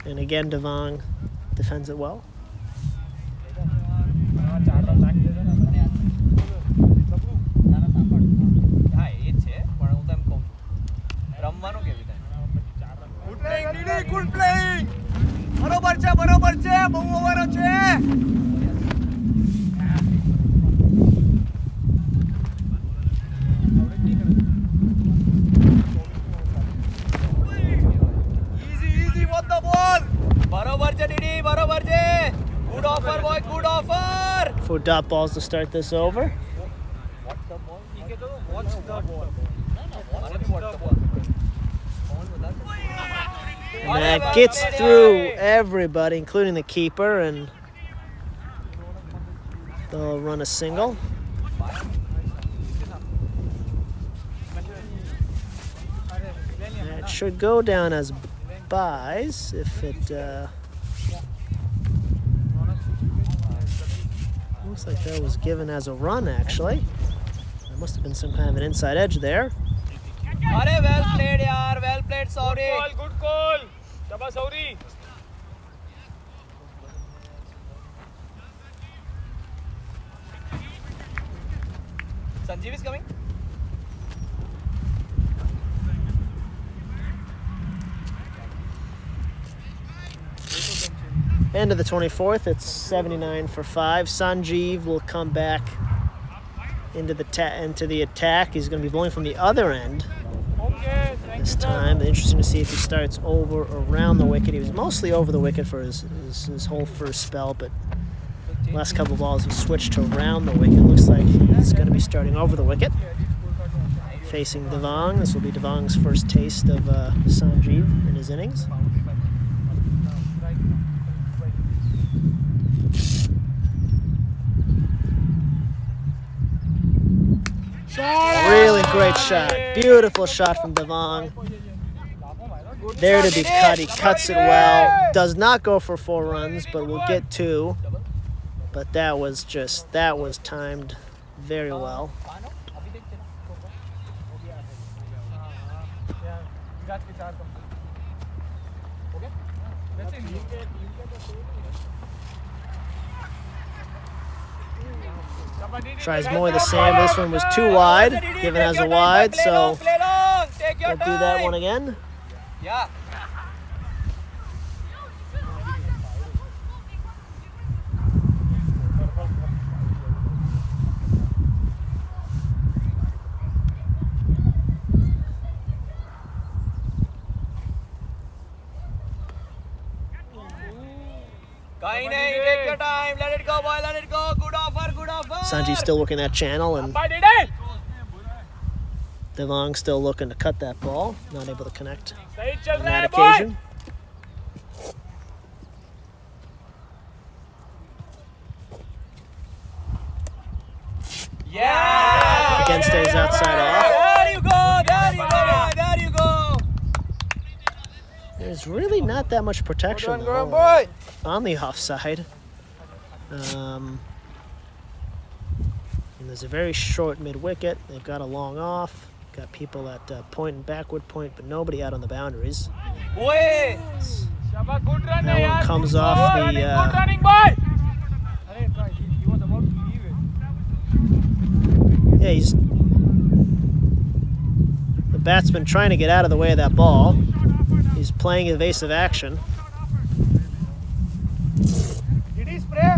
[SPEAKER 6] And again, Devang defends it well.
[SPEAKER 4] Good playing. બરોબર છે, બરોબર છે. બહુ over છે. Easy, easy with the ball. બરોબર છે, DD, બરોબર છે. Good offer, boy, good offer.
[SPEAKER 6] 4 dot balls to start this over.
[SPEAKER 4] Watch the ball. Watch the ball. Watch the ball.
[SPEAKER 6] And that gets through everybody, including the keeper, and they'll run a single. That should go down as buys if it looks like that was given as a run, actually. There must have been some kind of an inside edge there.
[SPEAKER 4] Well played, yaar. Well played, sorry.
[SPEAKER 1] Good call. Chaba Sauri.
[SPEAKER 4] Sanjeev is coming.
[SPEAKER 6] End of the 24th, it's 79 for 5. Sanjeev will come back into the attack. He's going to be bowling from the other end this time. Interesting to see if he starts over or around the wicket. He was mostly over the wicket for his whole first spell, but last couple of balls he switched to around the wicket. Looks like he's going to be starting over the wicket, facing Devang. This will be Devang's first taste of Sanjeev in his innings. Really great shot. Beautiful shot from Devang. There to be cut. He cuts it well. Does not go for 4 runs, but will get 2. But that was timed very well. Tries more of the same. This one was too wide, given as a wide, so we'll do that one again.
[SPEAKER 4] Yeah. Take your time. Let it go, boy. Let it go. Good offer. Good offer.
[SPEAKER 6] Sanjeev's still working that channel, and Devang still looking to cut that ball. Not able to connect on that occasion.
[SPEAKER 4] Yeah.
[SPEAKER 6] Again stays outside off.
[SPEAKER 4] There you go. There you go, boy. There you go.
[SPEAKER 6] There's really not that much protection
[SPEAKER 4] Go on, boy.
[SPEAKER 6] on the offside. And there's a very short mid-wicket. They've got a long off. Got people at point and backward point, but nobody out on the boundaries.
[SPEAKER 4] Boy.
[SPEAKER 6] That one comes off the... Yeah, he's... The batsman trying to get out of the way of that ball. He's playing evasive action.
[SPEAKER 4] Did he spray?
[SPEAKER 6] Yeah,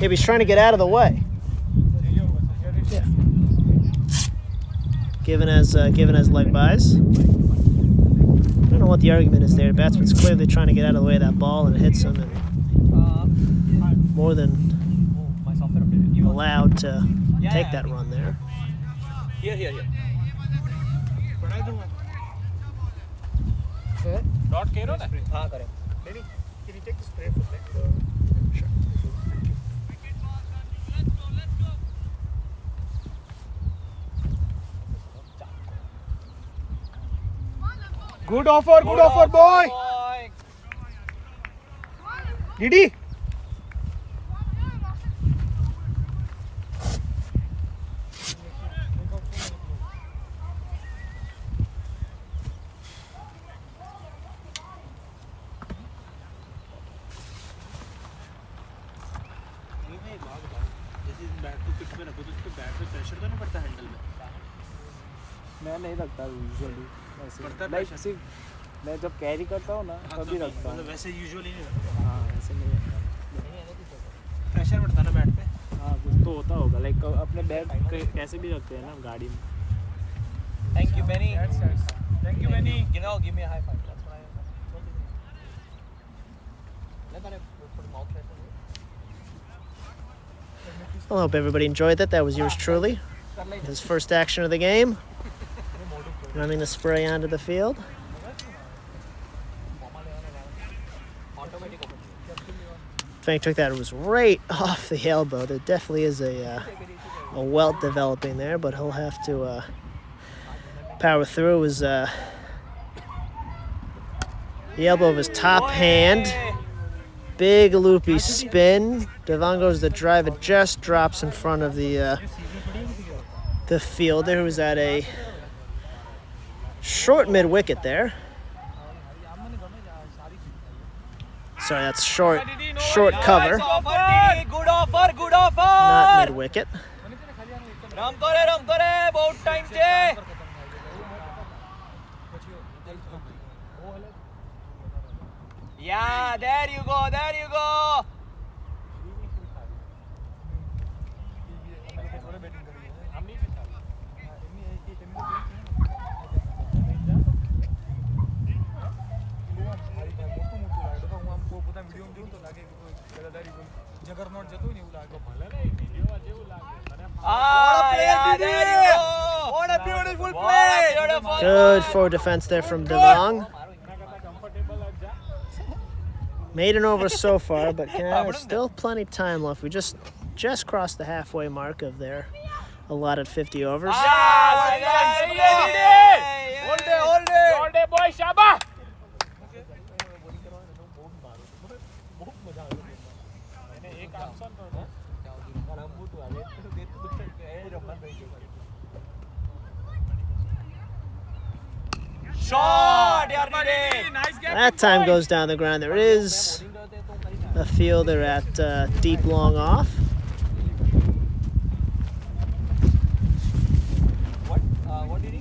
[SPEAKER 6] but he's trying to get out of the way. Yeah. Given as leg buys. I don't know what the argument is there. The batsman's clearly trying to get out of the way of that ball, and it hits him, and more than allowed to take that run there.
[SPEAKER 4] Here.
[SPEAKER 1] Dot kero na?
[SPEAKER 4] हाँ करें.
[SPEAKER 1] Lenny, can you take the spray for me?
[SPEAKER 6] Sure.
[SPEAKER 1] Good offer, boy. Did he?
[SPEAKER 4] मैं नहीं रखता usually ऐसे like सिर्फ मैं जब carry करता हूँ ना तभी रखता हूँ
[SPEAKER 1] वैसे यूजुअली नहीं रखता।
[SPEAKER 4] हाँ ऐसे नहीं रखता
[SPEAKER 1] प्रेशर बढ़ता ना बैट पे।
[SPEAKER 4] हाँ कुछ तो होता होगा लाइक अपने बैग कैसे भी रखते हैं ना गाड़ी में.
[SPEAKER 1] Thank you, Benny. Thank you, Benny.
[SPEAKER 4] Give me a high five. That's what
[SPEAKER 6] Well, I hope everybody enjoyed that. That was yours truly. His first action of the game. Running the spray onto the field. Frank took that. It was right off the elbow. There definitely is a welt developing there, but he'll have to power through. It was the elbow of his top hand. Big loopy spin. Devang goes to drive. It just drops in front of the fielder, who was at a short mid-wicket there. Sorry, that's short cover.
[SPEAKER 4] Good offer.
[SPEAKER 6] Not mid-wicket.
[SPEAKER 4] Ram kore, about time che. Yeah, there you go. Juggernaut જતો ને એવું લાગે.
[SPEAKER 1] ભલે ને વિડિયોમાં જેવું લાગે મને
[SPEAKER 4] What a beautiful play!
[SPEAKER 6] Good forward defense there from Devang.
[SPEAKER 1] એના કરતા કમ્ફર્ટેબલ જ જા.
[SPEAKER 6] Made an over so far, but Canada still plenty time left. We just crossed the halfway mark of their allotted 50 overs.
[SPEAKER 1] hold day boy Shaba. બહુ મજા આવે એને એક આપશો ને તો રમવું તું હવે
[SPEAKER 4] Shot!
[SPEAKER 6] That time goes down the ground. There is a fielder at deep long off.
[SPEAKER 4] What did he?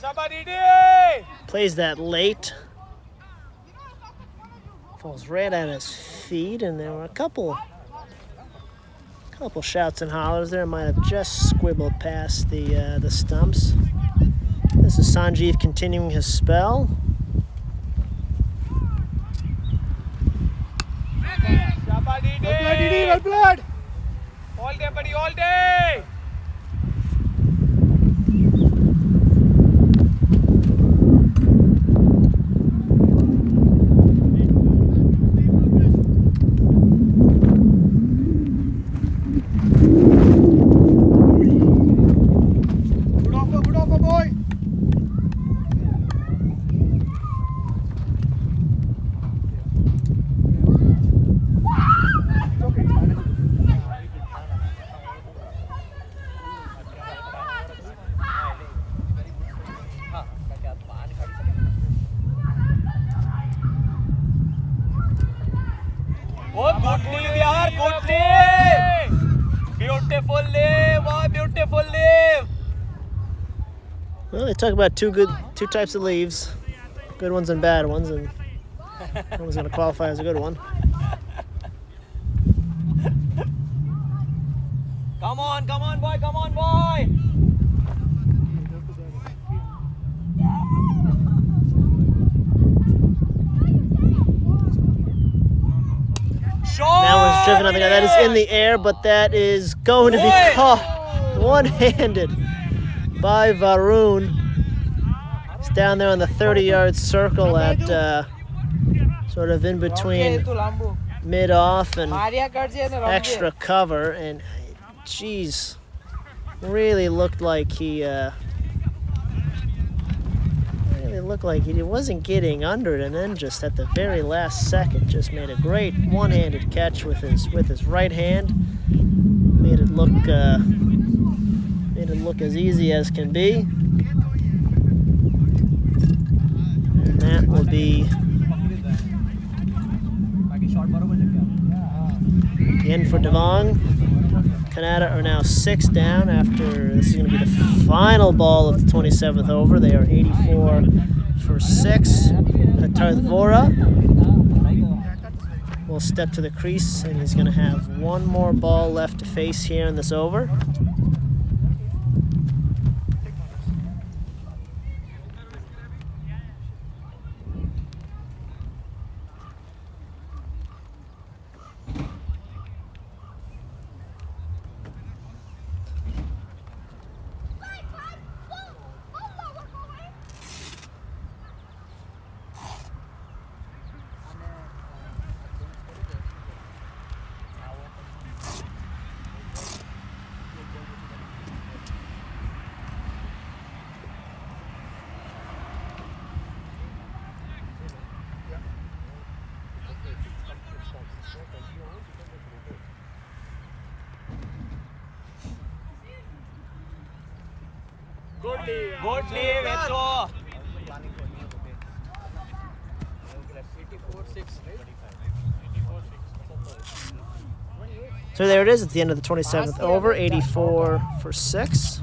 [SPEAKER 1] Shaba Didi.
[SPEAKER 6] Plays that late. Falls right at his feet, and there were a couple shouts and hollers there. Might have just squibbled past the stumps. This is Sanjeev continuing his spell.
[SPEAKER 1] Shaba Didi.
[SPEAKER 4] Well played!
[SPEAKER 1] all day buddy all day.
[SPEAKER 4] Good offer, boy!
[SPEAKER 1] Oh, good leave yaar, good leave. Beautiful leave, oh beautiful leave.
[SPEAKER 6] Well, they talk about two types of leaves, good ones and bad ones, and that one's going to qualify as a good one.
[SPEAKER 4] Come on boy, come on boy!
[SPEAKER 6] That one's driven on the guy. That is in the air, but that is going to be caught one-handed by Varun. It's down there on the 30-yard circle at sort of in between mid-off and extra cover, and geez, really looked like he wasn't getting under it, and then just at the very last second just made a great one-handed catch with his right hand. Made it look as easy as can be, and that will be the end for Devang. Kanata are now 6 down after this is going to be the final ball of the 27th over. They are 84 for 6. Tarthvora will step to the crease, and he's going to have one more ball left to face here in this over.
[SPEAKER 4] Good leave, Eto.
[SPEAKER 6] So there it is. It's the end of the 27th over. 84 for 6.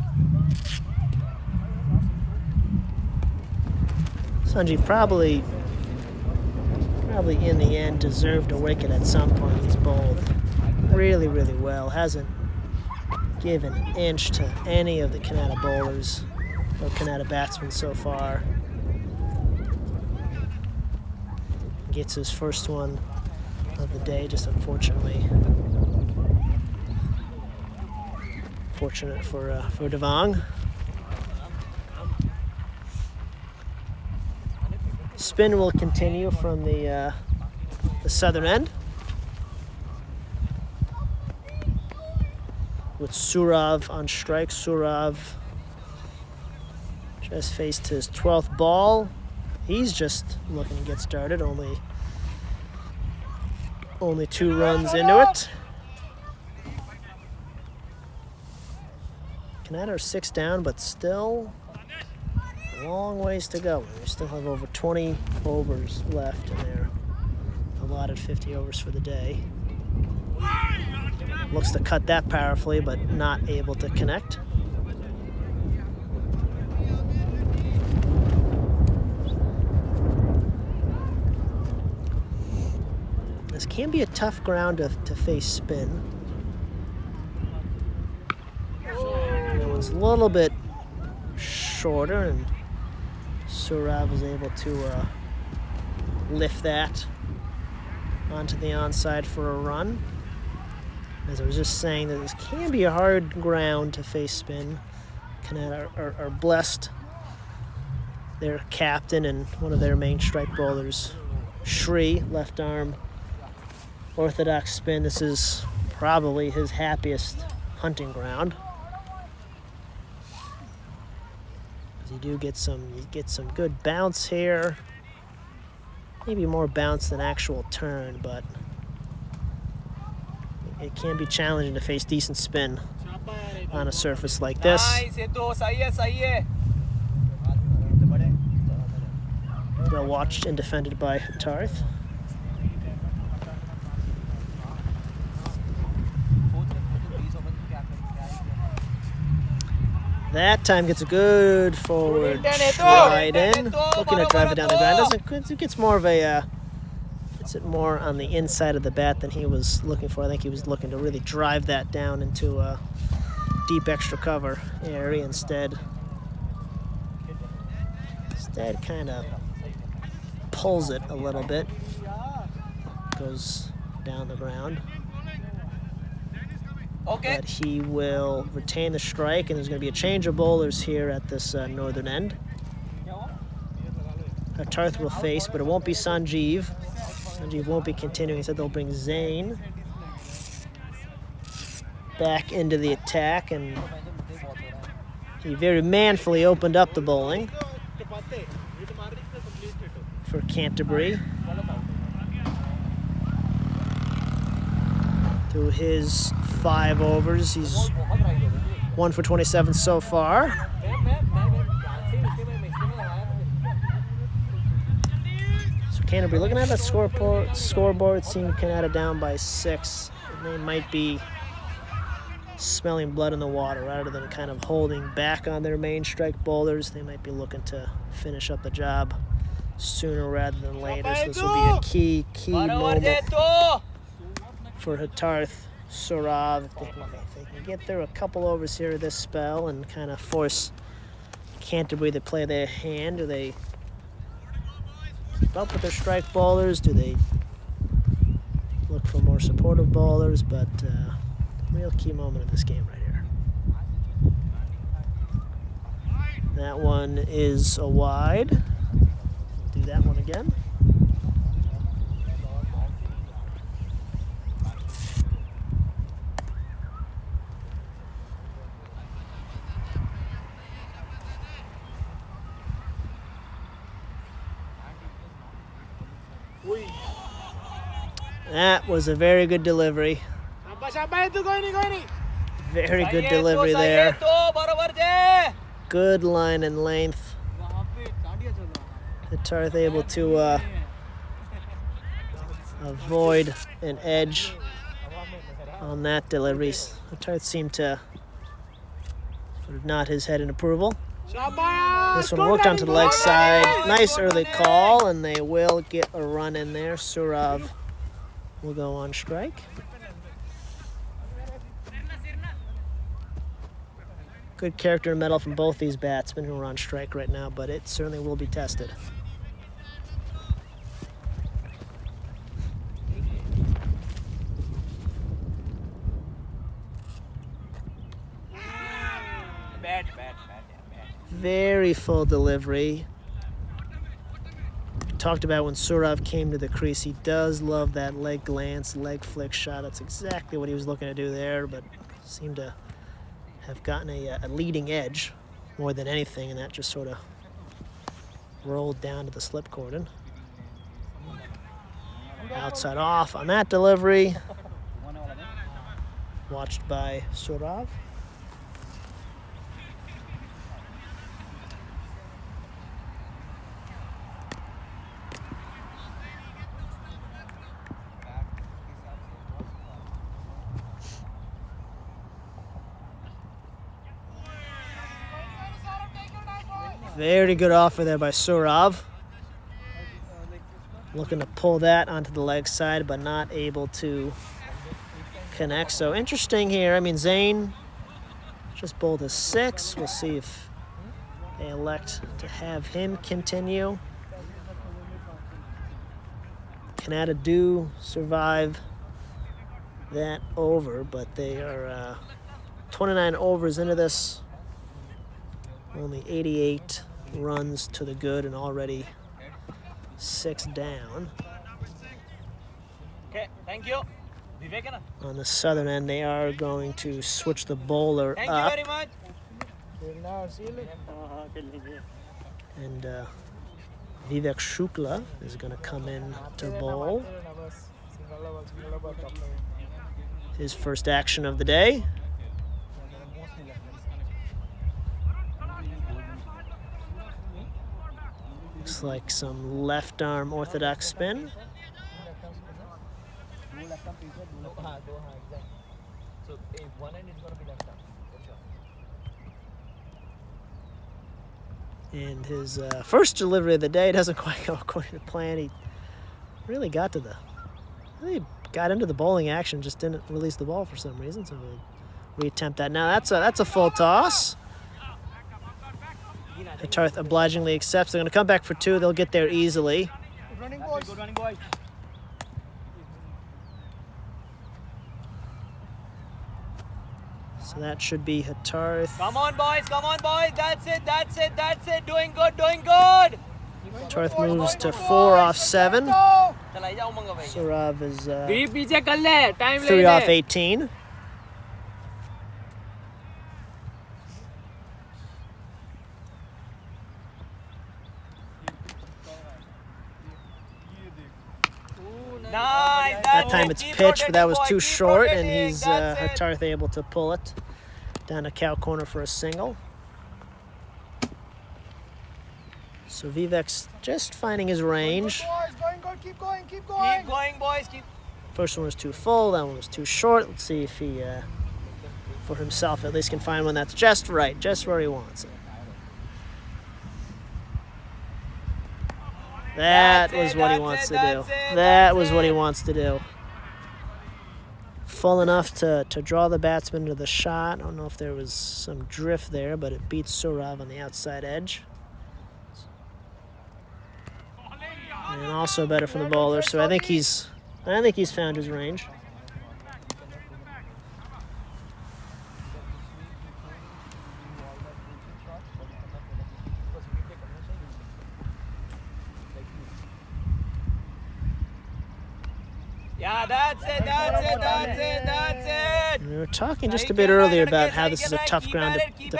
[SPEAKER 6] Sanjeev probably in the end deserved a wicket at some point. He's bowled really, really well. Hasn't given an inch to any of the Kanata bowlers or Kanata batsmen so far. Gets his first one of the day, just unfortunately. Fortunate for Devang. Spin will continue from the southern end, with Surav on strike. Surav just faced his 12th ball. He's just looking to get started. Only 2 runs into it. Kanata are 6 down, but still a long ways to go. We still have over 20 overs left, and they're allotted 50 overs for the day. Looks to cut that powerfully, but not able to connect. This can be a tough ground to face spin. That one's a little bit shorter, and Surav was able to lift that onto the onside for a run. As I was just saying, that this can be a hard ground to face spin. Kanata are blessed. Their captain and one of their main strike bowlers, Shri, left arm orthodox spin. This is probably his happiest hunting ground. You get some good bounce here. Maybe more bounce than actual turn, but it can be challenging to face decent spin on a surface like this. Well watched and defended by Tarth. That time gets a good forward stride in. Looking to drive it down the ground. It gets more of a, gets it more on the inside of the bat than he was looking for. I think he was looking to really drive that down into a deep extra cover area instead. Instead kind of pulls it a little bit. Goes down the ground.
[SPEAKER 4] Okay.
[SPEAKER 6] But he will retain the strike, and there's going to be a change of bowlers here at this northern end. Tarth will face, but it won't be Sanjeev. Sanjeev won't be continuing. He said they'll bring Zain back into the attack, and he very manfully opened up the bowling for Canterbury. Through his 5 overs, he's 1 for 27 so far. So Canterbury, looking at that scoreboard, seeing Kanata down by 6. They might be smelling blood in the water rather than kind of holding back on their main strike bowlers. They might be looking to finish up the job sooner rather than later. So this will be a key moment for Hatarth, Surav. If they can get through a couple overs here this spell and kind of force Canterbury to play their hand. Do they keep up with their strike bowlers? Do they look for more supportive bowlers? But real key moment in this game right here. That one is a wide. Do that one again. That was a very good delivery. Very good delivery there. good line and length. Hattarth able to avoid an edge on that delivery. Hattarth seemed to sort of nod his head in approval. This one worked onto the leg side. Nice early call, and they will get a run in there. Saurav will go on strike. Good character and mettle from both these batsmen who are on strike right now, but it certainly will be tested. Very full delivery. Talked about when Saurav came to the crease, he does love that leg glance, leg flick shot. That's exactly what he was looking to do there, but seemed to have gotten a leading edge more than anything, and that just sort of rolled down to the slip cordon. Outside off on that delivery. Watched by Saurav. Very good offer there by Saurav. Looking to pull that onto the leg side, but not able to connect. So interesting here. I mean, Zane just bowled a 6. We'll see if they elect to have him continue. Kanata do survive that over, but they are 29 overs into this. Only 88 runs to the good and already 6 down.
[SPEAKER 4] Okay, thank you.
[SPEAKER 6] On the southern end, they are going to switch the bowler
[SPEAKER 4] Thank
[SPEAKER 6] up.
[SPEAKER 4] you very much.
[SPEAKER 6] And Vivek Shukla is going to come in to bowl. His first action of the day. Looks like some left arm orthodox spin. And his first delivery of the day doesn't quite go according to plan. He really got into the bowling action, just didn't release the ball for some reason. So we'll reattempt that. Now that's a full toss. Hattarth obligingly accepts. They're going to come back for 2. They'll get there easily.
[SPEAKER 4] Good running, boys.
[SPEAKER 6] So that should be Hattarth.
[SPEAKER 4] Come on, boys. That's it. Doing good.
[SPEAKER 6] Hattarth moves to 4 off 7. Saurav is 3 off 18.
[SPEAKER 4] Nice.
[SPEAKER 6] That time it's pitched, but that was too short, and he's Hattarth able to pull it down to cow corner for a single. So Vivek's just finding his range.
[SPEAKER 4] Keep going, boys.
[SPEAKER 6] First one was too full, that one was too short. Let's see if he, for himself at least, can find one that's just right, just where he wants it. That was what he wants to do. That was what he wants to do. Full enough to draw the batsman to the shot. I don't know if there was some drift there, but it beats Saurav on the outside edge. And also better for the bowler. So I think he's found his range.
[SPEAKER 4] Yeah, that's it.
[SPEAKER 6] We were talking just a bit earlier about how this is a tough ground to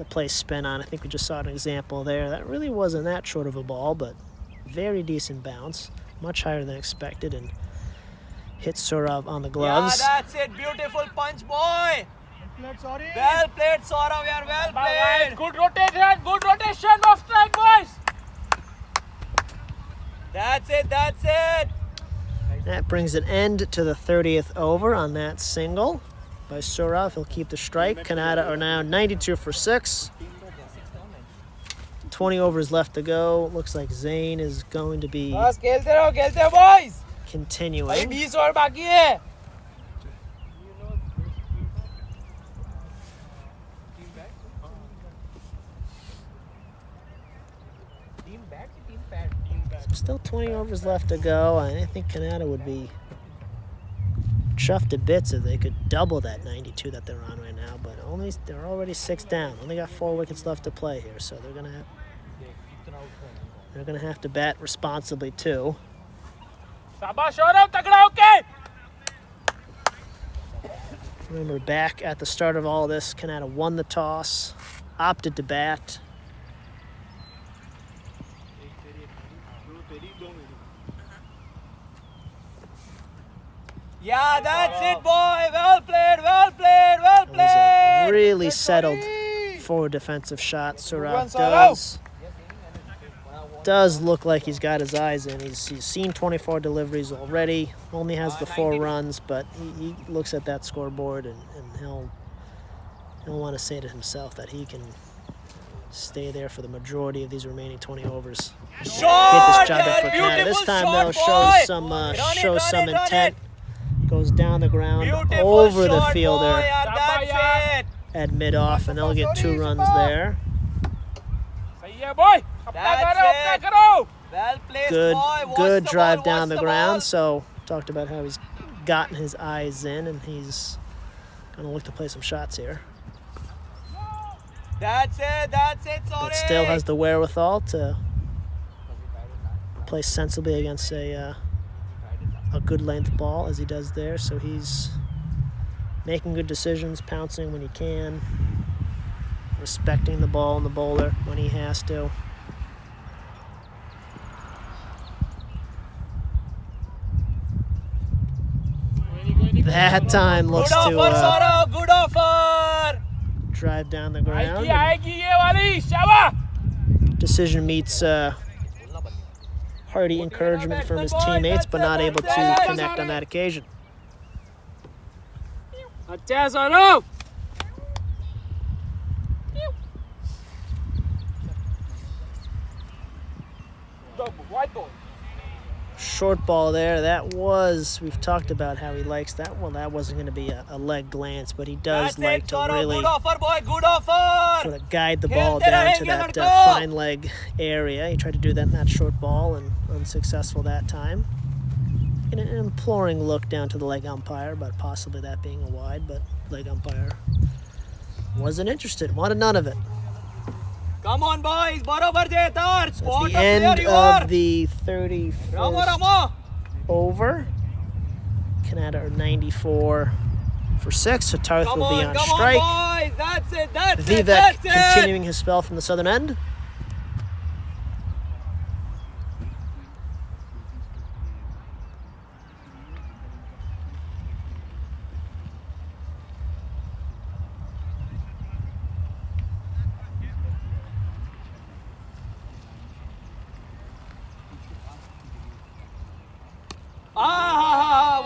[SPEAKER 6] play spin on. I think we just saw an example there. That really wasn't that short of a ball, but very decent bounce, much higher than expected, and hit Saurav on the gloves.
[SPEAKER 4] Yeah, that's it. Beautiful punch, boy. Well played, Saurav. Yaar, well played.
[SPEAKER 1] Good rotation of strike, boys.
[SPEAKER 4] That's it. That's it.
[SPEAKER 6] That brings an end to the 30th over on that single by Saurav. He'll keep the strike. Kanata are now 92 for 6. 20 overs left to go. Looks like Zain is going to be
[SPEAKER 1] बस खेलते रहो boys. भाई
[SPEAKER 6] continuing.
[SPEAKER 1] 20 और बाकी है.
[SPEAKER 6] Still 20 overs left to go. I think Kanata would be chuffed to bits if they could double that 92 that they're on right now. But they're already 6 down. Only got 4 wickets left to play here, so they're gonna have to bat responsibly too.
[SPEAKER 1] शाबाश औरव तगड़ा okay.
[SPEAKER 6] Remember, back at the start of all this, Kanata won the toss, opted to bat.
[SPEAKER 4] Yeah, that's it, boy. Well played, well played, well
[SPEAKER 6] That was a
[SPEAKER 4] played.
[SPEAKER 6] really settled forward defensive shot. Saurav does look like he's got his eyes in. He's seen 24 deliveries already. Only has the 4 runs, but he looks at that scoreboard and he'll want to say to himself that he can stay there for the majority of these remaining 20 overs. Get this job done for Kanata. This time though shows some intent. Goes down the ground over the fielder at mid-off, and they'll get 2 runs there.
[SPEAKER 1] सही है boy. अपना करो.
[SPEAKER 4] Well played, boy.
[SPEAKER 6] Good drive down the ground. So talked about how he's gotten his eyes in, and he's gonna look to play some shots here.
[SPEAKER 4] That's it, sorry.
[SPEAKER 6] But still has the wherewithal to play sensibly against a good length ball as he does there. So he's making good decisions, pouncing when he can, respecting the ball and the bowler when he has to. That time looks
[SPEAKER 4] Good offer,
[SPEAKER 6] to
[SPEAKER 4] Saurav. Good offer.
[SPEAKER 6] drive down the ground.
[SPEAKER 1] आएगी ये वाली. शाबाश.
[SPEAKER 6] Decision meets hearty encouragement from his teammates, but not able to connect on that occasion.
[SPEAKER 1] अच्छा है Saurav. White ball.
[SPEAKER 6] Short ball there. We've talked about how he likes that one. That wasn't going to be a leg glance, but he does
[SPEAKER 4] That's
[SPEAKER 6] like
[SPEAKER 4] it,
[SPEAKER 6] to
[SPEAKER 4] Saurav.
[SPEAKER 6] really
[SPEAKER 4] Good offer, boy. Good offer.
[SPEAKER 6] sort of guide the ball down to that fine leg area. He tried to do that in that short ball and unsuccessful that time. And an imploring look down to the leg umpire about possibly that being a wide, but leg umpire wasn't interested, wanted none of it.
[SPEAKER 4] Come on, boys. Barabar Jetar.
[SPEAKER 6] So it's the end of the 31st over. Kanata are 94 for 6. So Tarth will be on strike.
[SPEAKER 4] Boys. That's it. That's
[SPEAKER 6] Vivek
[SPEAKER 4] it.
[SPEAKER 6] continuing his spell from the southern end.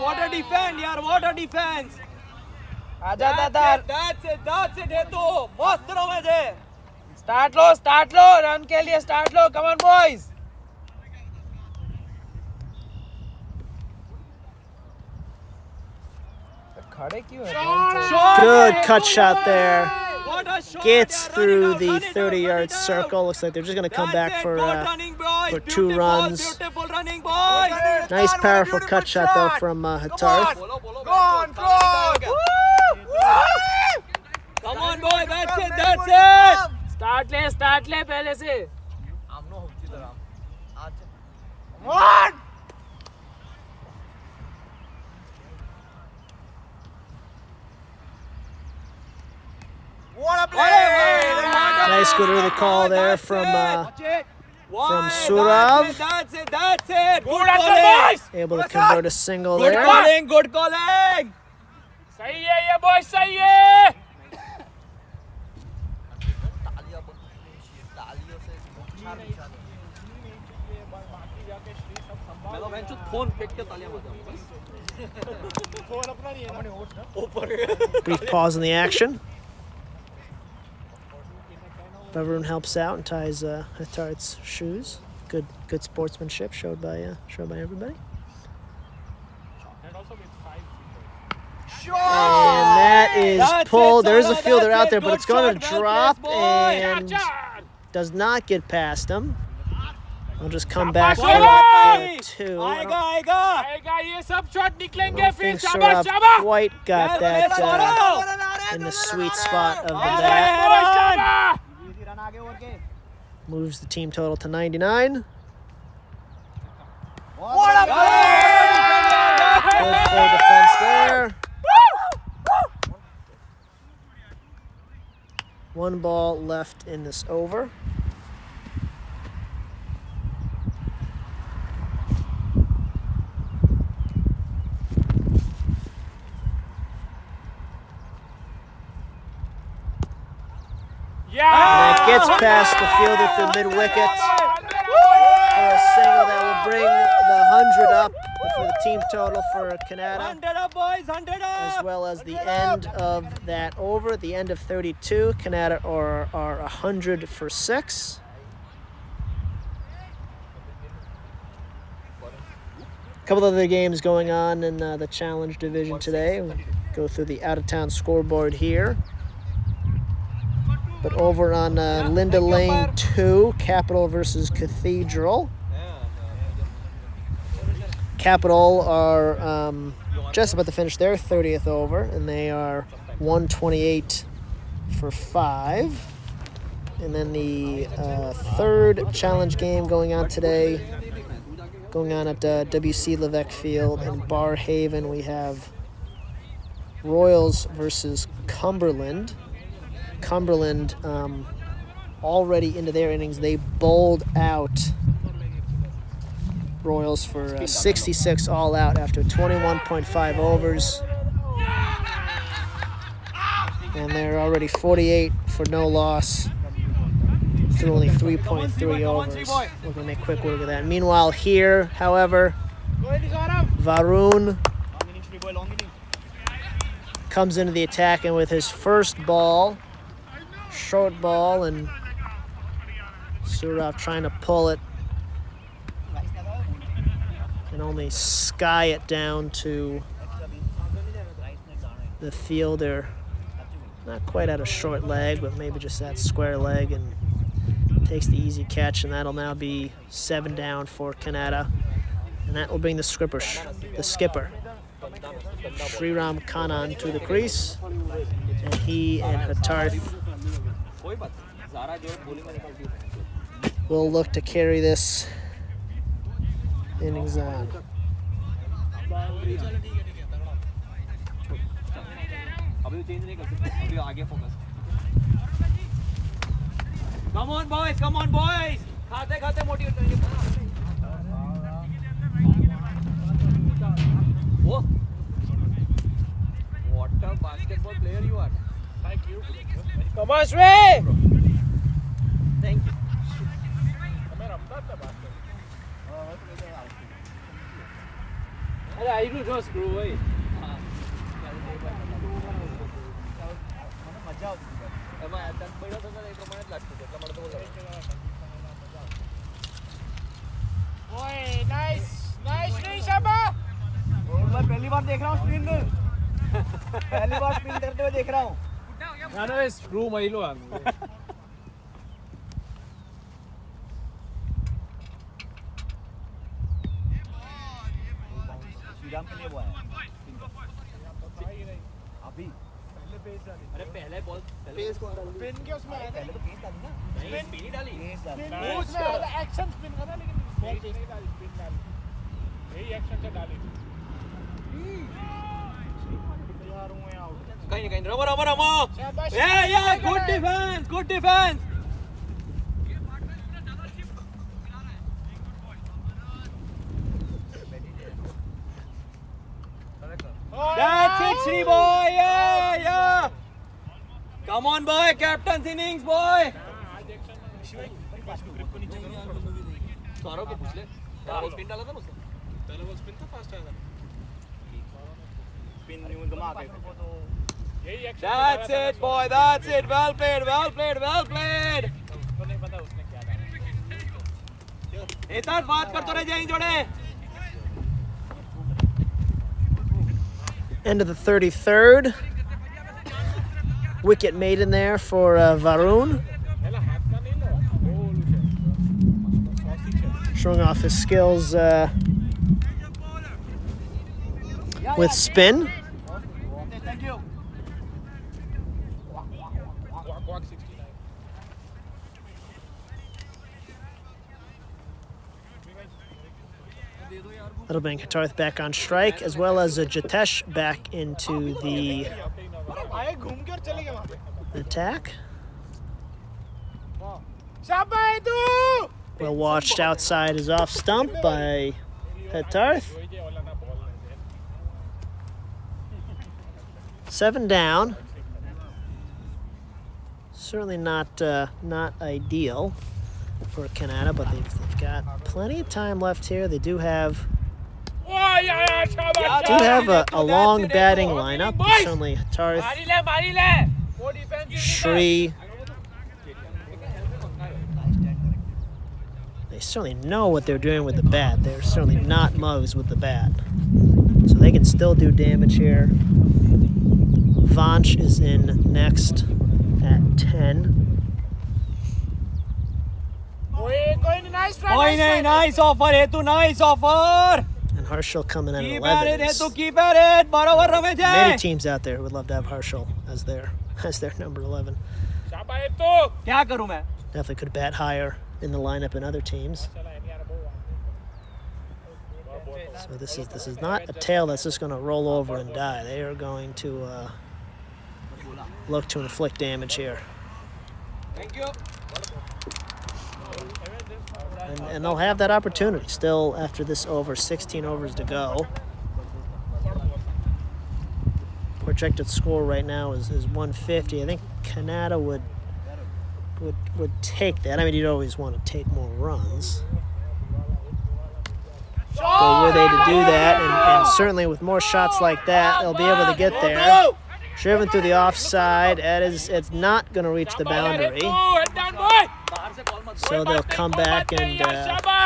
[SPEAKER 4] What a defense, yaar. What a defense.
[SPEAKER 1] आजा दादा.
[SPEAKER 4] That's it. ये तो मस्त रोमेज है.
[SPEAKER 1] Start लो. Run के लिए start low. Come on boys. खड़े क्यों हैं?
[SPEAKER 6] Good cut shot there.
[SPEAKER 4] What a shot.
[SPEAKER 6] Gets
[SPEAKER 4] Yaar,
[SPEAKER 6] through
[SPEAKER 4] running
[SPEAKER 6] the
[SPEAKER 4] out.
[SPEAKER 6] 30-yard circle. Looks like they're just going to come back for
[SPEAKER 4] for
[SPEAKER 6] 2 runs.
[SPEAKER 4] Beautiful running, boys.
[SPEAKER 6] Nice, powerful cut shot, though, from Hatarth.
[SPEAKER 4] Go on. Come on, boy. That's it.
[SPEAKER 1] Start ले पहले से.
[SPEAKER 6] Nice, good early call there from Saurav.
[SPEAKER 4] That's it.
[SPEAKER 1] Good answer boys.
[SPEAKER 6] Able to convert a single
[SPEAKER 4] Good
[SPEAKER 6] there.
[SPEAKER 4] calling.
[SPEAKER 1] सही है ये boys सही है.
[SPEAKER 6] Brief pause in the action. Everyone helps out and ties Hattar's shoes. Good sportsmanship showed by everybody.
[SPEAKER 1] And also with 5
[SPEAKER 6] And that is pulled. There's a fielder out there, but it's going to drop and does not get past him. I'll just come back for 2. I don't think Saurabh quite got that in the sweet spot of the bat. Moves the team total to 99. Good full defense there. 1 ball left in this over. And that gets past the fielder through mid-wicket for a single that will bring the 100 up for the team total for Kanata,
[SPEAKER 4] 100 up, boys, 100 up.
[SPEAKER 6] as well as the end of that over, the end of 32. Kanata are 100 for 6. A couple other games going on in the Challenge Division today. We'll go through the out-of-town scoreboard here. But over on Lynda Lane 2, Capital versus Cathedral. Capital are just about to finish their 30th over, and they are 128 for 5. And then the third challenge game going on today, going on at WC Levesque Field in Barhaven, we have Royals versus Cumberland. Cumberland already into their innings. They bowled out Royals for 66 all out after 21.5 overs. And they're already 48 for no loss through only 3.3 overs. We're going to make a quick work of that. Meanwhile here, however, Varun comes into the attack, and with his first ball, short ball, and Saurabh trying to pull it and only sky it down to the fielder. Not quite at a short leg, but maybe just that square leg, and takes the easy catch, and that'll now be 7 down for Kanata. And that will bring the skipper Sriram Kanan to the crease, and he and Hattarth will look to carry this innings on.
[SPEAKER 4] Come on, boys, come on, boys. खाते motivate करेंगे. Oh, what a basketball player you are.
[SPEAKER 1] Thank you.
[SPEAKER 4] Come on, Shrey. Thank you. अरे I know जो screw भाई. मजा आवती है. अब आता बड़ा तो एक प्रमाणात लागतो. त्याला मला तो बोलला.
[SPEAKER 1] ओए नाइस नहीं शाबा.
[SPEAKER 4] मैं पहली बार देख रहा हूँ स्पिन. पहली बार स्पिन करते हुए देख रहा हूँ.
[SPEAKER 1] ना स्क्रू महिलो आंग.
[SPEAKER 4] श्रीराम के लिए वो है. अभी अरे पहले बॉल पेस कौन डाली?
[SPEAKER 1] स्पिन के उसमें आया था.
[SPEAKER 4] पहले तो पेस डाली ना.
[SPEAKER 1] स्पिन
[SPEAKER 4] पेस डाली.
[SPEAKER 1] उसमें आया था एक्शन स्पिन का था, लेकिन बॉल नहीं डाली, स्पिन डाली. यही एक्शन से डाली. तैयार हुए आउट.
[SPEAKER 4] कहीं रमो. Yeah, good defense. That's it, Shri boy. Yeah. Come on, boy. Captain's innings, boy. Saurav को पूछ ले. क्या वो स्पिन डाला था ना उसने?
[SPEAKER 5] पहला बॉल स्पिन था फास्ट आया था
[SPEAKER 4] Spin यूं घुमा के
[SPEAKER 1] यही action
[SPEAKER 4] That's it boy, that's it. Well played, well played, well played.
[SPEAKER 1] तो नहीं पता उसने क्या डाला
[SPEAKER 4] इधर बात करते रह जाएं जोड़े
[SPEAKER 6] End of the 33rd. Wicket made in there for Varun.
[SPEAKER 1] पहला हाथ का नहीं लो गोल उसे
[SPEAKER 6] Showing off his skills with spin.
[SPEAKER 4] Thank you.
[SPEAKER 1] Quack 69
[SPEAKER 6] That'll bring Hitarth back on strike, as well as Jitesh back into the
[SPEAKER 4] आए घूम कर चले गए वहां पे
[SPEAKER 6] attack.
[SPEAKER 4] शाबाश तू
[SPEAKER 6] Well watched outside his off stump by Hitarth. 7 down. Certainly not ideal for Kanata, but they've got plenty of time left here. They do have a long batting lineup. Certainly Hitarth, Shri. They certainly know what they're doing with the bat. They're certainly not mugs with the bat. So they can still do damage here. Vanch is in next at 10.
[SPEAKER 4] कोई नहीं nice offer है तू nice offer
[SPEAKER 6] And Harshal coming in at
[SPEAKER 4] keep
[SPEAKER 6] 11.
[SPEAKER 4] at it है तू keep at it बराबर रमे
[SPEAKER 6] Many
[SPEAKER 4] जाए
[SPEAKER 6] teams out there would love to have Harshal as their number 11.
[SPEAKER 1] शाबाश तो
[SPEAKER 4] क्या करूं मैं
[SPEAKER 6] Definitely could bat higher in the lineup in other teams. So this is not a tail that's just going to roll over and die. They are going to look to inflict damage here.
[SPEAKER 4] thank you
[SPEAKER 6] And they'll have that opportunity still after this over. 16 overs to go. Projected score right now is 150. I think Kanata would take that. I mean, you'd always want to take more runs. But were they to do that, and certainly with more shots like that, they'll be able to get there. Driven through the offside. It's not going to reach the boundary. So they'll come back and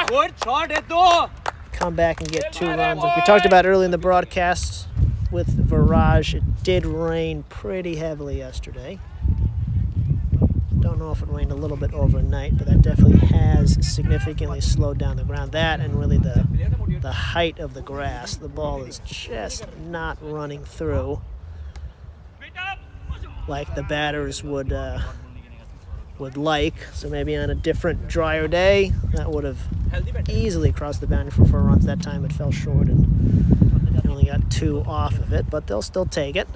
[SPEAKER 4] good shot है तू
[SPEAKER 6] get 2 runs. Like we talked about early in the broadcast with Viraj, it did rain pretty heavily yesterday. Don't know if it rained a little bit overnight, but that definitely has significantly slowed down the ground. That and really the height of the grass. The ball is just not running through like the batters would like. So maybe on a different, drier day, that would have easily crossed the boundary for 4 runs. That time it fell short and they only got 2 off of it, but they'll still take it.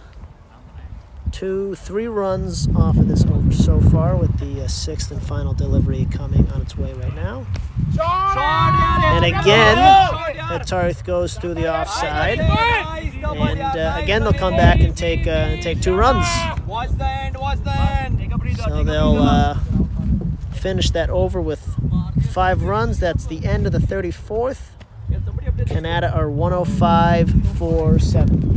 [SPEAKER 6] 2-3 runs off of this over so far, with the 6th and final delivery coming on its way right now. And again, Hitarth goes through the offside, and again they'll come back and take 2 runs.
[SPEAKER 4] watch the end
[SPEAKER 6] So they'll finish that over with 5 runs. That's the end of the 34th. Kanata are 105 for 7.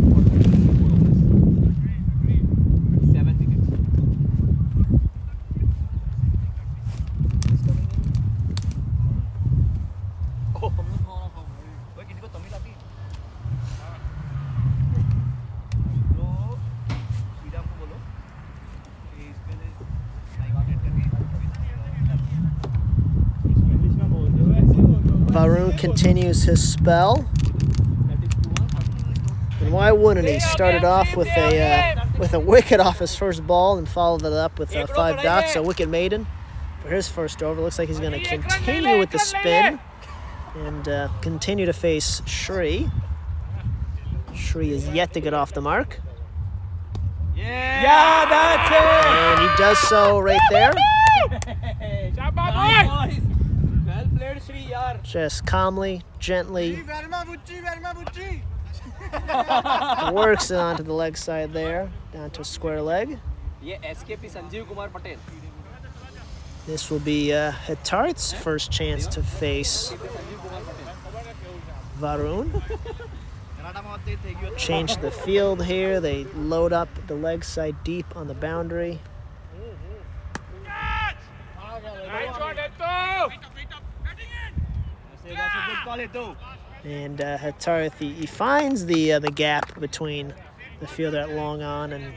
[SPEAKER 6] Varun continues his spell, and why wouldn't he? Started off with a wicket off his first ball and followed it up with 5 dots, so wicket maiden for his first over. Looks like he's going to continue with the spin and continue to face Shri. Shri is yet to get off the mark,
[SPEAKER 4] yeah that's it
[SPEAKER 6] and he does so right there.
[SPEAKER 4] well played Shri yaar
[SPEAKER 6] Just calmly, gently works it onto the leg side there, down to square leg.
[SPEAKER 4] ये SKP Sanjeev Kumar Patel
[SPEAKER 6] This will be Hitarth's first chance to face Varun. Change the field here. They load up the leg side deep on the boundary. And Hatarth, he finds the gap between the fielder at long on and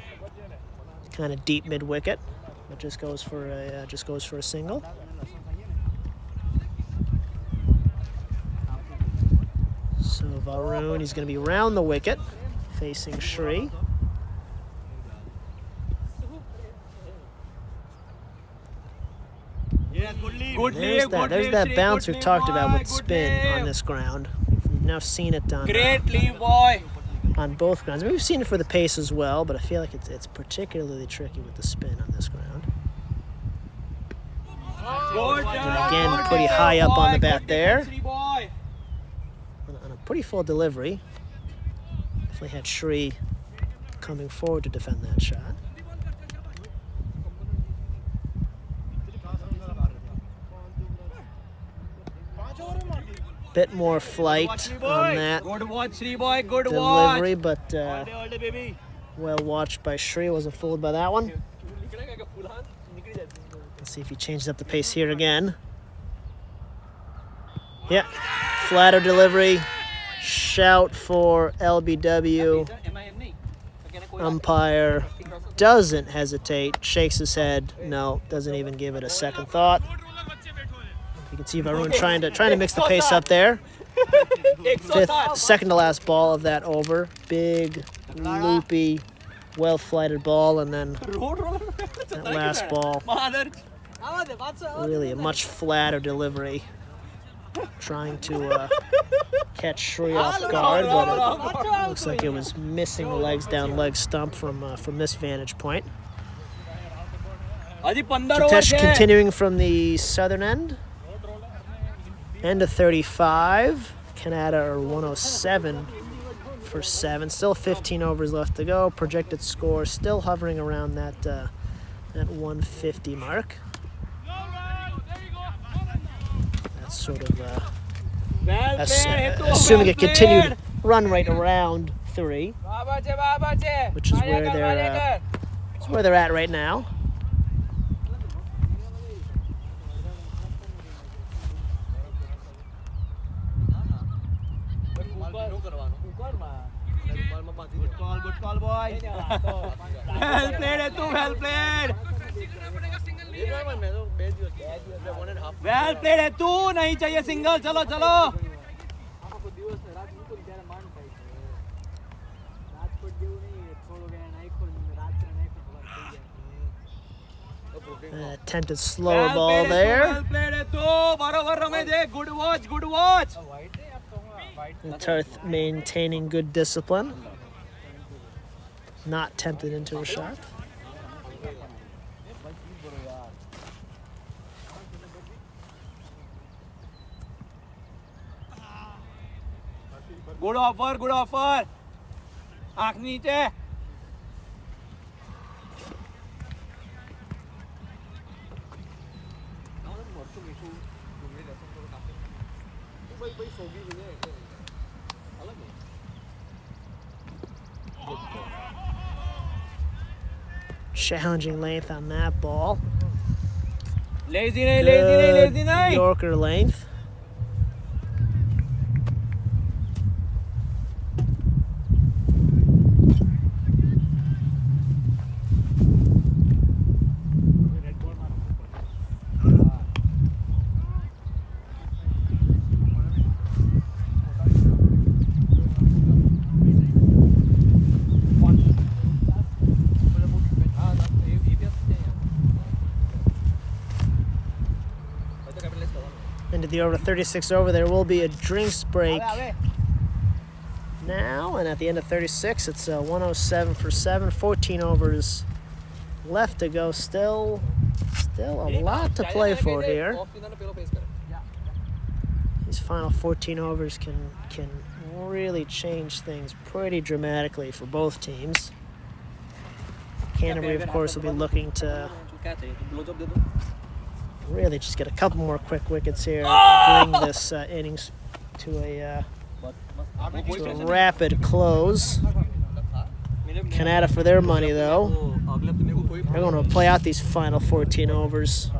[SPEAKER 6] kind of deep mid wicket, but just goes for a single. So Varun, he's going to be round the wicket, facing Shri. There's that bounce we've talked about with spin on this ground. We've now seen it on both grounds. I mean, we've seen it for the pace as well, but I feel like it's particularly tricky with the spin on this ground. And again, pretty high up on the bat there. On a pretty full delivery. Definitely had Shri coming forward to defend that shot. Bit more flight on that delivery, but well watched by Shri. Wasn't fooled by that one. Let's see if he changes up the pace here again. Yeah, flatter delivery. Shout for LBW. Umpire doesn't hesitate, shakes his head. No, doesn't even give it a second thought. You can see Varun trying to mix the pace up there. Second to last ball of that over. Big, loopy, well-flighted ball, and then that last ball. Really a much flatter delivery. Trying to catch Shri off guard, but it looks like it was missing the legs down leg stump from this vantage point. Jitesh continuing from the southern end. End of 35. Kanata are 107 for 7. Still 15 overs left to go. Projected score still hovering around that 150 mark. That's sort of assuming a continued run rate around 3, which is where they're at right now.
[SPEAKER 4] Good call, boy. Well played, well played. Well played, नहीं चाहिए single. चलो चलो.
[SPEAKER 6] Attempted slower ball there.
[SPEAKER 4] Well played, बराबर Ramesh. Good watch, good watch.
[SPEAKER 6] Tarth maintaining good discipline. Not tempted into a shot.
[SPEAKER 4] Good offer, good offer. आँख नीचे.
[SPEAKER 6] Challenging length on that ball.
[SPEAKER 4] Lazy nahi.
[SPEAKER 6] Yorker length. Into the over 36 over. There will be a drinks break now, and at the end of 36 it's 107 for 7. 14 overs left to go. Still a lot to play for here. These final 14 overs can really change things pretty dramatically for both teams. Canterbury, of course, will be looking to really just get a couple more quick wickets here, bring this innings to to a rapid close. Kanata for their money, though. They're going to play out these final 14 overs.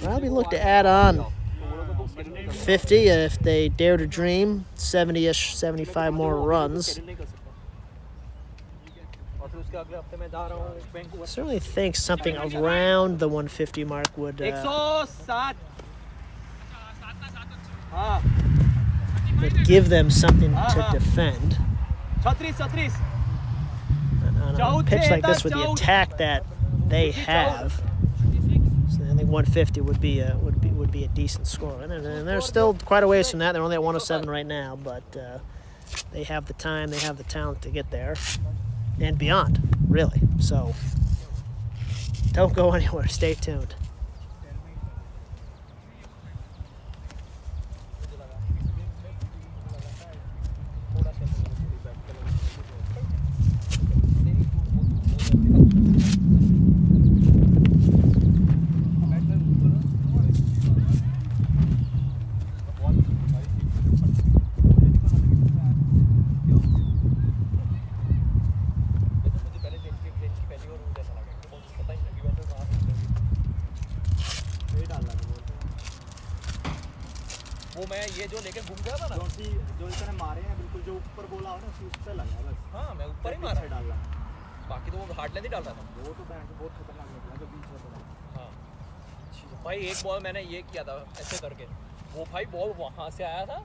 [SPEAKER 6] Probably look to add on 50 if they dare to dream. 70-ish, 75 more runs. Certainly think something around the 150 mark would give them something to defend. On a pitch like this with the attack that they have, so I think 150 would be a decent score. And they're still quite a ways from that. They're only at 107 right now, but they have the time, they have the talent to get there and beyond, really. So don't go anywhere. Stay tuned.
[SPEAKER 4] वो मैं ये जो लेके घूम गया था ना जो इसने मारे हैं बिल्कुल जो ऊपर बोला हो ना उस पे लगा बस। हाँ मैं ऊपर ही मारा डाला, बाकी तो वो हार्ड लेंथ ही डाल रहा था। वो तो बैंक बहुत खतरनाक निकला जो बीच में पड़ा। हाँ भाई एक बॉल मैंने ये किया था ऐसे करके, वो भाई बॉल वहाँ से आया था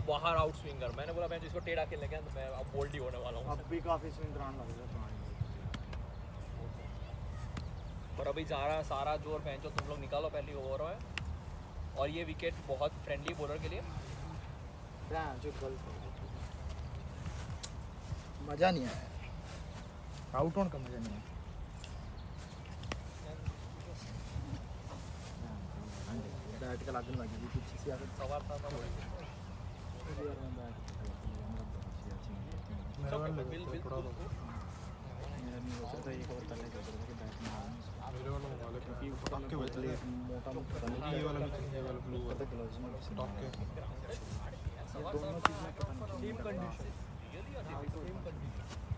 [SPEAKER 4] बाहर आउट स्विंगर। मैंने बोला मैं जिसको टेढ़ा खेलने गया तो मैं अब बोल्ड ही होने वाला हूँ। अब भी काफी स्विंग कराने लग गया और अभी सारा जोर पहनचो तुम लोग निकालो पहली ओवर में। और ये विकेट बहुत फ्रेंडली बॉलर के लिए जो मज़ा नहीं आया, आउट होने का मज़ा नहीं आया। बैट का लागन लगी थी पीछे से आकर सवार था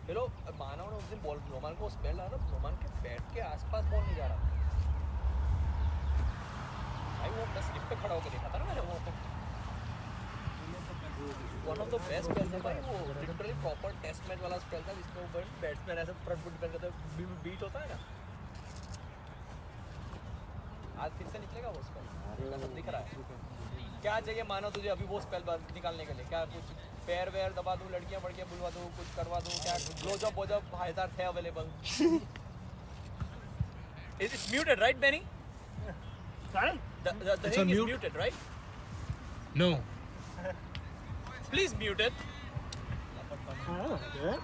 [SPEAKER 4] हेलो माना उस दिन बॉल रोमान को स्पेल आ रहा, रोमान के बैट के आसपास बॉल नहीं जा रहा भाई। वो मैं स्लिप पे खड़ा होकर देखा था ना मैंने, वो one of the best spell था भाई। वो लिटरली प्रॉपर टेस्ट मैच वाला स्पेल था जिसमें वो बैट्समैन ऐसे फ्रंट फुट करके बीट होता है ना। आज फिर से निकलेगा वो स्पेल, सब दिख रहा है। क्या चाहिए मानो तुझे अभी वो स्पेल निकालने के लिए? क्या कुछ पैर वैर दबा दूँ, लड़कियाँ बड़कियाँ बुलवा दूँ, कुछ करवा दूँ? क्या ब्लो जॉब वो जॉब हाईदार थे available? It's muted, right, Benny?
[SPEAKER 1] Sorry?
[SPEAKER 4] The thing is muted, right?
[SPEAKER 5] No.
[SPEAKER 4] Please mute it.
[SPEAKER 6] Oh, good.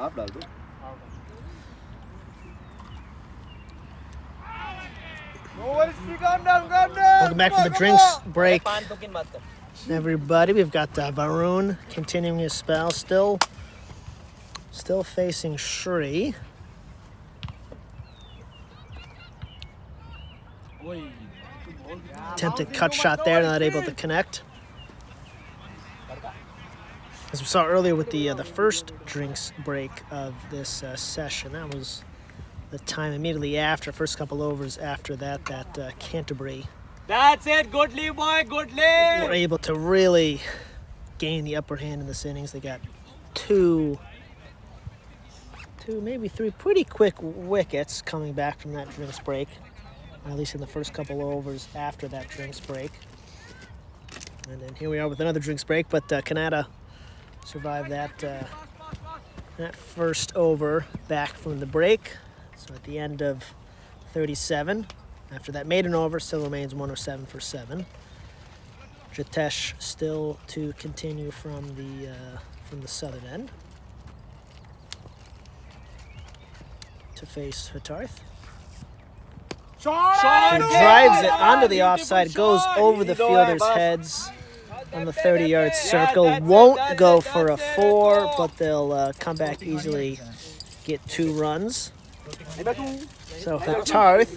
[SPEAKER 3] आप डाल दो।
[SPEAKER 6] Welcome back from the drinks break, everybody. We've got Varun continuing his spell, still facing Shri. Attempted cut shot there, not able to connect. As we saw earlier with the first drinks break of this session, that was the time immediately after, first couple overs after that Canterbury.
[SPEAKER 1] That's it. Good lead, boy. Good lead.
[SPEAKER 6] Were able to really gain the upper hand in this innings. They got two, maybe three pretty quick wickets coming back from that drinks break, at least in the first couple overs after that drinks break. And then here we are with another drinks break, but Kanata survived that first over back from the break. So at the end of 37, after that maiden over, still remains 107 for 7. Jitesh still to continue from the southern end to face Hatarth. Who drives it onto the offside, goes over the fielders' heads on the 30-yard circle. Won't go for a 4, but they'll come back easily, get 2 runs. So Hatarth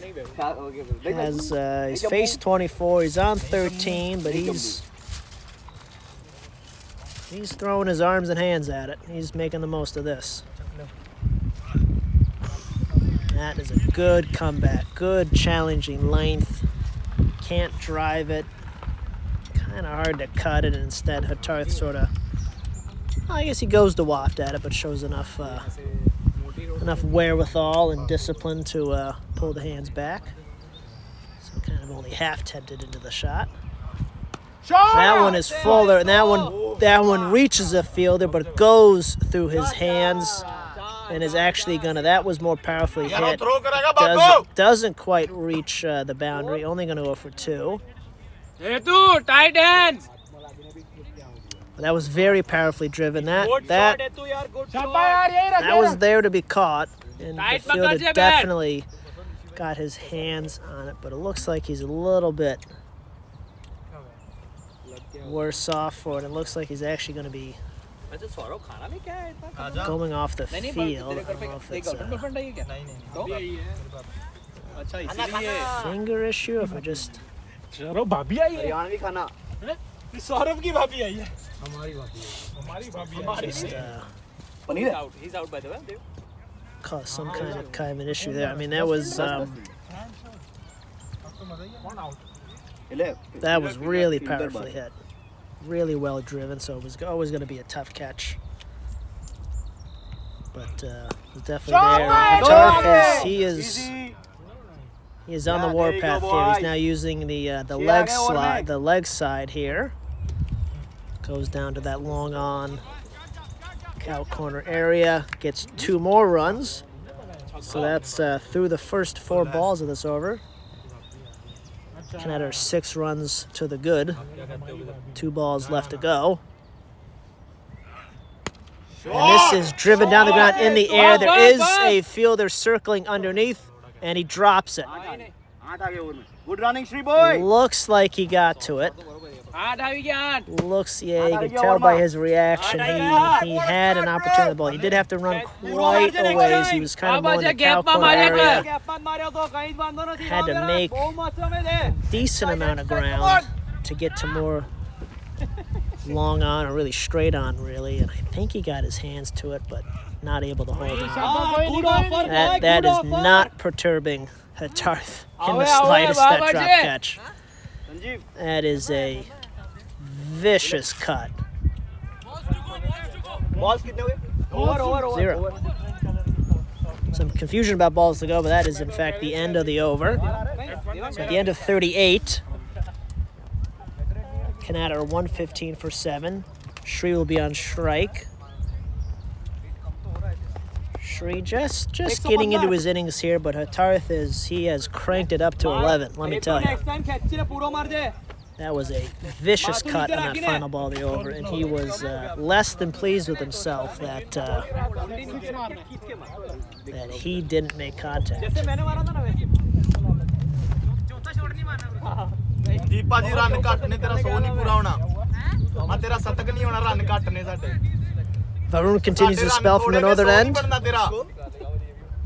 [SPEAKER 6] has he's faced 24. He's on 13, but he's throwing his arms and hands at it. He's making the most of this. That is a good comeback, good challenging length. Can't drive it. Kind of hard to cut it, and instead Hatarth sort of, I guess he goes to waft at it, but shows enough wherewithal and discipline to pull the hands back. So kind of only half tempted into the shot. That one is fuller, and that one reaches a fielder, but goes through his hands. And is actually that was more powerfully hit. Doesn't quite reach the boundary, only gonna go for 2.
[SPEAKER 1] Tight hands.
[SPEAKER 6] That was very powerfully driven. That was there to be caught, and the fielder definitely got his hands on it, but it looks like he's a little bit worse off for it. It looks like he's actually gonna be going off the field. I don't know if it's a finger issue, if I just...
[SPEAKER 1] He's out by the way.
[SPEAKER 6] Caused some kind of an issue there. I mean, that was really powerfully hit. Really well driven, so it was always going to be a tough catch. But it's definitely there. Hatarth he is on the warpath here. He's now using the leg side here. Goes down to that long on cow corner area. Gets 2 more runs. So that's through the first 4 balls of this over. Kanata 6 runs to the good. 2 balls left to go. And this is driven down the ground in the air. There is a fielder circling underneath, and he drops it.
[SPEAKER 4] Good running, Shri boy.
[SPEAKER 6] Looks like he got to it. You can tell by his reaction he had an opportunity on the ball. He did have to run quite a ways. He was kind of more in the cow corner area. Had to make a decent amount of ground to get to more long on, or really straight on, really. And I think he got his hands to it, but not able to hold it. That is not perturbing Hatarth in the slightest, that drop catch. That is a vicious cut. 0. Some confusion about balls to go, but that is in fact the end of the over. So at the end of 38, Kanata are 115 for 7. Shri will be on strike. Shri just getting into his innings here, but Hatarth has cranked it up to 11, let me tell you. That was a vicious cut on that final ball of the over, and he was less than pleased with himself that he didn't make contact.
[SPEAKER 4] Deepa ji run घट ने तेरा 100 नहीं पूरा होना आ तेरा शतक नहीं होना रन घट ने साडे
[SPEAKER 6] Varun continues to spell from the northern end.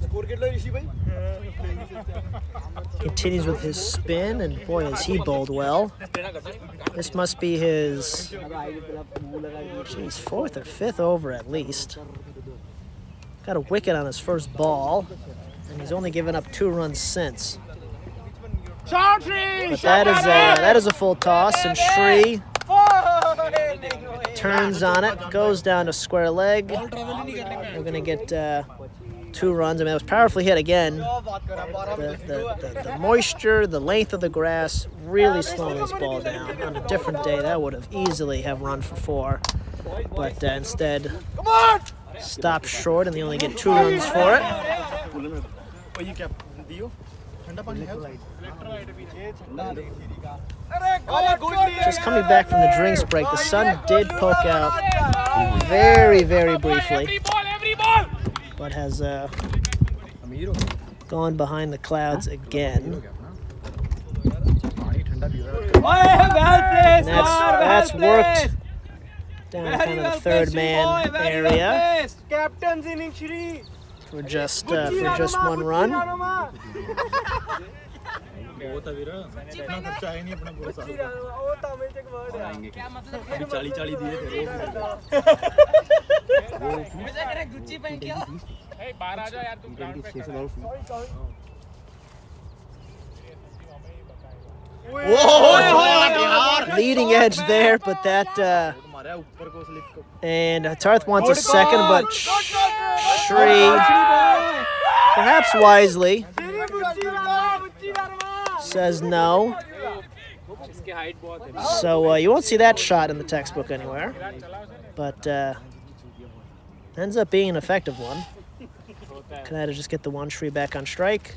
[SPEAKER 4] Score कितना ऋषि भाई
[SPEAKER 6] Continues with his spin, and boy, has he bowled well. This must be his, geez, 4th or 5th over at least. Got a wicket on his first ball, and he's only given up 2 runs since. But that is a full toss, and Shri turns on it, goes down to square leg. We're gonna get 2 runs. I mean, it was powerfully hit again. The moisture, the length of the grass, really slowing this ball down. On a different day, that would have easily have run for 4, but instead stopped short, and they only get 2 runs for it. Just coming back from the drinks break, the sun did poke out very, very briefly, but has gone behind the clouds again. And that's worked down kind of the third man area for just 1 run. Leading edge there, but that and Tarth wants a second, but Shri, perhaps wisely, says no. So you won't see that shot in the textbook anywhere, but ends up being an effective one. Kanata just get the 1, Shri back on strike.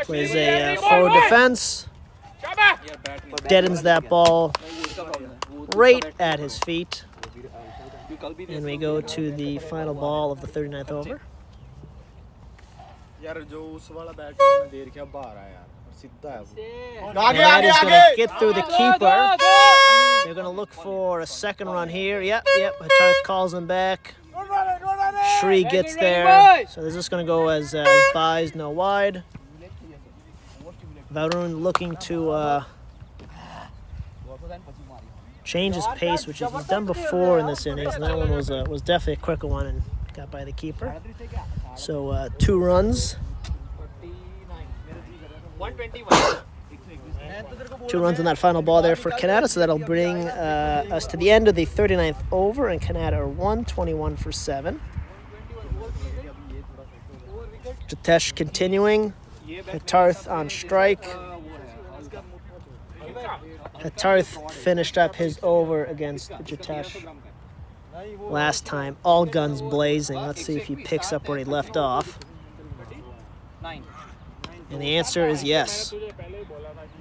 [SPEAKER 6] Plays a forward defense. Deadens that ball right at his feet. And we go to the final ball of the 39th over. And that is going to get through the keeper. They're going to look for a second run here. Yep. Hatarth calls him back. Shri gets there. So this is going to go as buys, no wide. Varun looking to change his pace, which he's done before in this innings. And that one was definitely a quicker one and got by the keeper. So 2 runs. 2 runs on that final ball there for Kanata, so that'll bring us to the end of the 39th over, and Kanata are 121 for 7. Jitesh continuing. Hatarth on strike. Hatarth finished up his over against Jitesh last time. All guns blazing. Let's see if he picks up where he left off. And the answer is yes.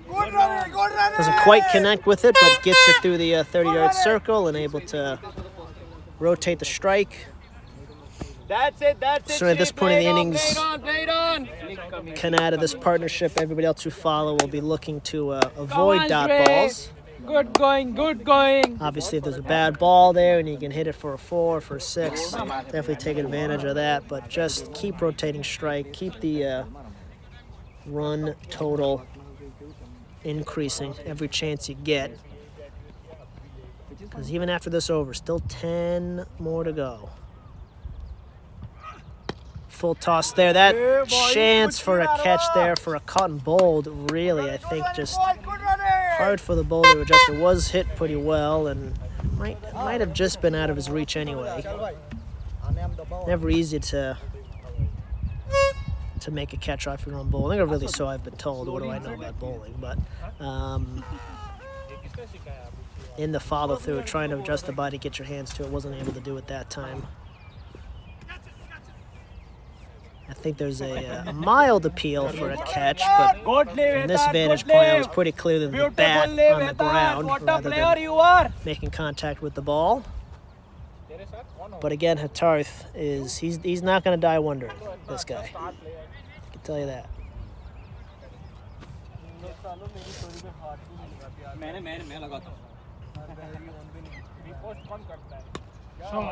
[SPEAKER 6] Doesn't quite connect with it, but gets it through the 30-yard circle and able to rotate the strike.
[SPEAKER 4] That's it.
[SPEAKER 6] So at this point in the innings, Kanata, this partnership, everybody else who follow will be looking to avoid dot balls.
[SPEAKER 1] Good going.
[SPEAKER 6] Obviously, if there's a bad ball there and you can hit it for a 4, for a 6, definitely take advantage of that. But just keep rotating strike, keep the run total increasing every chance you get. Because even after this over, still 10 more to go. Full toss there. That chance for a catch there for a caught and bowled, really, I think, just hard for the bowler to adjust. It was hit pretty well and might have just been out of his reach anyway. Never easy to make a catch off your own bowling, or really so I've been told. What do I know about bowling? But in the follow through, trying to adjust the body, get your hands to it, wasn't able to do it that time. I think there's a mild appeal for a catch, but from this vantage point, I was pretty clear that the bat on the ground rather than making contact with the ball. But again, Hatarth he's not going to die wondering, this guy. I can tell you that.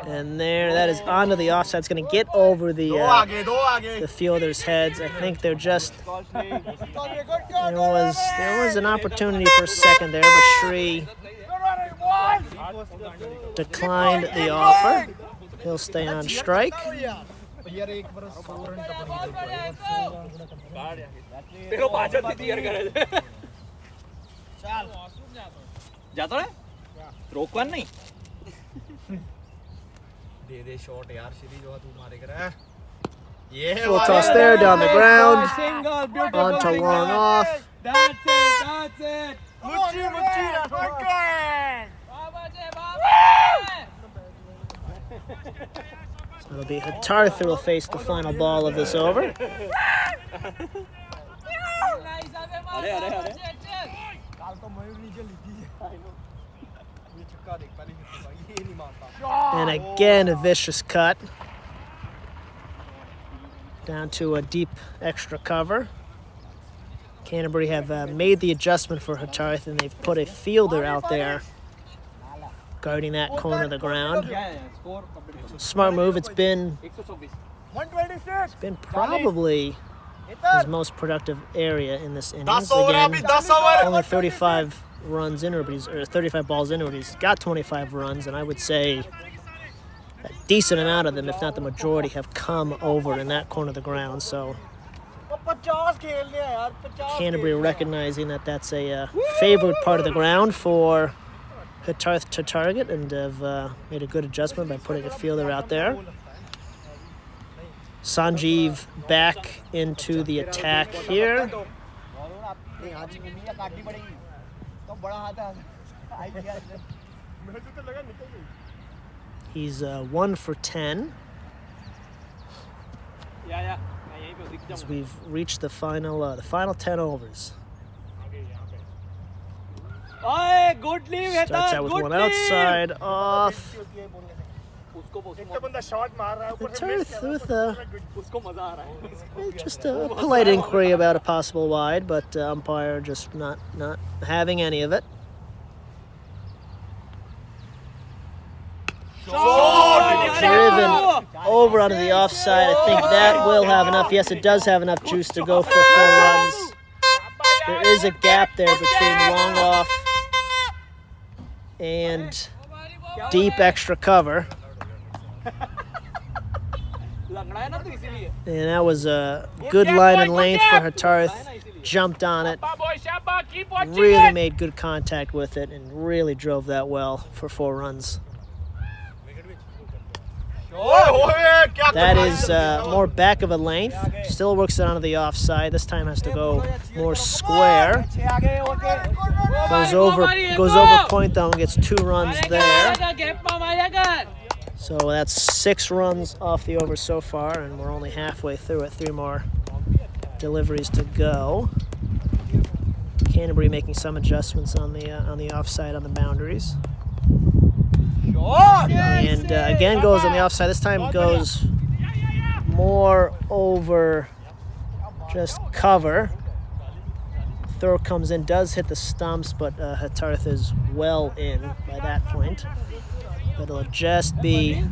[SPEAKER 6] And there, that is onto the offside. It's going to get over the fielders' heads. I think they're just. There was an opportunity for a second there, but Shri declined the offer. He'll stay on strike. Full toss there, down the ground. On to long off.
[SPEAKER 1] That's it.
[SPEAKER 6] So it'll be Hatarth who will face the final ball of this over. And again, a vicious cut. Down to a deep extra cover. Canterbury have made the adjustment for Hatarth, and they've put a fielder out there guarding that corner of the ground. Smart move. It's been probably his most productive area in this innings. Again, only 35 runs in, or 35 balls in, or he's got 25 runs, and I would say a decent amount of them, if not the majority, have come over in that corner of the ground. So Canterbury recognizing that that's a favored part of the ground for Hatarth to target, and have made a good adjustment by putting a fielder out there. Sanjeev back into the attack here. He's 1 for 10. As we've reached the final 10 overs. Starts out with one outside off. Hatarth with just a polite inquiry about a possible wide, but umpire just not having any of it. Driven over onto the offside. I think that will have enough. Yes, it does have enough juice to go for 4 runs. There is a gap there between long off and deep extra cover. And that was a good line and length for Hatarth. Jumped on it. Really made good contact with it and really drove that well for 4 runs. That is more back of a length. Still works it onto the offside. This time has to go more square. Goes over point though and gets 2 runs there. So that's 6 runs off the over so far, and we're only halfway through it. 3 more deliveries to go. Canterbury making some adjustments on the offside on the boundaries. And again goes on the offside. This time goes more over just cover. Throw comes in, does hit the stumps, but Hatarth is well in by that point. But it'll just be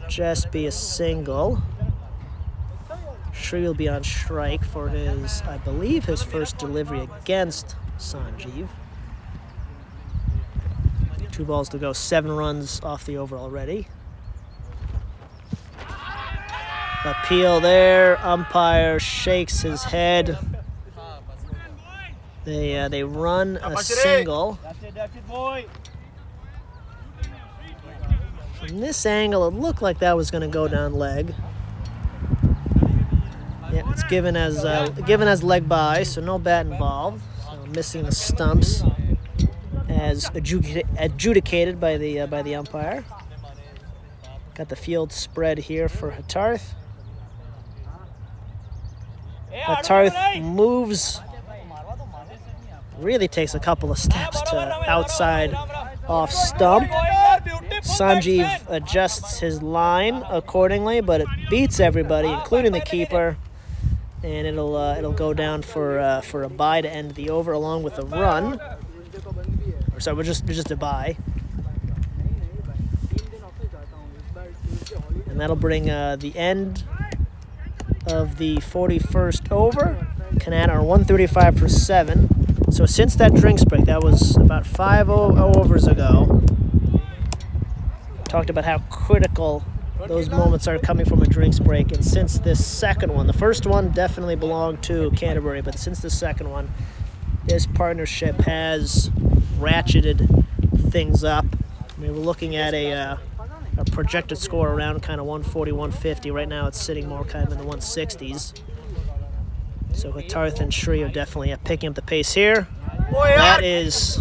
[SPEAKER 6] a single. Shri will be on strike for his, I believe, his first delivery against Sanjeev. 2 balls to go, 7 runs off the over already. Appeal there, umpire shakes his head. They run a single. From this angle, it looked like that was going to go down leg. Yeah, it's given as leg by, so no bat involved. So missing the stumps, as adjudicated by the umpire. Got the field spread here for Hatarth. Hatarth moves, really takes a couple of steps to outside off stump. Sanjeev adjusts his line accordingly, but it beats everybody, including the keeper. and it'll go down for a bye to end the over, along with a run. Or sorry, we're just a bye, and that'll bring the end of the 41st over. Kanata are 135 for 7. So since that drinks break, that was about 5 overs ago, talked about how critical those moments are coming from a drinks break. And since this second one, the first one definitely belonged to Canterbury, but since the second one, this partnership has ratcheted things up. I mean, we're looking at a projected score around kind of 140, 150. Right now it's sitting more kind of in the 160s. So Hitarth and Shri are definitely picking up the pace here. That is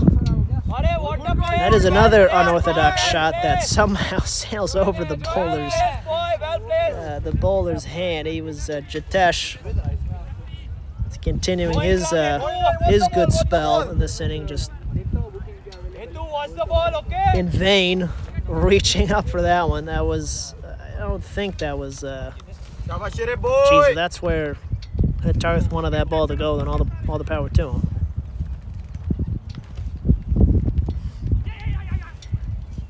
[SPEAKER 6] another unorthodox shot that somehow sails over the bowler's hand. He was Jitesh continuing his good spell in this inning, just in vain reaching up for that one. That was, I don't think that was, geez, that's where Hitarth wanted that ball to go, then all the power to him.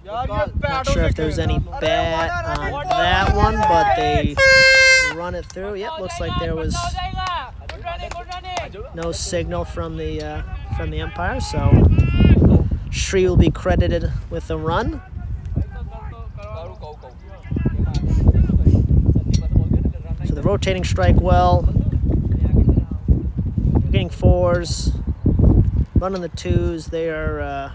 [SPEAKER 6] Not sure if there's any bat on that one, but they run it through. Yep, looks like there was no signal from the umpire, so Shri will be credited with the run. So the rotating strike well. Getting 4s, running the 2s. They are.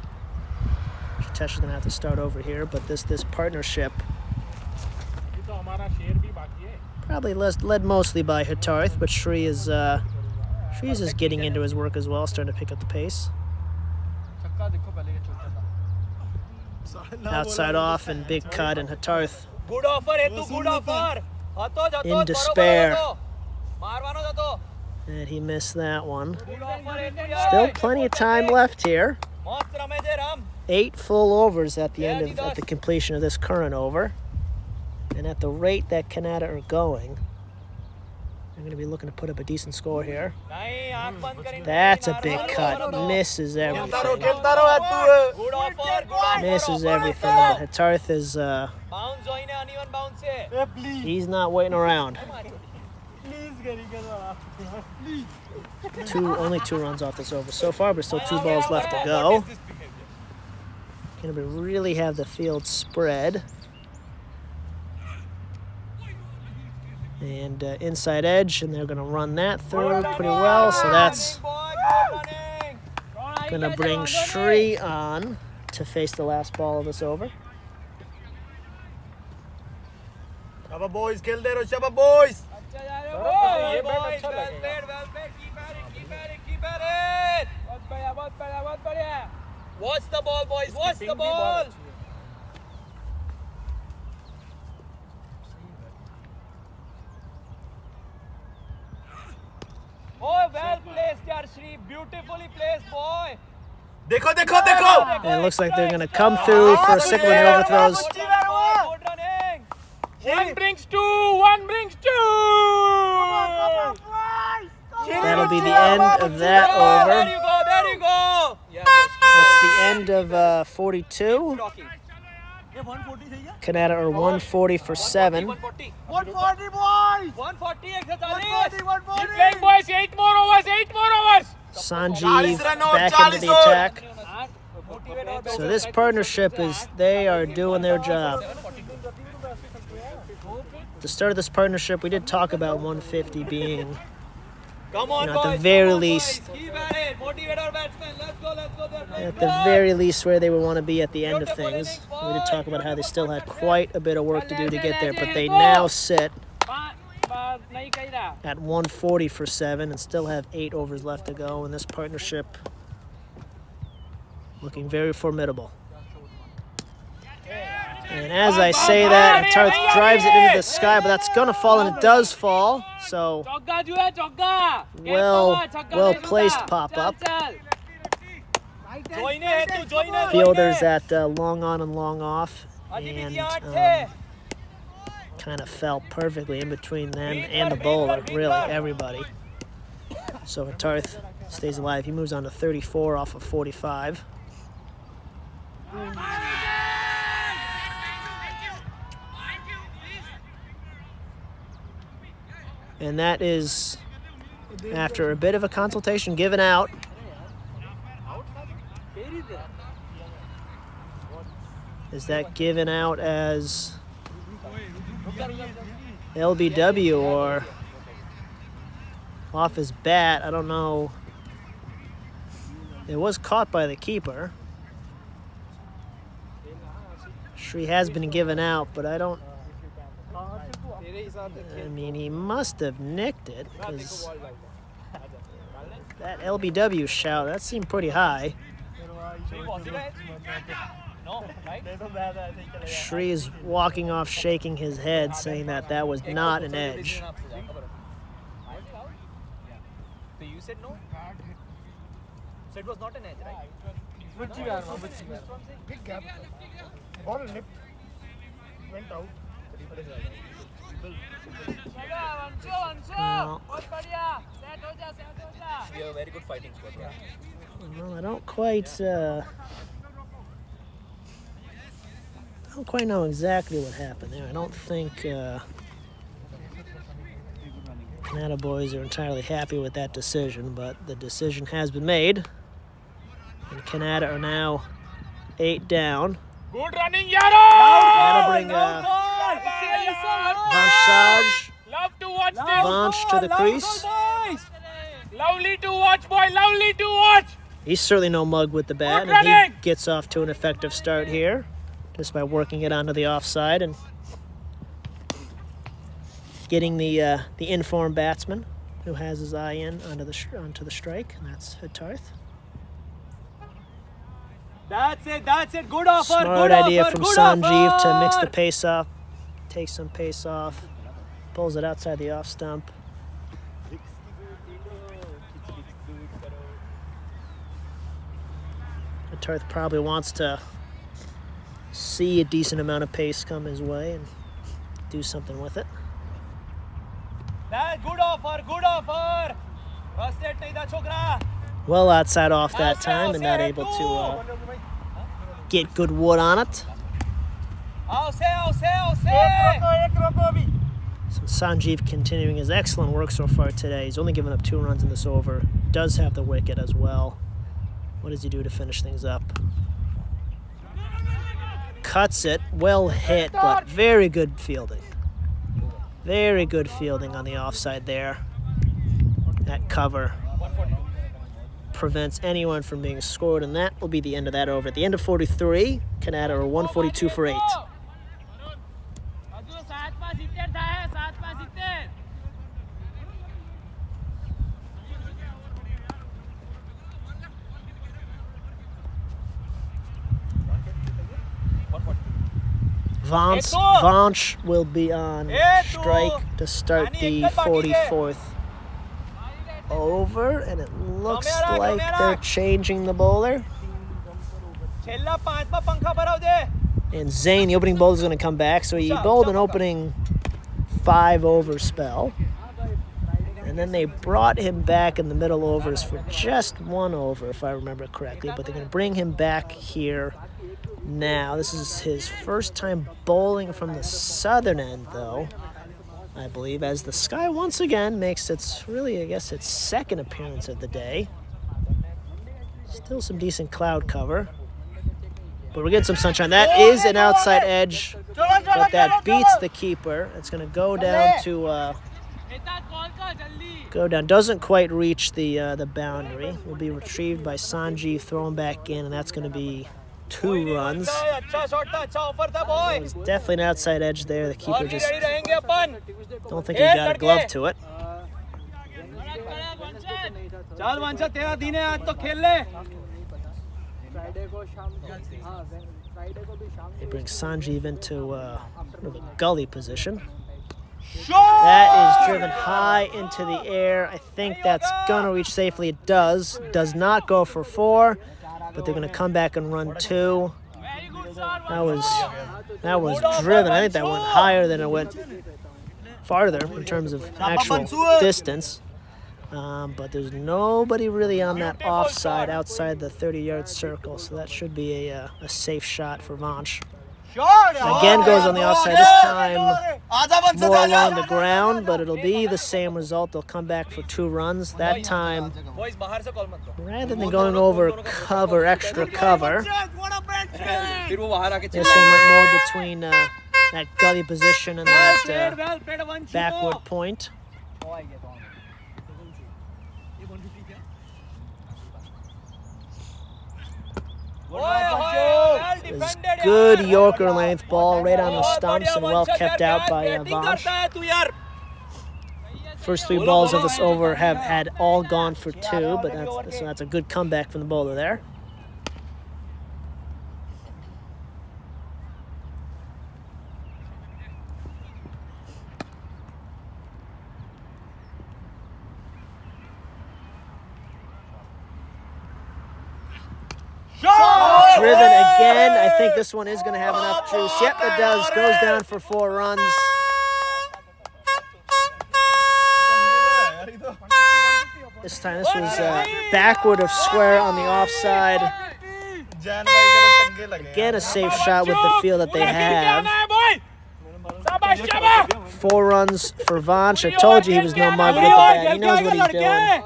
[SPEAKER 6] Tesh is going to have to start over here, but this partnership probably led mostly by Hitarth, but Shri is just getting into his work as well, starting to pick up the pace. Outside off and big cut, and Hitarth in despair. And he missed that one. Still plenty of time left here. 8 full overs at the end at the completion of this current over. And at the rate that Kanata are going, they're going to be looking to put up a decent score here. That's a big cut. Misses everything. Misses everything. But Hitarth is, he's not waiting around. Only 2 runs off this over so far, but still 2 balls left to go. Canterbury really have the field spread. And inside edge, and they're going to run that through pretty well. So that's going to bring Shri on to face the last ball of this over.
[SPEAKER 4] Shabba boys, kill there, Shabba boys.
[SPEAKER 1] Watch the ball, boys. Watch the ball. Oh, well placed, yaar, Shri. Beautifully placed, boy.
[SPEAKER 4] Dekho, dekho, dekho.
[SPEAKER 6] And it looks like they're going to come through for a single when he overthrows.
[SPEAKER 1] One brings 2. One brings 2.
[SPEAKER 6] That'll be the end of that over.
[SPEAKER 1] There you go. There you go.
[SPEAKER 6] That's the end of 42. Kanata are 140 for 7.
[SPEAKER 1] 140.
[SPEAKER 4] 140 boys.
[SPEAKER 1] 140
[SPEAKER 4] 140, 140.
[SPEAKER 1] Keep playing, boys. 8 more overs. 8 more overs.
[SPEAKER 6] Sanjeev back into the attack. So this partnership they are doing their job. At the start of this partnership, we did talk about 150 being, at the very least, where they would want to be at the end of things. We did talk about how they still had quite a bit of work to do to get there, but they now sit at 140 for 7 and still have 8 overs left to go, and this partnership looking very formidable. And as I say that, Hitarth drives it into the sky, but that's going to fall, and it does fall. So, well placed pop-up. Fielders at long on and long off. And kind kind of fell perfectly in between them and the bowler, really, everybody. So Hatarth stays alive. He moves on to 34 off of 45. And that is, after a bit of a consultation, given out. Is that given out as LBW or off his bat? I don't know. It was caught by the keeper. Shri has been given out, but I don't. I mean, he must have nicked it, because that LBW shout, that seemed pretty high. Shri is walking off shaking his head, saying that that was not an edge.
[SPEAKER 4] So you said no? So it was not an edge, right?
[SPEAKER 1] Big gap. Ball nipped. Went out.
[SPEAKER 6] Well,
[SPEAKER 4] We have a very good fighting squad.
[SPEAKER 6] well, I don't quite know exactly what happened there. I don't think Kanata boys are entirely happy with that decision, but the decision has been made. And Kanata are now 8 down.
[SPEAKER 1] Good running, Yaro!
[SPEAKER 6] That'll bring Vanshaj
[SPEAKER 1] Love to watch this.
[SPEAKER 6] Vansh to the crease.
[SPEAKER 1] Lovely to watch, boy. Lovely to watch.
[SPEAKER 6] He's certainly no mug with the bat,
[SPEAKER 1] Good
[SPEAKER 6] and he
[SPEAKER 1] running!
[SPEAKER 6] gets off to an effective start here, just by working it onto the offside and getting the informed batsman who has his eye in onto the strike, and that's Hatarth.
[SPEAKER 4] That's it. Good offer.
[SPEAKER 6] Smart idea from Sanjeev to mix the pace up, take some pace off, pulls it outside the off stump. Hatarth probably wants to see a decent amount of pace come his way and do something with it.
[SPEAKER 4] That's good offer.
[SPEAKER 6] Well outside off that time and not able to get good wood on it. So Sanjeev continuing his excellent work so far today. He's only given up 2 runs in this over. Does have the wicket as well. What does he do to finish things up? Cuts it, well hit, but very good fielding. Very good fielding on the offside there. That cover prevents anyone from being scored, and that will be the end of that over. At the end of 43, Kanata are 142 for 8. Vansh will be on strike to start the 44th over, and it looks like they're changing the bowler. And Zayn, the opening bowler, is going to come back, so he bowled an opening 5-over spell. And then they brought him back in the middle overs for just 1 over, if I remember correctly. But they're going to bring him back here now. This is his first time bowling from the southern end, though, I believe, as the sky once again makes its really, I guess, its second appearance of the day. Still some decent cloud cover, but we're getting some sunshine. That is an outside edge, but that beats the keeper. It's going to go down to doesn't quite reach the boundary. Will be retrieved by Sanjeev, thrown back in, and that's going to be 2 runs. There's definitely an outside edge there. The keeper just don't think he got a glove to it. He brings Sanjeev into sort of a gully position. That is driven high into the air. I think that's gonna reach safely. It does. Does not go for 4, but they're gonna come back and run 2. That was driven. I think that went higher than it went farther in terms of actual distance. But there's nobody really on that offside outside the 30-yard circle, so that should be a safe shot for Vanch. Again goes on the offside, this time more along the ground, but it'll be the same result. They'll come back for 2 runs. That time, rather than going over cover, extra cover, this one went more between that gully position and that backward point. It was good Yorker length ball right on the stumps and well kept out by Vanch. First 3 balls of this over have had all gone for 2, but that's a good comeback from the bowler there. Driven again. I think this one is going to have enough juice. Yep, it does. Goes down for 4 runs. This time, this was backward of square on the offside. Again, a safe shot with the field that they have. 4 runs for Vanch. I told you he was no mug with the bat. He knows what he's doing.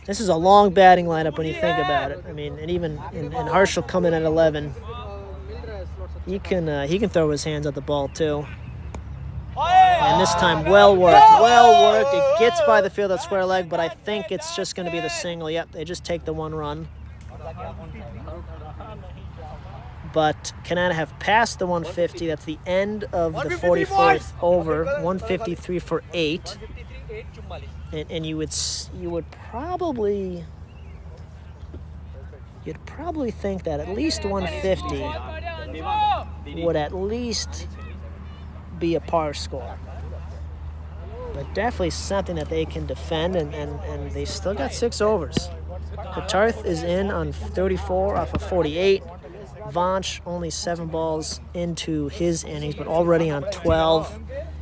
[SPEAKER 6] This is a long batting lineup when you think about it. I mean, and even and Harshal coming at 11, he can throw his hands at the ball too. And this time, well worked. It gets by the field at square leg, but I think it's just going to be the single. Yep, they just take the 1 run. But Kanata have passed the 150. That's the end of the 44th over. 153 for 8. And you'd probably think that at least 150 would at least be a par score. But definitely something that they can defend, and they still got 6 overs. Hatarth is in on 34 off of 48. Vanch only 7 balls into his innings, but already on 12.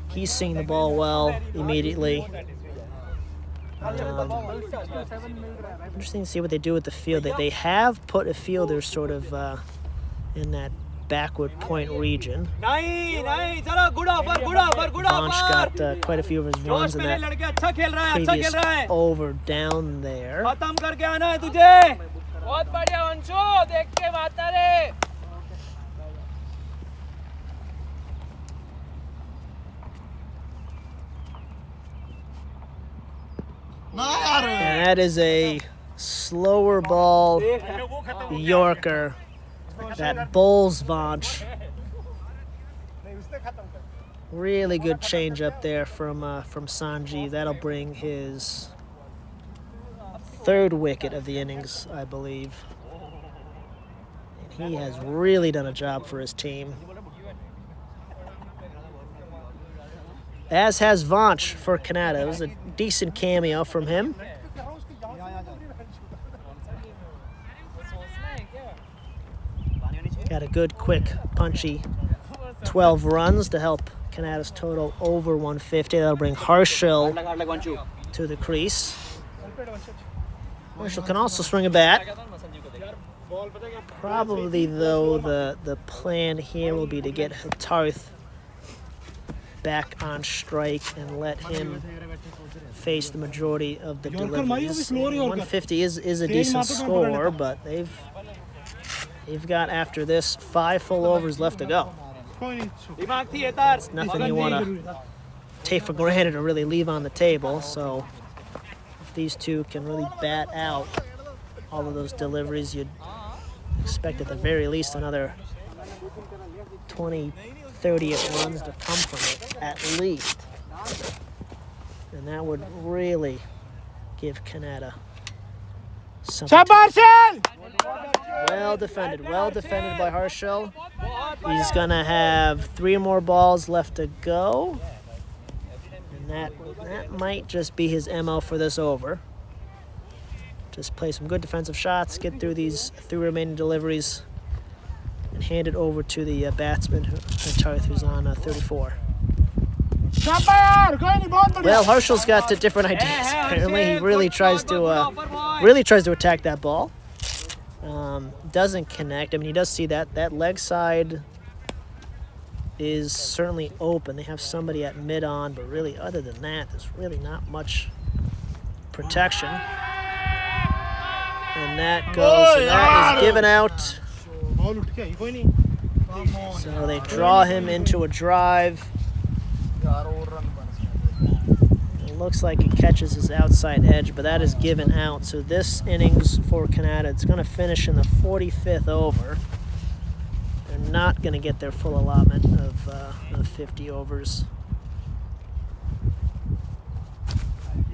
[SPEAKER 6] He's seeing the ball well immediately. Interesting to see what they do with the field. They have put a fielder sort of in that backward point region. Vanch got quite a few of his runs in that previous over down there. And that is a slower ball Yorker that bowls Vanch. Really good change up there from Sanjeev. That'll bring his 3rd wicket of the innings, I believe. And he has really done a job for his team. As has Vanch for Kanata. It was a decent cameo from him. Got a good, quick, punchy 12 runs to help Kanata's total over 150. That'll bring Harshal to the crease. Harshal can also swing a bat. Probably, though, the plan here will be to get Hatarth back on strike and let him face the majority of the deliveries. 150 is a decent score, but they've got, after this, 5 full overs left to go. It's nothing you want to take for granted or really leave on the table, so if these two can really bat out all of those deliveries, you'd expect at the very least another 20, 30 runs to come from it, at least. And that would really give Kanata something. Well defended by Harshal. He's gonna have 3 more balls left to go. And that might just be his MO for this over. Just play some good defensive shots, get through these 3 remaining deliveries, and hand it over to the batsman, who's on 34. Well, Harshal's got different ideas. Apparently, he really tries to attack that ball. Doesn't connect. I mean, he does see that leg side is certainly open. They have somebody at mid on, but really, other than that, there's really not much protection. And that goes, and that is given out. So they draw him into a drive. It looks like it catches his outside edge, but that is given out. So this innings for Kanata, it's going to finish in the 45th over. They're not going to get their full allotment of 50 overs.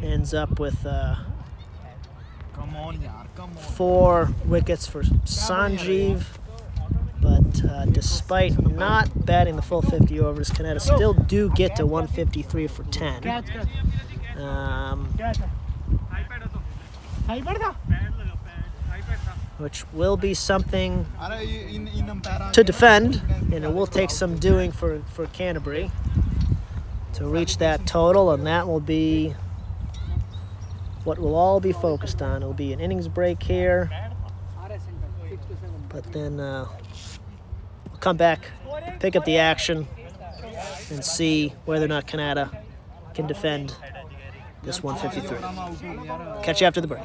[SPEAKER 6] Ends up with 4 wickets for Sanjeev. But despite not batting the full 50 overs, Kanata still do get to 153 for 10. Which will be something to defend, and it will take some doing for Canterbury to reach that total, and that will be what we'll all be focused on. It will be an innings break here, but then we'll come back, pick up the action, and see whether or not Kanata can defend this 153. Catch you after the break.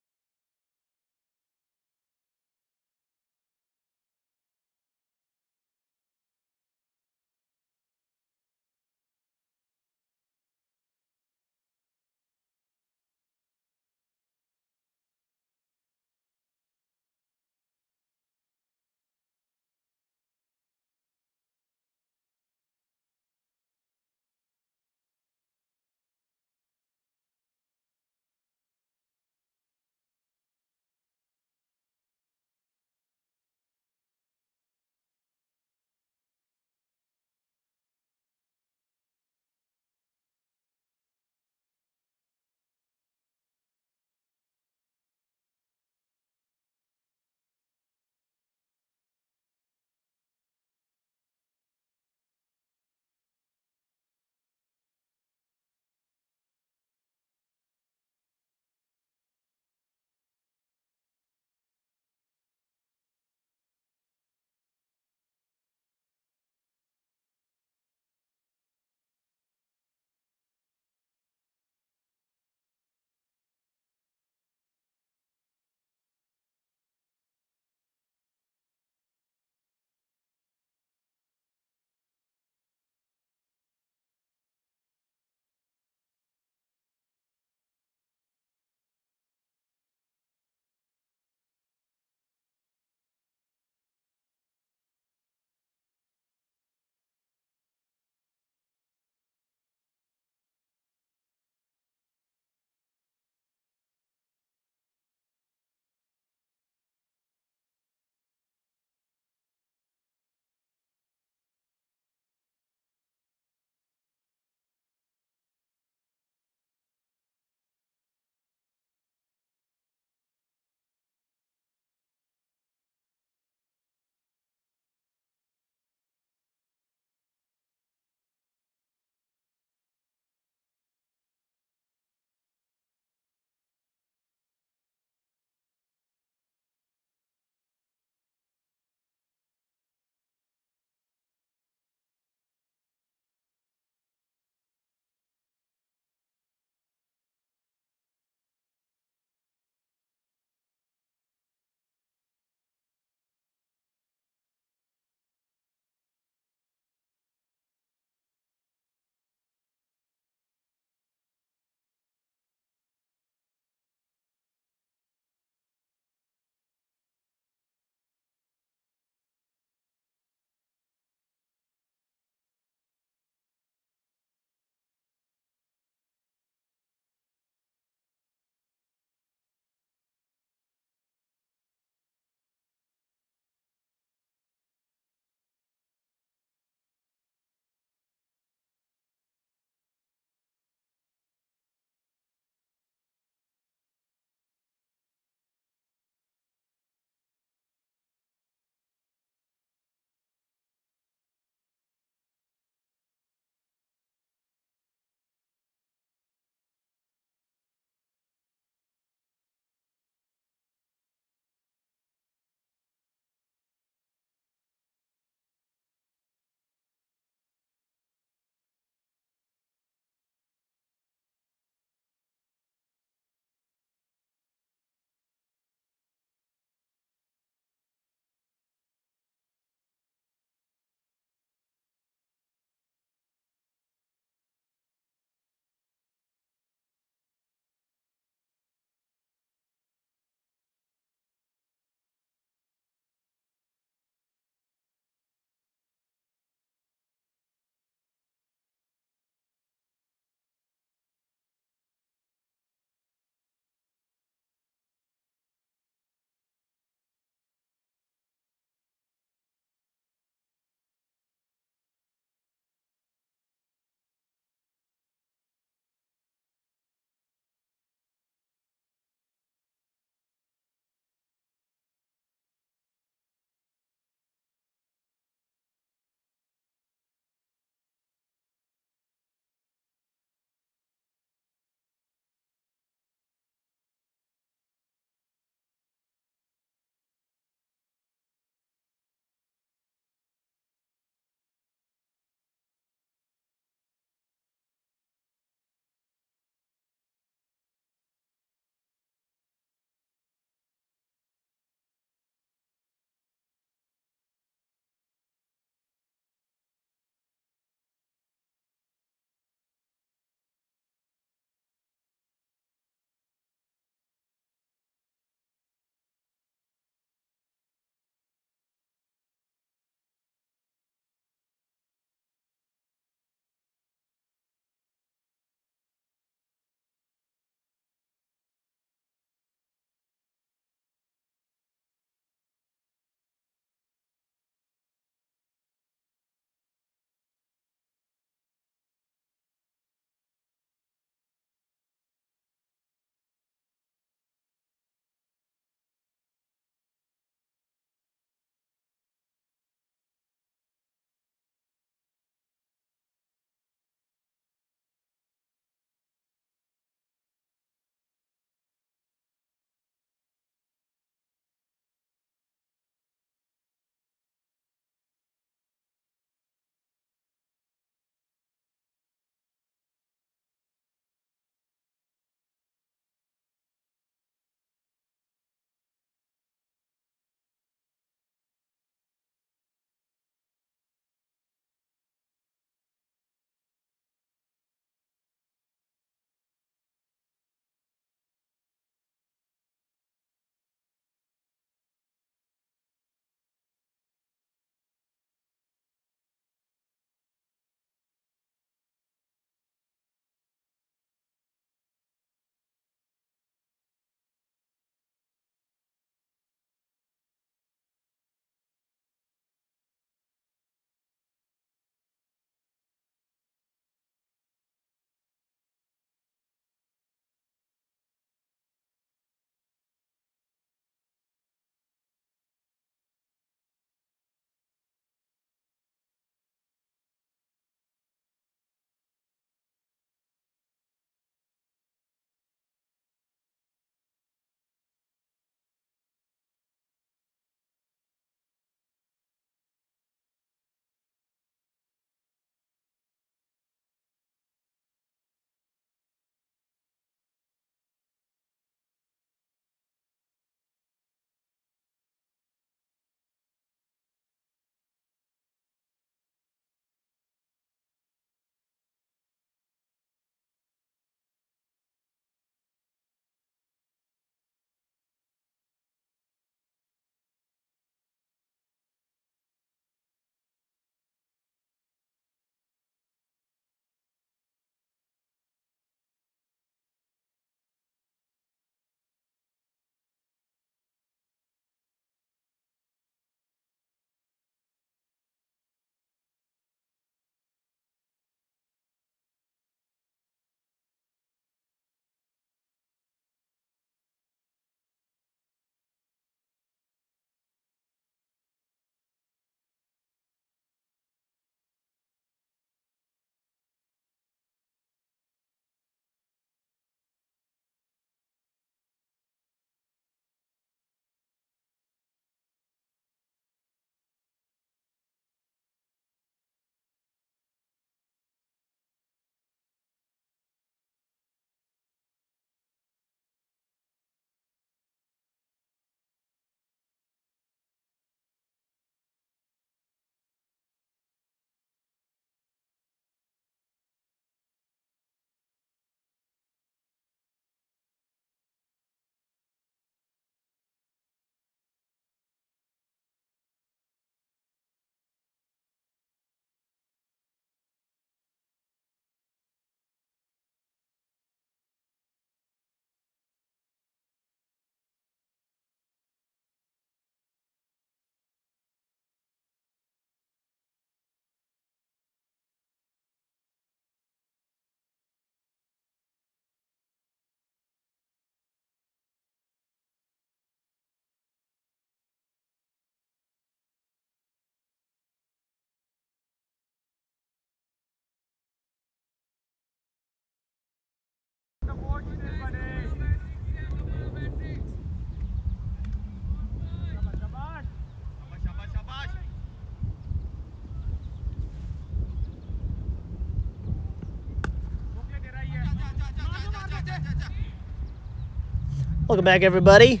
[SPEAKER 6] Welcome back, everybody.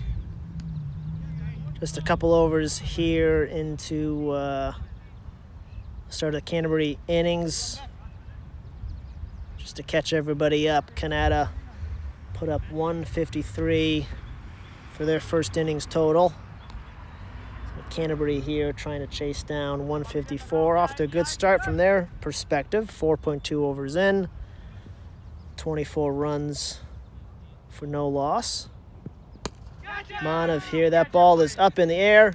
[SPEAKER 6] Just a couple overs here into start of the Canterbury innings. Just to catch everybody up, Kanata put up 153 for their first innings total. So Canterbury here trying to chase down 154. Off to a good start from their perspective. 4.2 overs in, 24 runs for no loss. Manav here, that ball is up in the air.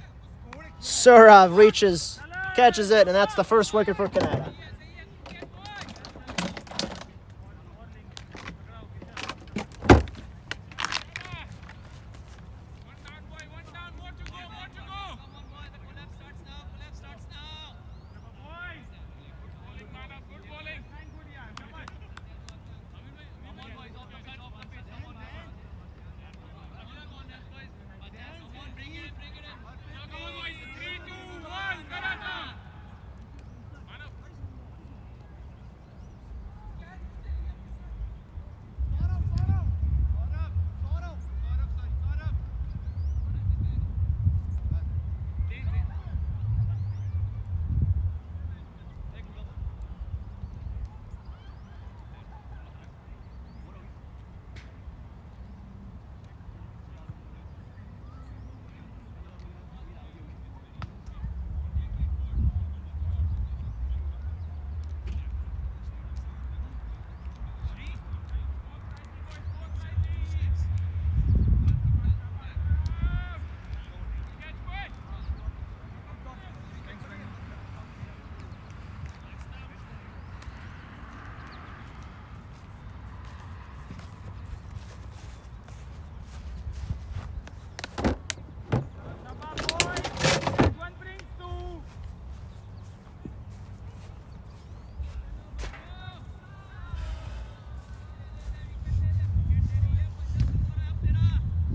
[SPEAKER 6] Surov reaches, catches it, and that's the first wicket for Kanata.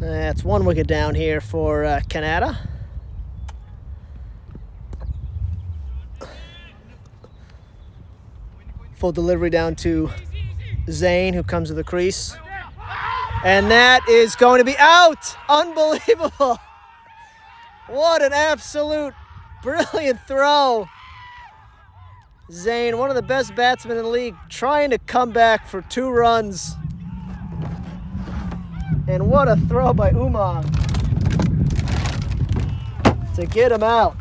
[SPEAKER 6] That's one wicket down here for Kanata. Full delivery down to Zane, who comes to the crease. And that is going to be out! Unbelievable! What an absolute brilliant throw. Zane, one of the best batsmen in the league, trying to come back for 2 runs. And what a throw by Umang to get him out.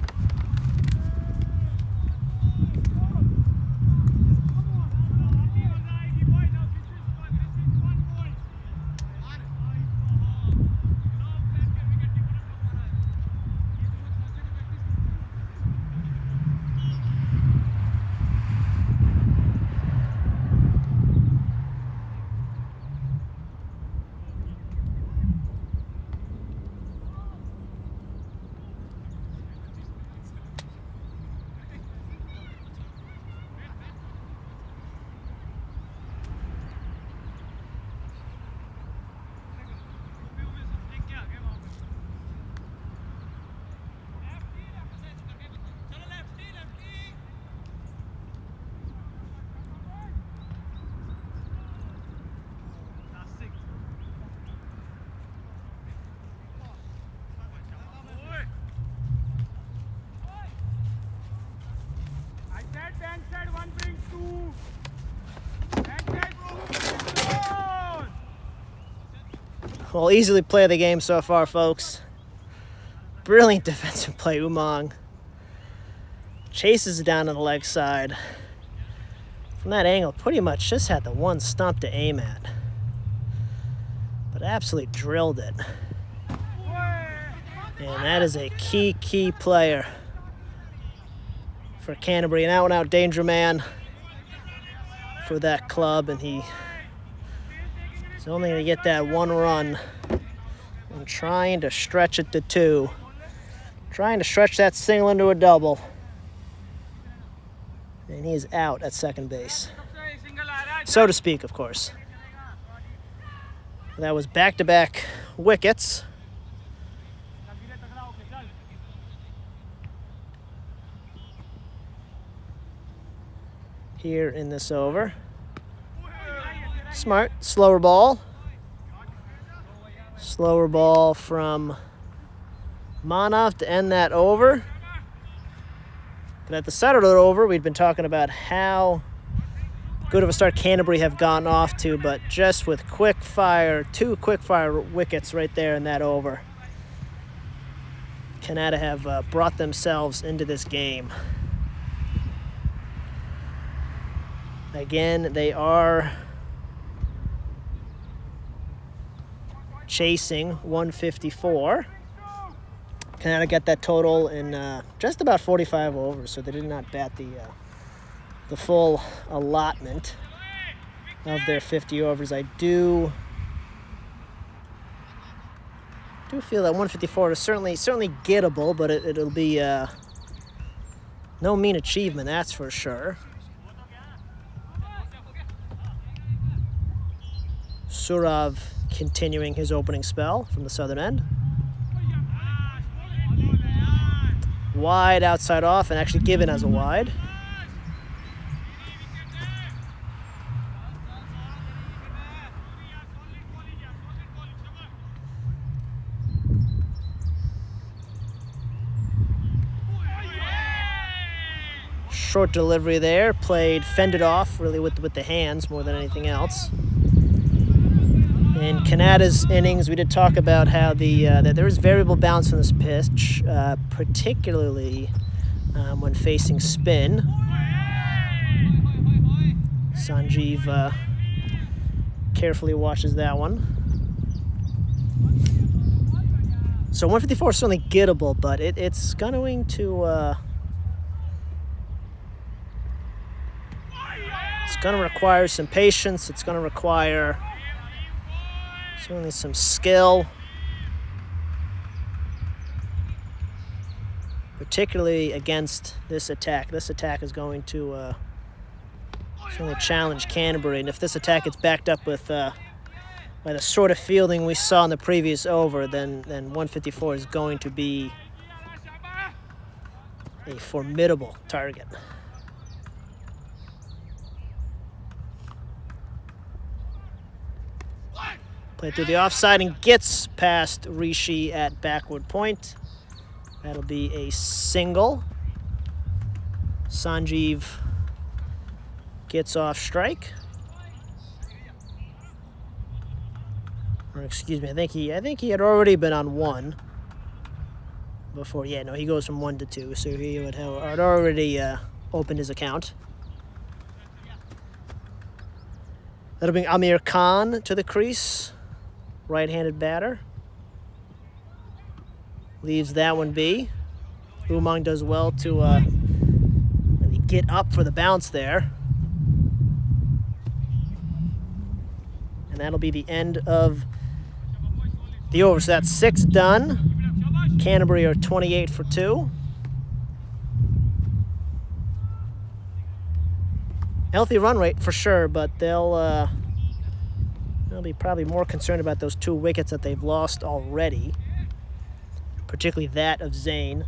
[SPEAKER 6] Well, easily play of the game so far, folks. Brilliant defensive play, Umang. Chases it down to the leg side. From that angle, pretty much just had the one stump to aim at. But absolutely drilled it. And that is a key player for Canterbury. An out-and-out danger man for that club, and he's only going to get that 1 run. And trying to stretch it to 2. Trying to stretch that single into a double. And he is out at second base. So to speak, of course. That was back-to-back wickets. Here in this over. Smart, slower ball. Slower ball from Manav to end that over. But at the start of the over, we'd been talking about how good of a start Canterbury have gotten off to, but just with two quick fire wickets right there in that over, Kanata have brought themselves into this game. Again, they are chasing 154. Kanata got that total in just about 45 overs, so they did not bat the full allotment of their 50 overs. I do feel that 154 is certainly gettable, but it'll be no mean achievement, that's for sure. Surav continuing his opening spell from the southern end. Wide outside off, and actually given as a wide. Short delivery there, fended off really with the hands more than anything else. In Kanata's innings, we did talk about how that there is variable bounce on this pitch, particularly when facing spin. Sanjeev carefully watches that one. So 154 is certainly gettable, but it's going to it's going to require some patience. It's going to require certainly some skill, particularly against this attack. This attack is going to certainly challenge Canterbury, and if this attack gets backed up with by the sort of fielding we saw in the previous over, then 154 is going to be a formidable target. Play through the offside and gets past Rishi at backward point. That'll be a single. Sanjeev gets off strike. Or excuse me, I think he had already been on one before. Yeah, no, he goes from 1 to 2, so he had already opened his account. That'll bring Amir Khan to the crease. Right-handed batter. Leaves that one be. Umang does well to really get up for the bounce there. And that'll be the end of the over. So that's 6 done. Canterbury are 28 for 2. Healthy run rate for sure, but they'll be probably more concerned about those 2 wickets that they've lost already, particularly that of Zain.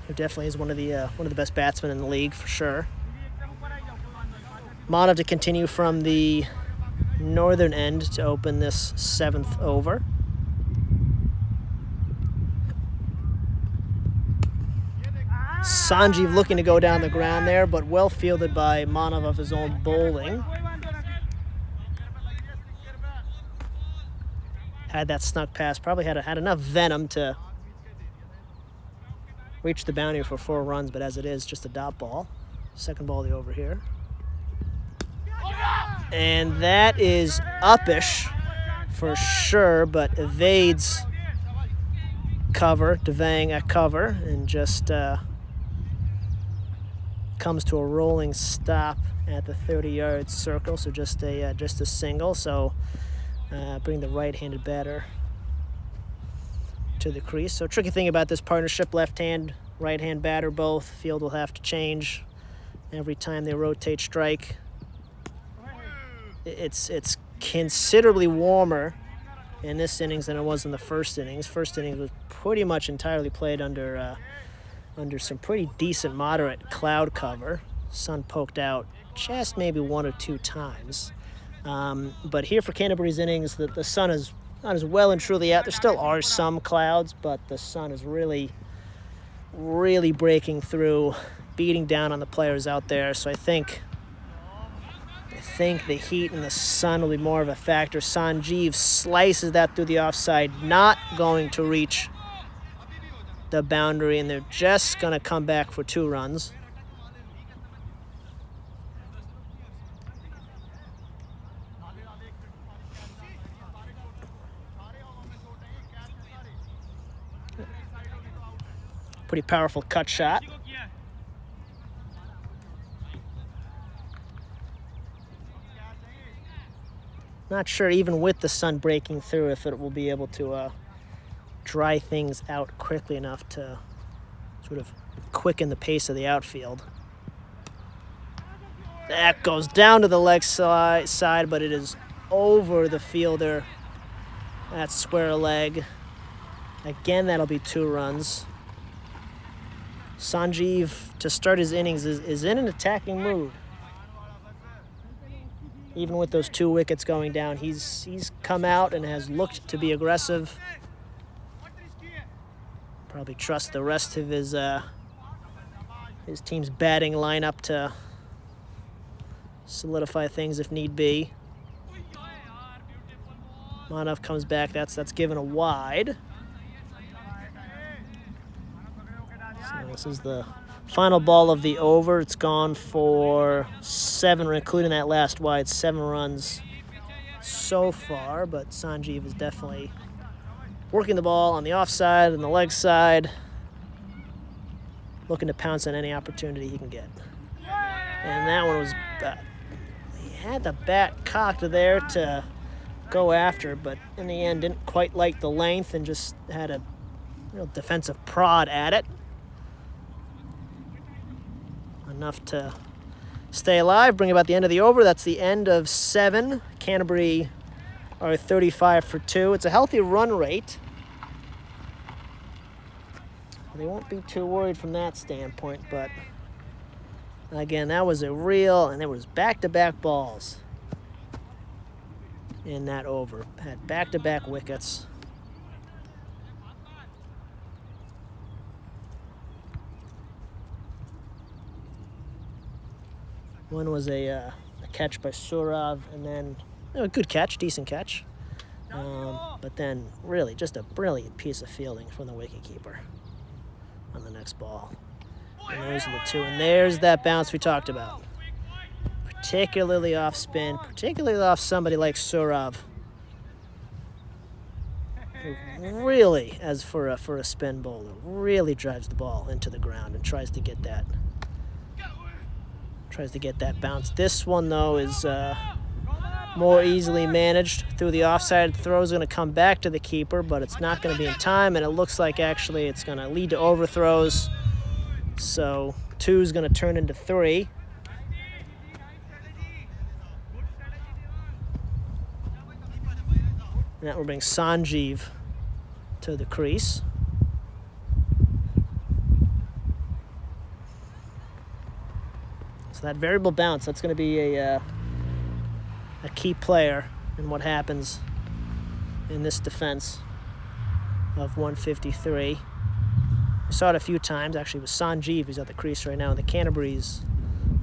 [SPEAKER 6] Who definitely is one of the best batsmen in the league for sure. Manav to continue from the northern end to open this 7th over. Sanjeev looking to go down the ground there, but well fielded by Manav of his own bowling. Had that snuck past, probably had enough venom to reach the boundary for 4 runs, but as it is, just a dot ball. Second ball of the over here. And that is uppish for sure, but evades cover, Devang at cover, and just comes to a rolling stop at the 30-yard circle, so just a single. So bring the right-handed batter to the crease. So tricky thing about this partnership, left-hand, right-hand batter both. Field will have to change every time they rotate strike. It's considerably warmer in this innings than it was in the first innings. First innings was pretty much entirely played under some pretty decent moderate cloud cover. Sun poked out just maybe 1 or 2 times. But here for Canterbury's innings, the sun is not as well and truly out. There still are some clouds, but the sun is really breaking through, beating down on the players out there. So I think the heat and the sun will be more of a factor. Sanjeev slices that through the offside, not going to reach the boundary, and they're just going to come back for 2 runs. Pretty powerful cut shot. Not sure, even with the sun breaking through, if it will be able to dry things out quickly enough to sort of quicken the pace of the outfield. That goes down to the leg side, but it is over the fielder. That's square leg. Again, that'll be 2 runs. Sanjeev, to start his innings, is in an attacking mood. Even with those 2 wickets going down, he's come out and has looked to be aggressive. Probably trust the rest of his team's batting lineup to solidify things if need be. Manav comes back. That's given a wide. So this is the final ball of the over. It's gone for 7, including that last wide, 7 runs so far. But Sanjeev is definitely working the ball on the offside and the leg side, looking to pounce on any opportunity he can get. And that one was bad. He had the bat cocked there to go after, but in the end didn't quite like the length and just had a real defensive prod at it. Enough to stay alive, bring about the end of the over. That's the end of 7. Canterbury are 35 for 2. It's a healthy run rate. They won't be too worried from that standpoint, but again, that was a real, and there was back-to-back balls in that over. Had back-to-back wickets. One was a catch by Saurav, and then a good catch, decent catch. But then really just a brilliant piece of fielding from the wicketkeeper on the next ball. And those are the 2. And there's that bounce we talked about. Particularly off spin, particularly off somebody like Saurav. Who really, as for a spin bowler, really drives the ball into the ground and tries to get that bounce. This one, though, is more easily managed through the offside. Throw is going to come back to the keeper, but it's not going to be in time, and it looks like actually it's going to lead to overthrows. So 2 is going to turn into 3. And that will bring Sanjeev to the crease. So that variable bounce, that's going to be a key player in what happens in this defense of 153. I saw it a few times, actually, with Sanjeev, who's at the crease right now. In the Canterbury's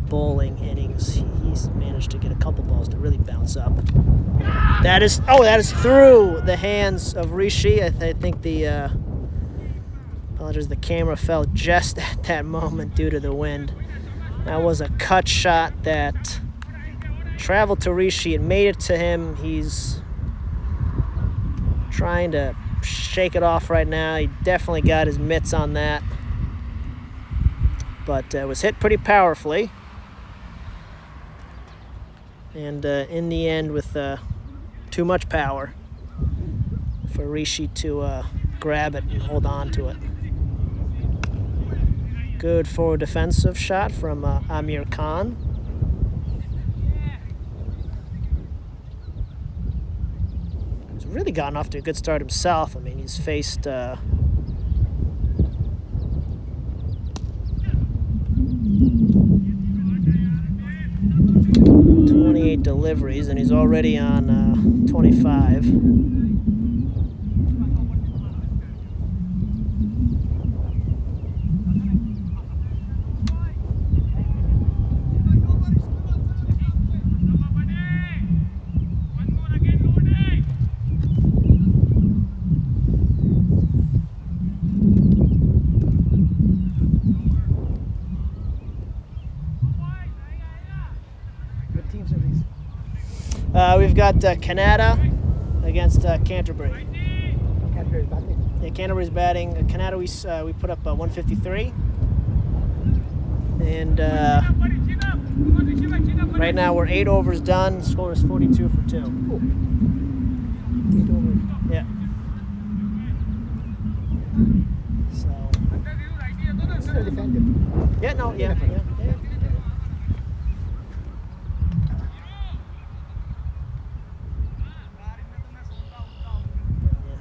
[SPEAKER 6] bowling innings, he's managed to get a couple balls to really bounce up. That is through the hands of Rishi. I think the camera fell just at that moment due to the wind. That was a cut shot that traveled to Rishi and made it to him. He's trying to shake it off right now. He definitely got his mitts on that, but it was hit pretty powerfully. And in the end, with too much power for Rishi to grab it and hold on to it. Good forward defensive shot from Amir Khan. He's really gotten off to a good start himself. I mean, he's faced deliveries, and he's already on 25.
[SPEAKER 4] What teams are these?
[SPEAKER 6] We've got Kanata against Canterbury.
[SPEAKER 4] Canterbury's batting.
[SPEAKER 6] Yeah, Canterbury's batting. Kanata, we put up 153. And right now we're 8 overs done. Score is 42 for 2.
[SPEAKER 4] Cool. 8 overs.
[SPEAKER 6] Yeah. So.
[SPEAKER 4] Still defended.
[SPEAKER 6] Yeah, no, yeah.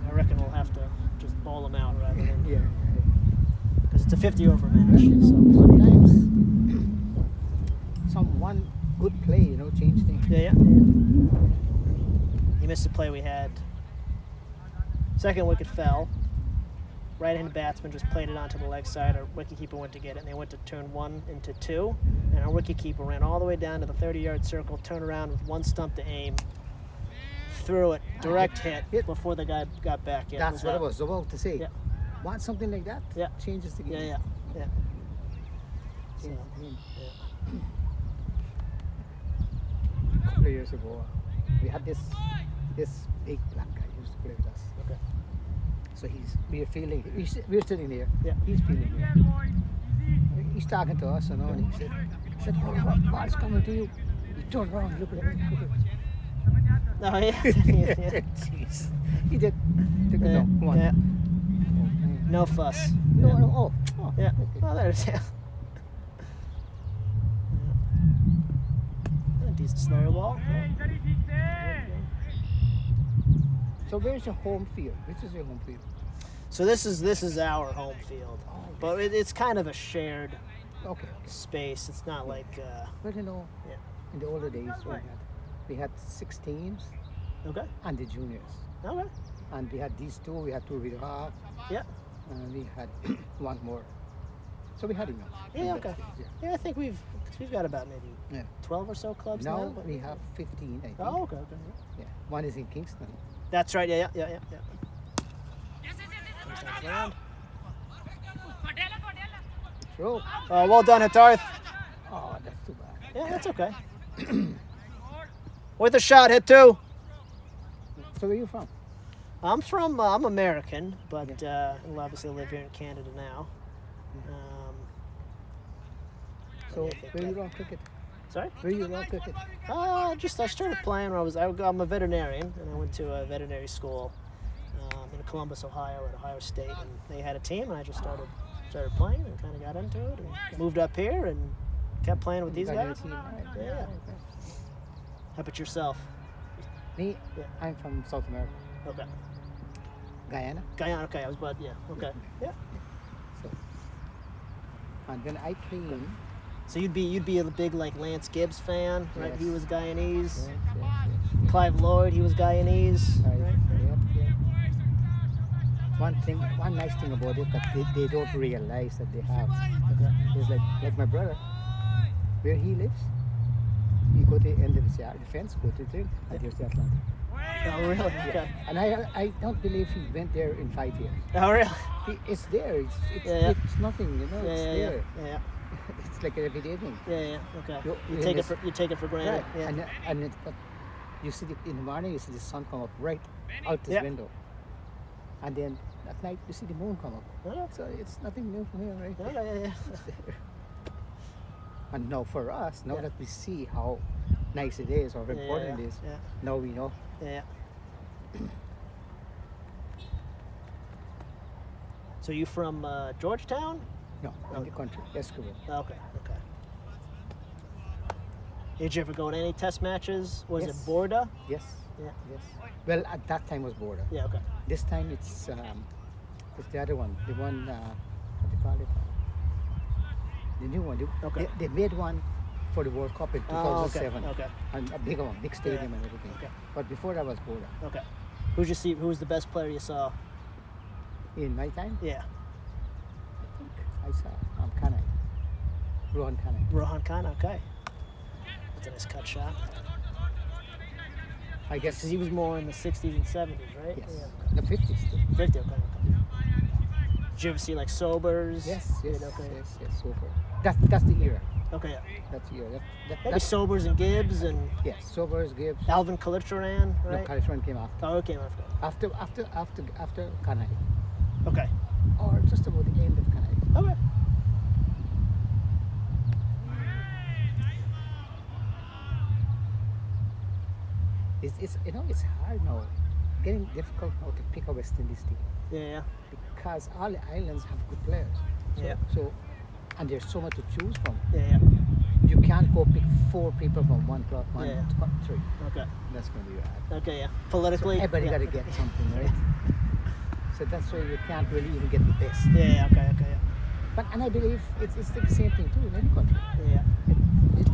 [SPEAKER 6] I reckon we'll have to just bowl them out rather than.
[SPEAKER 4] Yeah.
[SPEAKER 6] Because it's a 50 over match. So.
[SPEAKER 4] Sometimes some one good play, change things.
[SPEAKER 6] Yeah. You missed a play we had. Second wicket fell. Right-handed batsman just played it onto the leg side. Our wicketkeeper went to get it, and they went to turn 1 into 2. And our wicketkeeper ran all the way down to the 30-yard circle, turned around with one stump to aim, threw it, direct hit before the guy got back. Yeah,
[SPEAKER 4] That's what I was about to say.
[SPEAKER 6] Yeah.
[SPEAKER 4] Want something like that?
[SPEAKER 6] Yeah.
[SPEAKER 4] Changes the game.
[SPEAKER 6] Yeah.
[SPEAKER 4] Changes
[SPEAKER 6] So,
[SPEAKER 4] the game. A couple of years ago, we had this big black guy who used to play with us.
[SPEAKER 6] Okay.
[SPEAKER 4] So we're sitting there.
[SPEAKER 6] Yeah.
[SPEAKER 4] He's feeling there. He's talking to us, and he said, "Oh, what's coming to you?" He turned around, look at him.
[SPEAKER 6] Oh, yeah.
[SPEAKER 4] Jeez. He did. Took it down. Come on.
[SPEAKER 6] Yeah.
[SPEAKER 4] Oh, man.
[SPEAKER 6] No fuss.
[SPEAKER 4] No. Oh.
[SPEAKER 6] Yeah.
[SPEAKER 4] Okay.
[SPEAKER 6] Oh, there's yeah. Decent slower ball.
[SPEAKER 4] So where's your home field? Which is your home field?
[SPEAKER 6] So this is our home field, but it's kind of a shared
[SPEAKER 4] Okay.
[SPEAKER 6] space. It's not like
[SPEAKER 4] But
[SPEAKER 6] yeah.
[SPEAKER 4] in the older days we had 6 teams
[SPEAKER 6] Okay.
[SPEAKER 4] and the juniors.
[SPEAKER 6] Okay.
[SPEAKER 4] And we had these 2, we had 2 with half,
[SPEAKER 6] Yeah.
[SPEAKER 4] and we had 1 more. So we had enough.
[SPEAKER 6] Yeah. Okay.
[SPEAKER 4] Yeah.
[SPEAKER 6] Yeah, I think we've got about maybe
[SPEAKER 4] Yeah.
[SPEAKER 6] 12 or so clubs now.
[SPEAKER 4] Now
[SPEAKER 6] but-
[SPEAKER 4] we have 15, I think.
[SPEAKER 6] Oh, okay.
[SPEAKER 4] Yeah. One is in Kingston.
[SPEAKER 6] That's right. Yeah. Around.
[SPEAKER 4] Throw.
[SPEAKER 6] Oh, well done, Hatarth.
[SPEAKER 4] Oh, that's too bad.
[SPEAKER 6] Yeah, that's okay. With a shot, hit 2.
[SPEAKER 4] So where are you from?
[SPEAKER 6] I'm American, but obviously live here in Canada now.
[SPEAKER 4] So
[SPEAKER 6] I think
[SPEAKER 4] where you on cricket?
[SPEAKER 6] Sorry?
[SPEAKER 4] Where you on cricket?
[SPEAKER 6] I started playing when I'm a veterinarian, and I went to a veterinary school in Columbus, Ohio, at Ohio State, and they had a team, and I just started playing and kind of got into it, and moved up here and kept playing with these
[SPEAKER 4] You got
[SPEAKER 6] guys.
[SPEAKER 4] your team, right?
[SPEAKER 6] Yeah.
[SPEAKER 4] Okay.
[SPEAKER 6] How about yourself?
[SPEAKER 4] Me,
[SPEAKER 6] Yeah.
[SPEAKER 4] I'm from South America,
[SPEAKER 6] Okay.
[SPEAKER 4] Guyana.
[SPEAKER 6] Guyana. Okay, I was okay. Yeah.
[SPEAKER 4] So, and when I came,
[SPEAKER 6] So you'd be a big like Lance Gibbs fan, right?
[SPEAKER 4] Yes.
[SPEAKER 6] He was Guyanese.
[SPEAKER 4] yes.
[SPEAKER 6] Clive Lloyd, he was Guyanese.
[SPEAKER 4] Right.
[SPEAKER 6] Right?
[SPEAKER 4] Yep. One nice thing about it that they don't realize that they have. It's like my brother, where he lives, you go to the end of the fence, go to the train, and there's the Atlantic.
[SPEAKER 6] Oh really? Okay.
[SPEAKER 4] And I don't believe he went there in 5 years.
[SPEAKER 6] Oh really?
[SPEAKER 4] It's there. It's
[SPEAKER 6] Yeah.
[SPEAKER 4] it's nothing, it's there.
[SPEAKER 6] Yeah.
[SPEAKER 4] It's like an everyday thing.
[SPEAKER 6] Yeah. Okay.
[SPEAKER 4] You-
[SPEAKER 6] You
[SPEAKER 4] you
[SPEAKER 6] take it
[SPEAKER 4] miss-
[SPEAKER 6] for granted.
[SPEAKER 4] Right.
[SPEAKER 6] Yeah.
[SPEAKER 4] And but you see in the morning, you see the sun come up right out this
[SPEAKER 6] Yeah.
[SPEAKER 4] window, and then at night you see the moon come up.
[SPEAKER 6] Okay.
[SPEAKER 4] So it's nothing new from here, right?
[SPEAKER 6] Okay, yeah.
[SPEAKER 4] It's there. And now for us, now
[SPEAKER 6] Yeah.
[SPEAKER 4] that we see how nice it is or how
[SPEAKER 6] Yeah,
[SPEAKER 4] important
[SPEAKER 6] yeah,
[SPEAKER 4] it is,
[SPEAKER 6] yeah.
[SPEAKER 4] now we know.
[SPEAKER 6] Yeah. So you from Georgetown?
[SPEAKER 4] No, in the country, Escobar.
[SPEAKER 6] Okay. Did you ever go to any test matches? Was
[SPEAKER 4] Yes.
[SPEAKER 6] it Borda?
[SPEAKER 4] Yes.
[SPEAKER 6] Yeah.
[SPEAKER 4] Yes. Well, at that time was border.
[SPEAKER 6] Yeah. Okay.
[SPEAKER 4] This time it's the other one, the one what do you call it? The new one.
[SPEAKER 6] Okay.
[SPEAKER 4] They made one
[SPEAKER 7] for the World Cup in
[SPEAKER 6] Oh, okay.
[SPEAKER 7] 2007.
[SPEAKER 6] Okay.
[SPEAKER 7] And a big one, big stadium and everything.
[SPEAKER 6] Okay.
[SPEAKER 7] But before that was Bora.
[SPEAKER 6] Okay. Who's you see? Who's the best player you saw?
[SPEAKER 7] In my time,
[SPEAKER 6] Yeah.
[SPEAKER 7] I think I saw Kanai. Rohan Kanai.
[SPEAKER 6] Rohan Khan. Okay. That's a nice cut shot.
[SPEAKER 7] I guess
[SPEAKER 6] Because he was more in the 60s and 70s, right?
[SPEAKER 7] yes.
[SPEAKER 6] Yeah.
[SPEAKER 7] The 50s.
[SPEAKER 6] 50. Okay. Did you ever see like Sobers?
[SPEAKER 7] Yes, yes,
[SPEAKER 6] Yeah, okay.
[SPEAKER 7] yes, super. That's the era.
[SPEAKER 6] Okay. Yeah.
[SPEAKER 7] That's the era.
[SPEAKER 6] Maybe
[SPEAKER 7] That's
[SPEAKER 6] Sobers and Gibbs and
[SPEAKER 7] yes. Sobers, Gibbs.
[SPEAKER 6] Alvin Kalitcharan,
[SPEAKER 7] No,
[SPEAKER 6] right?
[SPEAKER 7] Kalishwan came after.
[SPEAKER 6] Oh, okay. After.
[SPEAKER 7] After Kanai.
[SPEAKER 6] Okay.
[SPEAKER 7] Or just about the end of Kanai.
[SPEAKER 6] Okay.
[SPEAKER 7] It's it's hard now. Getting difficult now to pick a West Indies team
[SPEAKER 6] Yeah.
[SPEAKER 7] because all the islands have good players. So,
[SPEAKER 6] Yeah.
[SPEAKER 7] So, and there's so much to choose from.
[SPEAKER 6] Yeah.
[SPEAKER 7] You can't go pick 4 people from one club, one
[SPEAKER 6] Yeah.
[SPEAKER 7] three.
[SPEAKER 6] Okay.
[SPEAKER 7] That's going to be bad.
[SPEAKER 6] Okay. Yeah.
[SPEAKER 7] So
[SPEAKER 6] Politically.
[SPEAKER 7] everybody
[SPEAKER 6] yeah.
[SPEAKER 7] got to get something, right? So that's why you can't really even get the best.
[SPEAKER 6] Yeah. Okay. Yeah.
[SPEAKER 7] But and I believe it's the same thing too in any country.
[SPEAKER 6] Yeah.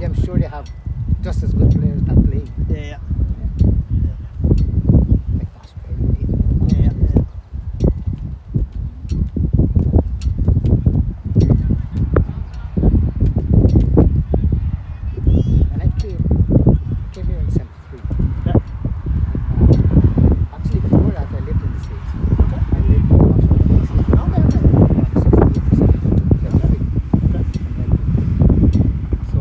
[SPEAKER 7] I'm sure they have just as good players not playing.
[SPEAKER 6] Yeah.
[SPEAKER 7] Like Australia.
[SPEAKER 6] Yeah.
[SPEAKER 7] And I came here in 73.
[SPEAKER 6] Yeah.
[SPEAKER 7] Actually, before that, I lived in the States.
[SPEAKER 6] Okay.
[SPEAKER 7] I lived in Washington, D.C. So,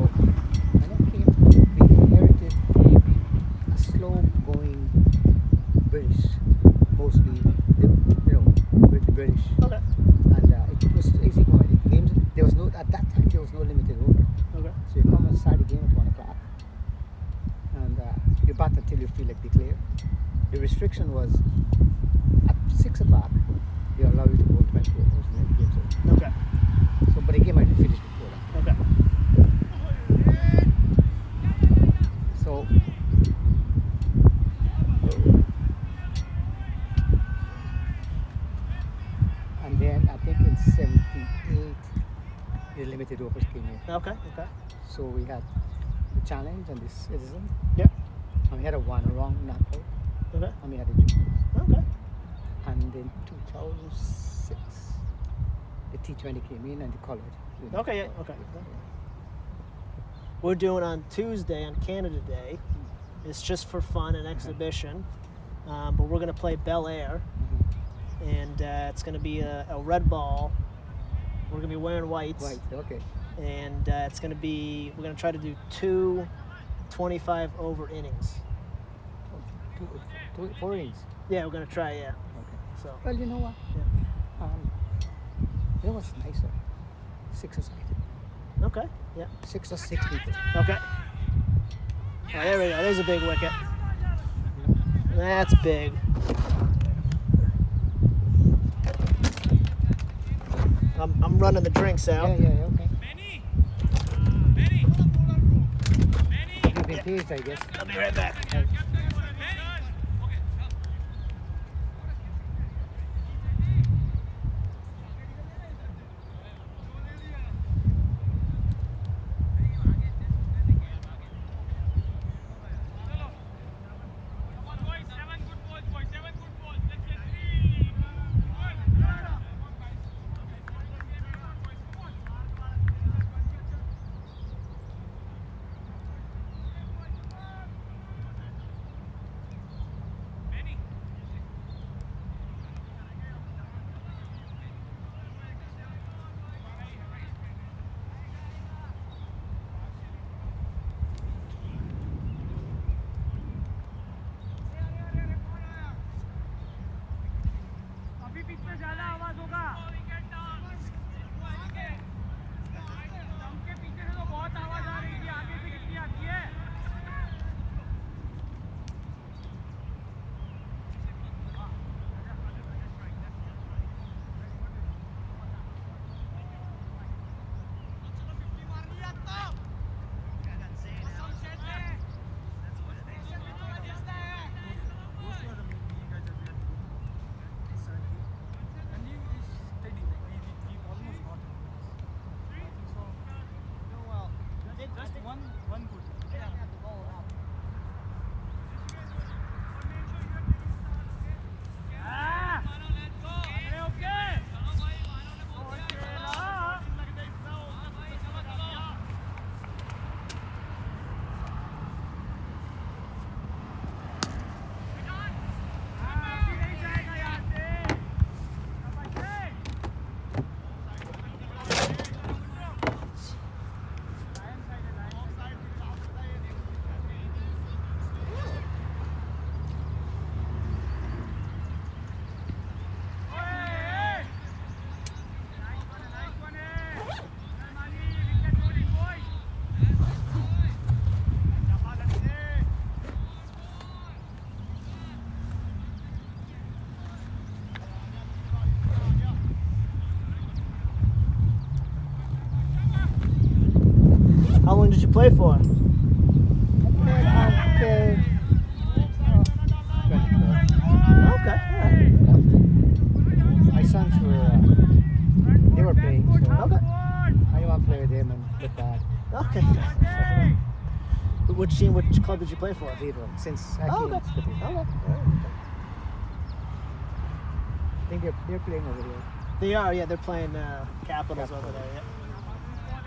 [SPEAKER 7] when I came, we inherited a slow-going British, mostly, with the British.
[SPEAKER 6] Okay.
[SPEAKER 7] And it was easy going. The games, there was no, at that time, there was no limited over.
[SPEAKER 6] Okay.
[SPEAKER 7] So you come and start the game at 1 o'clock. And you bat until you feel like declare. The restriction was at 6 o'clock, they allow you to go 20 overs and then the game's over.
[SPEAKER 6] Okay.
[SPEAKER 7] So, but the game might finish before that.
[SPEAKER 6] Okay.
[SPEAKER 7] So, and then I think in 78, the limited overs came in.
[SPEAKER 6] Okay. Okay.
[SPEAKER 7] So we had the challenge and the citizen.
[SPEAKER 6] Yep.
[SPEAKER 7] And we had a one wrong knockout.
[SPEAKER 6] Okay.
[SPEAKER 7] And we had a juniors.
[SPEAKER 6] Okay.
[SPEAKER 7] And then 2006, the T20 came in and the colored.
[SPEAKER 6] Okay. Yeah. Okay. We're doing on Tuesday on Canada Day. It's just for fun and exhibition, but we're gonna play Bel Air, and it's gonna be a red ball. We're gonna be wearing whites.
[SPEAKER 7] Right, okay.
[SPEAKER 6] And it's gonna be, we're gonna try to do 2 25 over innings.
[SPEAKER 7] 4 innings.
[SPEAKER 6] Yeah, we're gonna try. Yeah.
[SPEAKER 7] Okay.
[SPEAKER 6] So.
[SPEAKER 7] Well, you know what?
[SPEAKER 6] Yeah.
[SPEAKER 7] You know what's nicer? 6 aside.
[SPEAKER 6] Okay. Yeah.
[SPEAKER 7] 6 or 6 people.
[SPEAKER 6] Okay. Oh, there we go. There's a big wicket. That's big. I'm running the drinks out.
[SPEAKER 7] Yeah, okay. You've been paged, I guess.
[SPEAKER 6] I'll be right back. How long did you play for? Okay.
[SPEAKER 7] My sons were, they were playing, so
[SPEAKER 6] Okay.
[SPEAKER 7] I want to play with them and get back.
[SPEAKER 6] Okay. Which team? Which club did you play for?
[SPEAKER 7] Zero, since I
[SPEAKER 6] Oh,
[SPEAKER 7] came
[SPEAKER 6] okay.
[SPEAKER 7] to the team.
[SPEAKER 6] Okay.
[SPEAKER 7] I think they're playing over there.
[SPEAKER 6] They are. Yeah, they're playing Capitals over there. Yeah.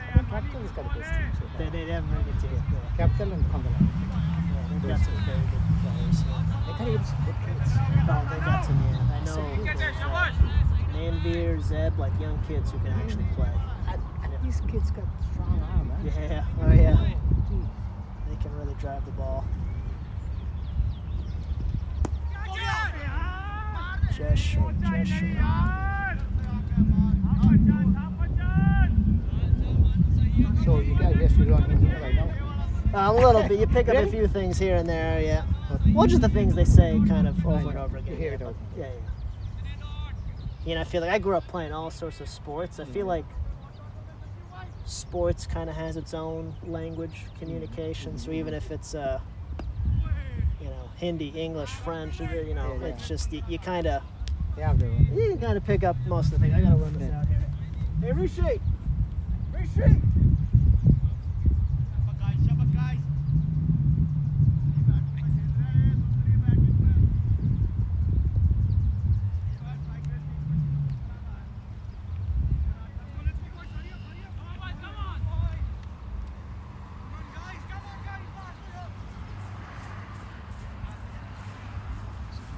[SPEAKER 7] I think Capital has got the best team. So far.
[SPEAKER 6] They have a very good team. Yeah.
[SPEAKER 7] Capital and Cumberland.
[SPEAKER 6] They've got some very good players. Yeah.
[SPEAKER 7] They can even good kids.
[SPEAKER 6] Oh, they got some. Yeah, I know. Manveer, Zeb, like young kids who can actually play.
[SPEAKER 7] And these kids got strong arm, man.
[SPEAKER 6] Yeah. Oh yeah.
[SPEAKER 7] Gee.
[SPEAKER 6] They can really drive the ball. Gesture.
[SPEAKER 7] So you guys just learn Hindi right now.
[SPEAKER 6] A little bit. You pick up a
[SPEAKER 7] Really?
[SPEAKER 6] few things here and there, yeah. Well, just the things they say kind of over and
[SPEAKER 7] know.
[SPEAKER 6] over again.
[SPEAKER 7] You hear it over.
[SPEAKER 6] Yeah. You know, I feel like I grew up playing all sorts of sports. I feel like sports kind of has its own language communication. So even if it's, you know, Hindi, English, French, you know,
[SPEAKER 7] Yeah.
[SPEAKER 6] it's just, you kind of,
[SPEAKER 7] Yeah, they were.
[SPEAKER 6] you can kind of pick up most of the things. I got to run this
[SPEAKER 7] Yeah.
[SPEAKER 6] out here. Hey, Rishi! Rishi!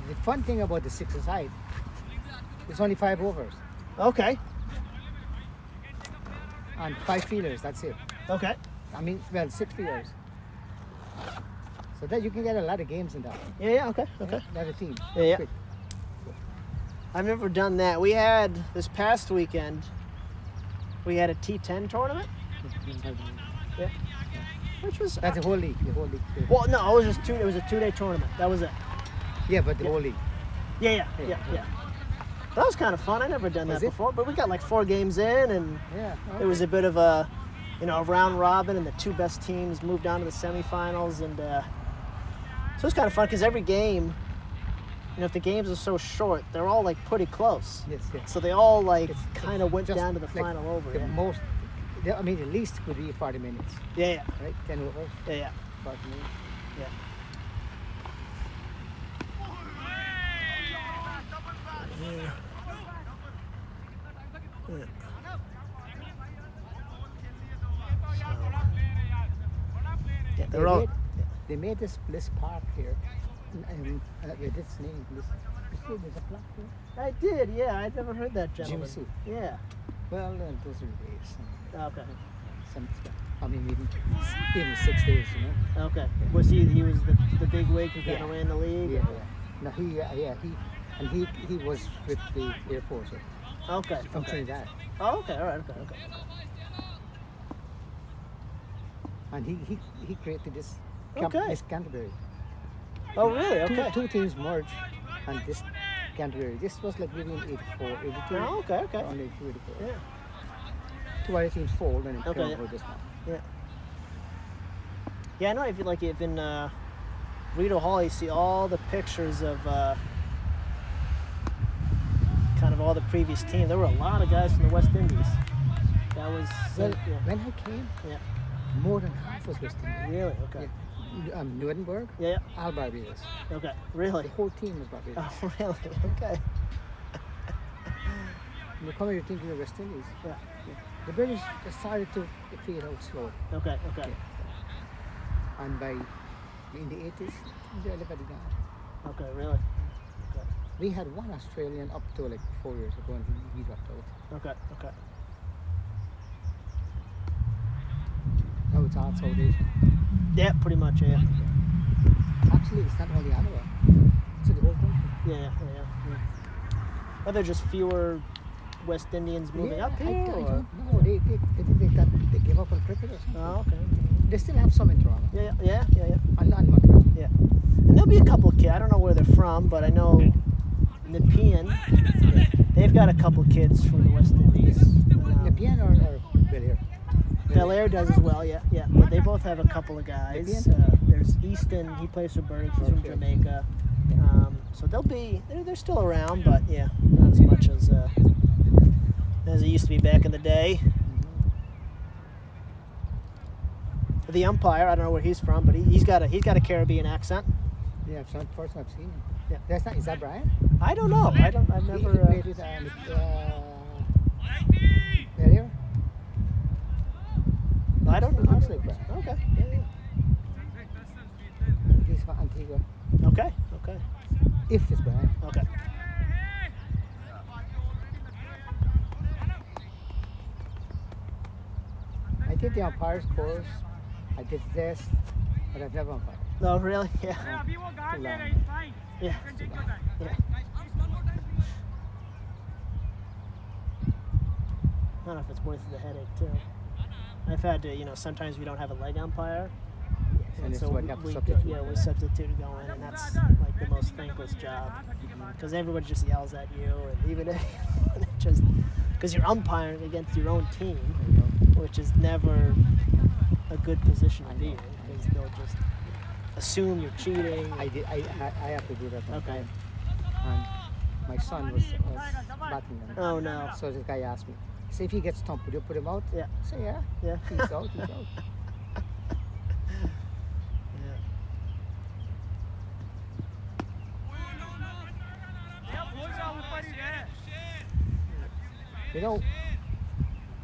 [SPEAKER 7] The fun thing about the six-a-side, it's only 5 overs
[SPEAKER 6] Okay.
[SPEAKER 7] and 5 fielders. That's it.
[SPEAKER 6] Okay.
[SPEAKER 7] I mean, well, 6 fielders. So that you can get a lot of games in that.
[SPEAKER 6] Yeah, okay. Okay.
[SPEAKER 7] Not a team.
[SPEAKER 6] Yeah.
[SPEAKER 7] Quick.
[SPEAKER 6] I've never done that. We had this past weekend. We had a T10 tournament, which was
[SPEAKER 7] That's the whole league. The whole league.
[SPEAKER 6] well, no, it was just it was a 2-day tournament. That was it.
[SPEAKER 7] Yeah, but the whole league.
[SPEAKER 6] Yeah. That was kind of fun. I never done
[SPEAKER 7] Was
[SPEAKER 6] that
[SPEAKER 7] it?
[SPEAKER 6] before, but we got like 4 games in, and
[SPEAKER 7] Yeah.
[SPEAKER 6] it was a bit of a, you know, a round robin, and the 2 best teams moved on to the semifinals, and so it was kind of fun because every game, you know, if the games are so short, they're all like pretty close.
[SPEAKER 7] Yes, yes.
[SPEAKER 6] So they all like
[SPEAKER 7] It's
[SPEAKER 6] kind of went
[SPEAKER 7] just
[SPEAKER 6] down to the
[SPEAKER 7] like
[SPEAKER 6] final over.
[SPEAKER 7] The
[SPEAKER 6] Yeah.
[SPEAKER 7] most, I mean, the least could be 40 minutes,
[SPEAKER 6] Yeah.
[SPEAKER 7] right? 10 overs,
[SPEAKER 6] Yeah.
[SPEAKER 7] 40 minutes.
[SPEAKER 6] Yeah, they're all.
[SPEAKER 7] They made this Bliss Park here, and with its name, Bliss. You see, there's a plaque here.
[SPEAKER 6] I did, yeah. I'd never heard that gentleman.
[SPEAKER 7] Jimmy C.
[SPEAKER 6] Yeah.
[SPEAKER 7] Well, those are days.
[SPEAKER 6] Okay.
[SPEAKER 7] Some, I mean, even 6 days, you know.
[SPEAKER 6] Okay. Was he was the big wig who kind of
[SPEAKER 7] Yeah.
[SPEAKER 6] ran the league?
[SPEAKER 7] Yeah. No, he was with the Air Force
[SPEAKER 6] Okay.
[SPEAKER 7] from
[SPEAKER 6] Okay.
[SPEAKER 7] Trinidad,
[SPEAKER 6] Oh, okay. All right. Okay.
[SPEAKER 7] and he created this
[SPEAKER 6] Okay.
[SPEAKER 7] this Canterbury.
[SPEAKER 6] Oh, really? Okay.
[SPEAKER 7] Two teams merged, and this Canterbury. This was like between 84, 82.
[SPEAKER 6] Oh, okay. Okay.
[SPEAKER 7] Only 82, 84.
[SPEAKER 6] Yeah.
[SPEAKER 7] 2 other teams fold, and it
[SPEAKER 6] Okay.
[SPEAKER 7] came over this one.
[SPEAKER 6] Yeah, I know. If you like, if in Rito Hall, you see all the pictures of kind of all the previous team. There were a lot of guys from the West Indies. That was
[SPEAKER 7] Well,
[SPEAKER 6] yeah.
[SPEAKER 7] when I came,
[SPEAKER 6] Yeah.
[SPEAKER 7] More than half was West Indies.
[SPEAKER 6] Really? Okay.
[SPEAKER 7] Yeah. Newdenburg,
[SPEAKER 6] Yeah.
[SPEAKER 7] all Barbados.
[SPEAKER 6] Okay. Really?
[SPEAKER 7] The whole team was Barbados.
[SPEAKER 6] Oh, really? Okay.
[SPEAKER 7] You come here, you think you're West Indies.
[SPEAKER 6] Yeah.
[SPEAKER 7] The British decided to fade out slowly.
[SPEAKER 6] Okay. Okay.
[SPEAKER 7] Yeah. And in the 80s, everybody gone.
[SPEAKER 6] Okay. Really?
[SPEAKER 7] We had one Australian up to like 4 years ago, and he dropped out.
[SPEAKER 6] Okay. Okay.
[SPEAKER 7] Now it's all South Asia.
[SPEAKER 6] Yeah. Pretty much. Yeah.
[SPEAKER 7] Actually, it's not only Ottawa. It's in the whole country.
[SPEAKER 6] Yeah. Are there just fewer West Indians moving up here?
[SPEAKER 7] I
[SPEAKER 6] or?
[SPEAKER 7] don't know. They gave up on cricket or something.
[SPEAKER 6] Oh, okay.
[SPEAKER 7] They still have some in Toronto.
[SPEAKER 6] Yeah.
[SPEAKER 7] And Montreal.
[SPEAKER 6] Yeah. And there'll be a couple kids. I don't know where they're from, but I know Nepean, they've got a couple kids from the West Indies.
[SPEAKER 7] Nepean or Belair?
[SPEAKER 6] Belair does as well, yeah. But they both have a couple of guys. There's Easton, he plays for Bergs, he's from Jamaica. So they're still around, but yeah, not as much as it used to be back in the day. The umpire, I don't know where he's from, but he's got a Caribbean accent.
[SPEAKER 7] Yeah, some person I've seen him.
[SPEAKER 6] Yeah.
[SPEAKER 7] Is that Brian?
[SPEAKER 6] I don't know. I've never.
[SPEAKER 7] He played with Belair?
[SPEAKER 6] I don't
[SPEAKER 7] It
[SPEAKER 6] know.
[SPEAKER 7] looks like Brian.
[SPEAKER 6] Okay.
[SPEAKER 7] He's from Antigua.
[SPEAKER 6] Okay.
[SPEAKER 7] If it's Brian.
[SPEAKER 6] Okay.
[SPEAKER 7] I did the umpire's course. I did the test, but I've never umpired.
[SPEAKER 6] No, really? Yeah.
[SPEAKER 7] Too long.
[SPEAKER 6] Yeah. I don't know if it's worth the headache too. I've had to, sometimes we don't have a leg umpire,
[SPEAKER 7] Yes, and
[SPEAKER 6] so
[SPEAKER 7] so I have to
[SPEAKER 6] we
[SPEAKER 7] substitute.
[SPEAKER 6] we substitute to go in, and that's like the most thankless job because everybody just yells at you, and even if just because you're umpiring against your own team, which is never a good position to be in because they'll just assume you're cheating.
[SPEAKER 7] I have to do that one
[SPEAKER 6] Okay.
[SPEAKER 7] time. And my son was batting them.
[SPEAKER 6] Oh no.
[SPEAKER 7] So this guy asked me, say if he gets stumped, would you put him out?
[SPEAKER 6] Yeah.
[SPEAKER 7] I say yeah.
[SPEAKER 6] Yeah.
[SPEAKER 7] He's out. You know,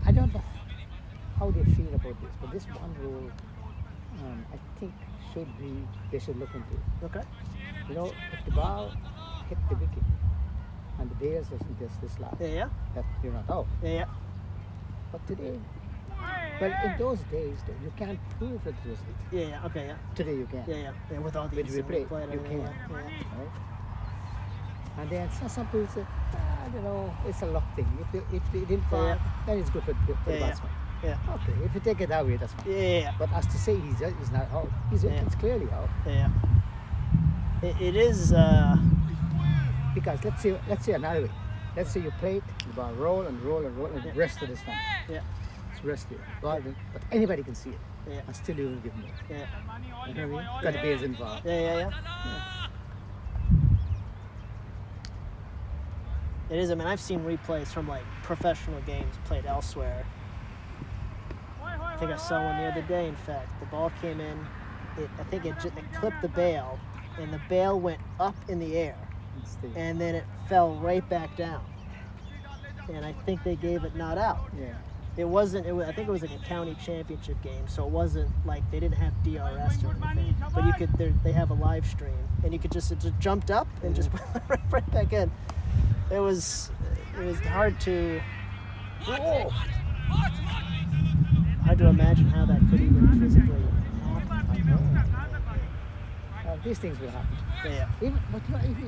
[SPEAKER 7] I don't know how they feel about this, but this one rule, I think they should look into it.
[SPEAKER 6] Okay.
[SPEAKER 7] You know, if the ball hit the wicket and the bails doesn't this loud,
[SPEAKER 6] Yeah.
[SPEAKER 7] that you're not out.
[SPEAKER 6] Yeah.
[SPEAKER 7] But today, well, in those days, though, you can't prove it was it.
[SPEAKER 6] Yeah. Okay. Yeah.
[SPEAKER 7] Today you can.
[SPEAKER 6] Yeah. With all the
[SPEAKER 7] With replay,
[SPEAKER 6] replay and
[SPEAKER 7] you
[SPEAKER 6] everything,
[SPEAKER 7] can.
[SPEAKER 6] yeah.
[SPEAKER 7] Right? And then some people say, I don't know, it's a luck thing. If they didn't fall, then it's good for the batsman.
[SPEAKER 6] Yeah.
[SPEAKER 7] Okay, if you take it that way, that's fine.
[SPEAKER 6] Yeah.
[SPEAKER 7] But as to say he's not out, it's clearly out.
[SPEAKER 6] Yeah. It is.
[SPEAKER 7] Because let's say another way. Let's say you play it, the ball roll and rest of the time.
[SPEAKER 6] Yeah.
[SPEAKER 7] It's rested. But anybody can see it.
[SPEAKER 6] Yeah.
[SPEAKER 7] And still you will give them it.
[SPEAKER 6] Yeah.
[SPEAKER 7] You know what I mean? Got the bails involved.
[SPEAKER 6] Yeah. It is. I mean, I've seen replays from like professional games played elsewhere. I think I saw one the other day. In fact, the ball came in. I think it clipped the bail, and the bail went up in the air, and then it fell right back down. And I think they gave it not out.
[SPEAKER 7] Yeah.
[SPEAKER 6] It wasn't. I think it was like a county championship game, so it wasn't like they didn't have DRS or anything. But you could. They have a live stream, and you could just it just jumped up and just went right back in. It was hard to imagine how that could even physically happen.
[SPEAKER 7] These things will happen.
[SPEAKER 6] Yeah.
[SPEAKER 7] Even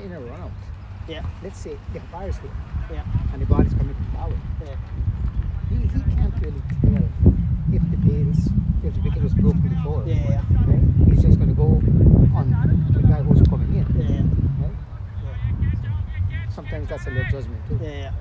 [SPEAKER 7] in a run out.
[SPEAKER 6] Yeah.
[SPEAKER 7] Let's say the umpire's here.
[SPEAKER 6] Yeah.
[SPEAKER 7] And the ball is coming from forward.
[SPEAKER 6] Yeah.
[SPEAKER 7] He can't really tell if the wicket was broken before.
[SPEAKER 6] Yeah.
[SPEAKER 7] Right? He's just going to go on the guy who's coming in.
[SPEAKER 6] Yeah.
[SPEAKER 7] Right? Yeah. Sometimes that's a little judgment too.
[SPEAKER 6] Yeah.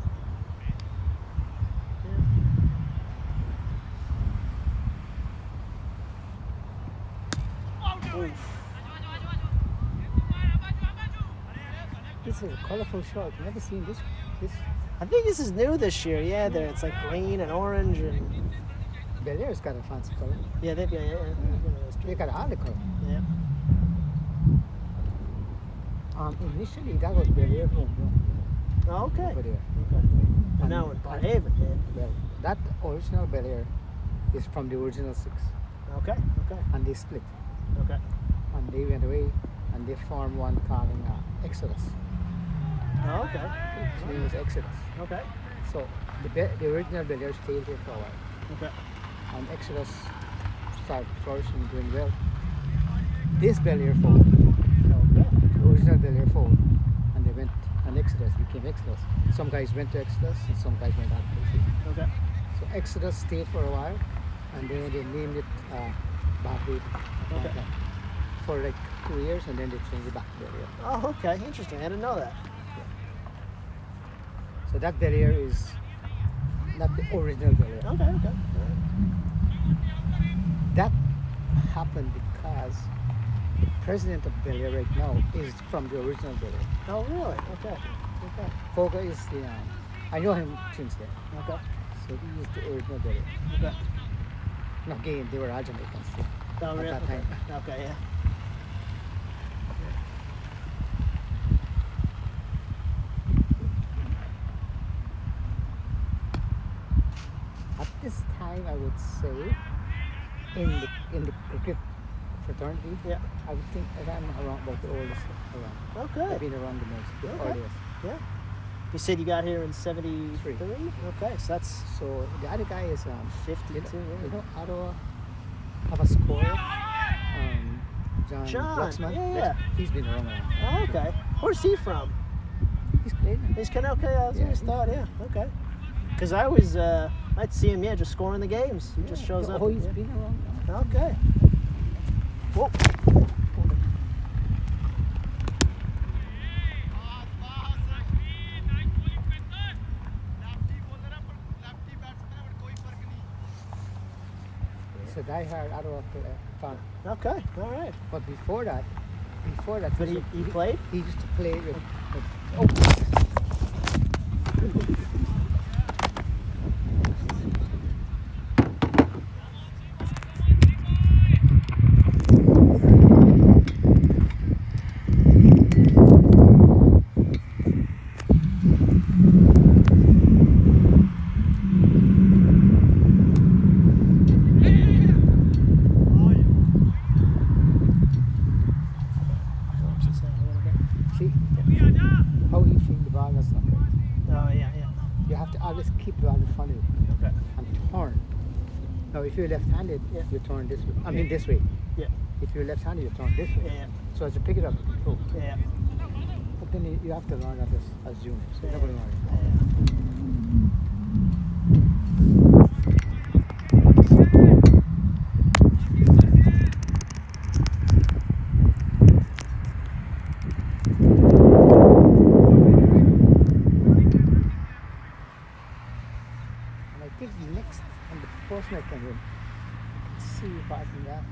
[SPEAKER 7] This is a colourful shot. I've never seen this.
[SPEAKER 6] I think this is new this year. Yeah, it's like green and orange and
[SPEAKER 7] Bellaire's got a fancy colour.
[SPEAKER 6] Yeah, they've got
[SPEAKER 7] They got a harder colour.
[SPEAKER 6] Yeah.
[SPEAKER 7] Initially, that was Bellaire home run.
[SPEAKER 6] Oh, okay.
[SPEAKER 7] Over there.
[SPEAKER 6] Okay. And
[SPEAKER 7] And
[SPEAKER 6] now in Barhaven, yeah.
[SPEAKER 7] Well, that original Bellaire is from the original 6.
[SPEAKER 6] Okay. Okay.
[SPEAKER 7] And they split.
[SPEAKER 6] Okay.
[SPEAKER 7] And they went away and they formed one called Exodus.
[SPEAKER 6] Oh, okay.
[SPEAKER 7] His name was Exodus.
[SPEAKER 6] Okay.
[SPEAKER 7] So the original Bellaire stayed here for a while.
[SPEAKER 6] Okay.
[SPEAKER 7] And Exodus started flourishing, doing well. This Bellaire folded.
[SPEAKER 6] Okay.
[SPEAKER 7] The original Bellaire folded. And they went, and Exodus became Exodus. Some guys went to Exodus and some guys went out to the sea.
[SPEAKER 6] Okay.
[SPEAKER 7] So Exodus stayed for a while and then they named it Barhaven.
[SPEAKER 6] Okay.
[SPEAKER 7] For like 2 years and then they changed it back to Bellaire.
[SPEAKER 6] Oh, okay. Interesting. I didn't know that.
[SPEAKER 7] So that Bellaire is not the original Bellaire.
[SPEAKER 6] Okay. Okay.
[SPEAKER 7] That happened because the president of Bellaire right now is from the original Bellaire.
[SPEAKER 6] Oh, really? Okay. Okay.
[SPEAKER 7] Foga is the, I know him since then.
[SPEAKER 6] Okay.
[SPEAKER 7] So he is the original Bellaire.
[SPEAKER 6] Okay.
[SPEAKER 7] No, again, they were all Jamaicans too.
[SPEAKER 6] Oh,
[SPEAKER 7] At
[SPEAKER 6] really?
[SPEAKER 7] that
[SPEAKER 6] Okay.
[SPEAKER 7] time.
[SPEAKER 6] Okay. Yeah.
[SPEAKER 7] At this time, I would say, in the cricket fraternity,
[SPEAKER 6] Yeah.
[SPEAKER 7] I would think that I'm around about the oldest around.
[SPEAKER 6] Okay.
[SPEAKER 7] I've been around the most, the
[SPEAKER 6] Okay.
[SPEAKER 7] earliest.
[SPEAKER 6] Yeah. You said you got here in '73. Okay, so that's
[SPEAKER 7] So the other guy is
[SPEAKER 6] 52.
[SPEAKER 7] you know, Ottawa have a scorer, John
[SPEAKER 6] John,
[SPEAKER 7] Bruxman.
[SPEAKER 6] yeah.
[SPEAKER 7] He's been around.
[SPEAKER 6] Oh, okay. Where's he from?
[SPEAKER 7] He's played.
[SPEAKER 6] He's kind of okay. I
[SPEAKER 7] Yeah,
[SPEAKER 6] always thought, yeah, okay. Because I always, I'd see him, yeah, just scoring the games. He just shows up.
[SPEAKER 7] Oh, he's
[SPEAKER 6] yeah.
[SPEAKER 7] been around.
[SPEAKER 6] Okay. Whoa.
[SPEAKER 7] He's a die-hard Ottawa fan.
[SPEAKER 6] Okay. All right.
[SPEAKER 7] But before that,
[SPEAKER 6] But he played?
[SPEAKER 7] He used to play with see how he fling the ball and stuff.
[SPEAKER 6] Oh, yeah, yeah.
[SPEAKER 7] You have to always keep the ball in front of you
[SPEAKER 6] Okay.
[SPEAKER 7] and turn. Now, if you're left-handed,
[SPEAKER 6] Yeah.
[SPEAKER 7] you turn this way. I mean, this way.
[SPEAKER 6] Yeah.
[SPEAKER 7] If you're left-handed, you turn this way.
[SPEAKER 6] Yeah, yeah.
[SPEAKER 7] So as you pick it up, you go.
[SPEAKER 6] Yeah.
[SPEAKER 7] But then you have to learn that as juniors. So
[SPEAKER 6] Yeah.
[SPEAKER 7] nobody learns. And I think next on the person I can see apart from that,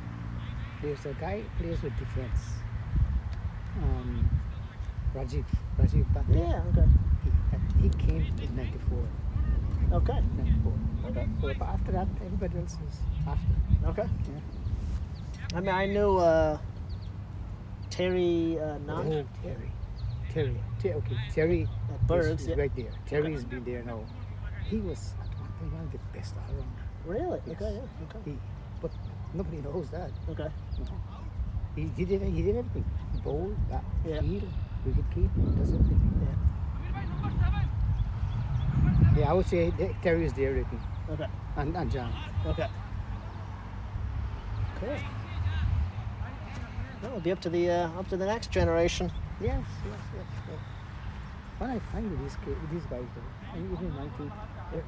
[SPEAKER 7] there's a guy who plays with defense. Rajiv Bhatia.
[SPEAKER 6] Yeah, okay.
[SPEAKER 7] He came in 94.
[SPEAKER 6] Okay.
[SPEAKER 7] 94.
[SPEAKER 6] Okay.
[SPEAKER 7] So but after that, everybody else is after.
[SPEAKER 6] Okay.
[SPEAKER 7] Yeah.
[SPEAKER 6] I mean, I knew Terry Nunn
[SPEAKER 7] Oh, Terry. Okay, Terry
[SPEAKER 6] at Bergs.
[SPEAKER 7] is
[SPEAKER 6] Yeah.
[SPEAKER 7] right there. Terry's been there now. He was at one point one of the best all around.
[SPEAKER 6] Really?
[SPEAKER 7] Yes.
[SPEAKER 6] Okay, yeah. Okay.
[SPEAKER 7] But nobody knows that.
[SPEAKER 6] Okay.
[SPEAKER 7] He did everything. He bowled, bat,
[SPEAKER 6] Yeah.
[SPEAKER 7] field, wicket keep, does everything. Yeah, I would say Terry is there with me.
[SPEAKER 6] Okay.
[SPEAKER 7] And John.
[SPEAKER 6] Okay. Cool. Well, it'll be up to the next generation.
[SPEAKER 7] Yes. What I find with these guys though, and even 19,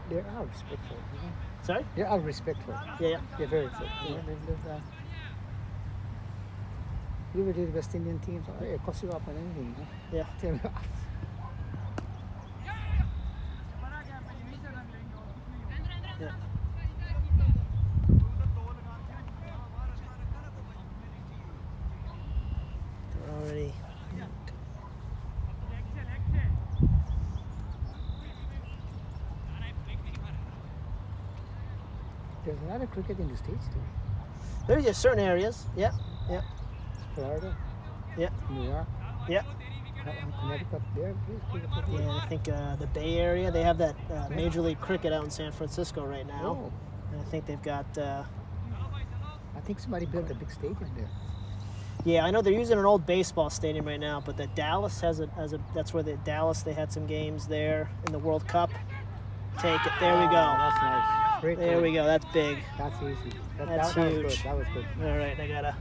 [SPEAKER 7] they're all respectful. You know?
[SPEAKER 6] Sorry?
[SPEAKER 7] They're all respectful.
[SPEAKER 6] Yeah, yeah.
[SPEAKER 7] They're very respectful. You ever did West Indian teams? Oh, yeah, cuss you up and anything. You know?
[SPEAKER 6] Yeah.
[SPEAKER 7] Tell me off.
[SPEAKER 6] Yeah. They're already.
[SPEAKER 7] There's a lot of cricket in the States too.
[SPEAKER 6] There's just certain areas. Yeah.
[SPEAKER 7] Florida.
[SPEAKER 6] Yeah.
[SPEAKER 7] New York.
[SPEAKER 6] Yeah.
[SPEAKER 7] Connecticut. There, please cricket.
[SPEAKER 6] Yeah, I think the Bay Area, they have that Major League Cricket out in San Francisco right now.
[SPEAKER 7] Oh,
[SPEAKER 6] And I think they've got,
[SPEAKER 7] I think somebody built a big stadium there.
[SPEAKER 6] yeah, I know they're using an old baseball stadium right now, but the Dallas has a that's where they had some games there in the World Cup. Take it. There we
[SPEAKER 7] Oh,
[SPEAKER 6] go.
[SPEAKER 7] that's nice. Great.
[SPEAKER 6] There we go. That's big.
[SPEAKER 7] That's easy.
[SPEAKER 6] That's
[SPEAKER 7] that was
[SPEAKER 6] huge.
[SPEAKER 7] good. That was good.
[SPEAKER 6] All right, I gotta.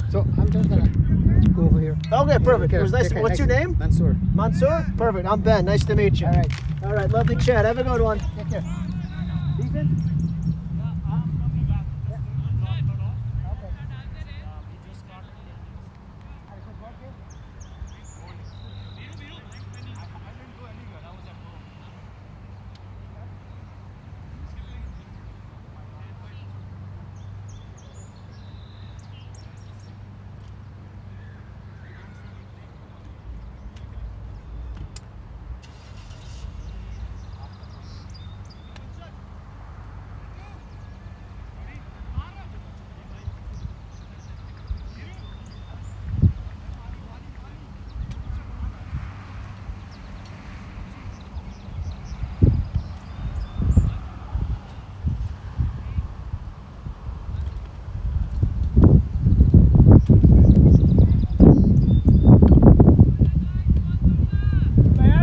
[SPEAKER 7] So I'm just gonna go over here.
[SPEAKER 6] Okay, perfect.
[SPEAKER 7] Okay,
[SPEAKER 6] It was nice.
[SPEAKER 7] okay,
[SPEAKER 6] What's your
[SPEAKER 7] next-
[SPEAKER 6] name?
[SPEAKER 7] Mansoor.
[SPEAKER 6] Mansoor? Perfect. I'm Ben. Nice to meet you.
[SPEAKER 7] All right.
[SPEAKER 6] All right, lovely chat. Have a good one.
[SPEAKER 7] Take care.
[SPEAKER 6] Ethan?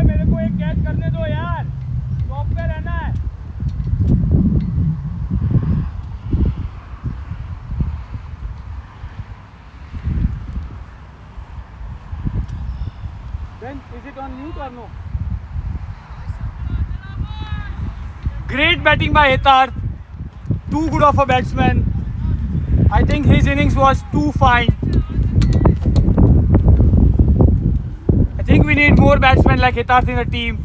[SPEAKER 6] मेरे को एक catch करने दो यार top पे रहना है Ben, is it on mute or no? Great batting by Hitar. Too good of a batsman. I think his innings was too fine. I think we need more batsmen like Hitar in the team.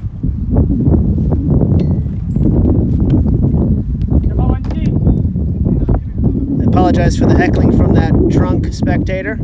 [SPEAKER 6] I apologize for the heckling from that drunk spectator.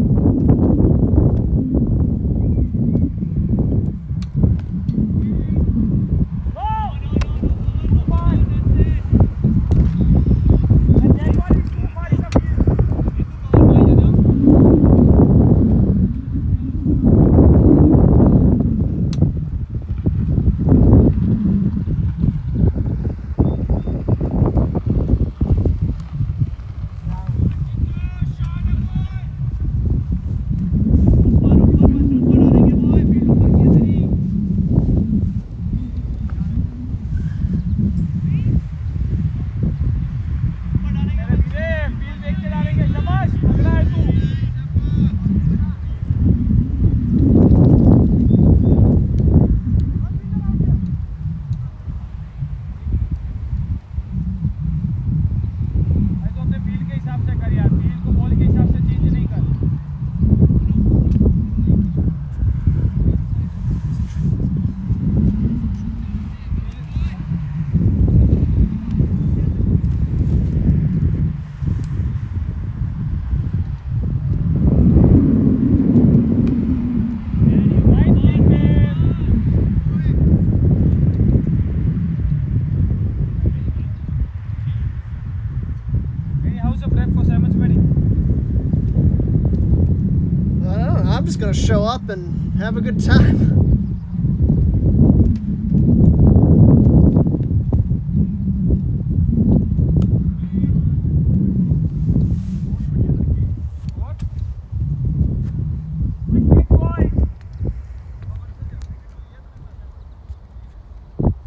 [SPEAKER 6] I'm just gonna show up and have a good time.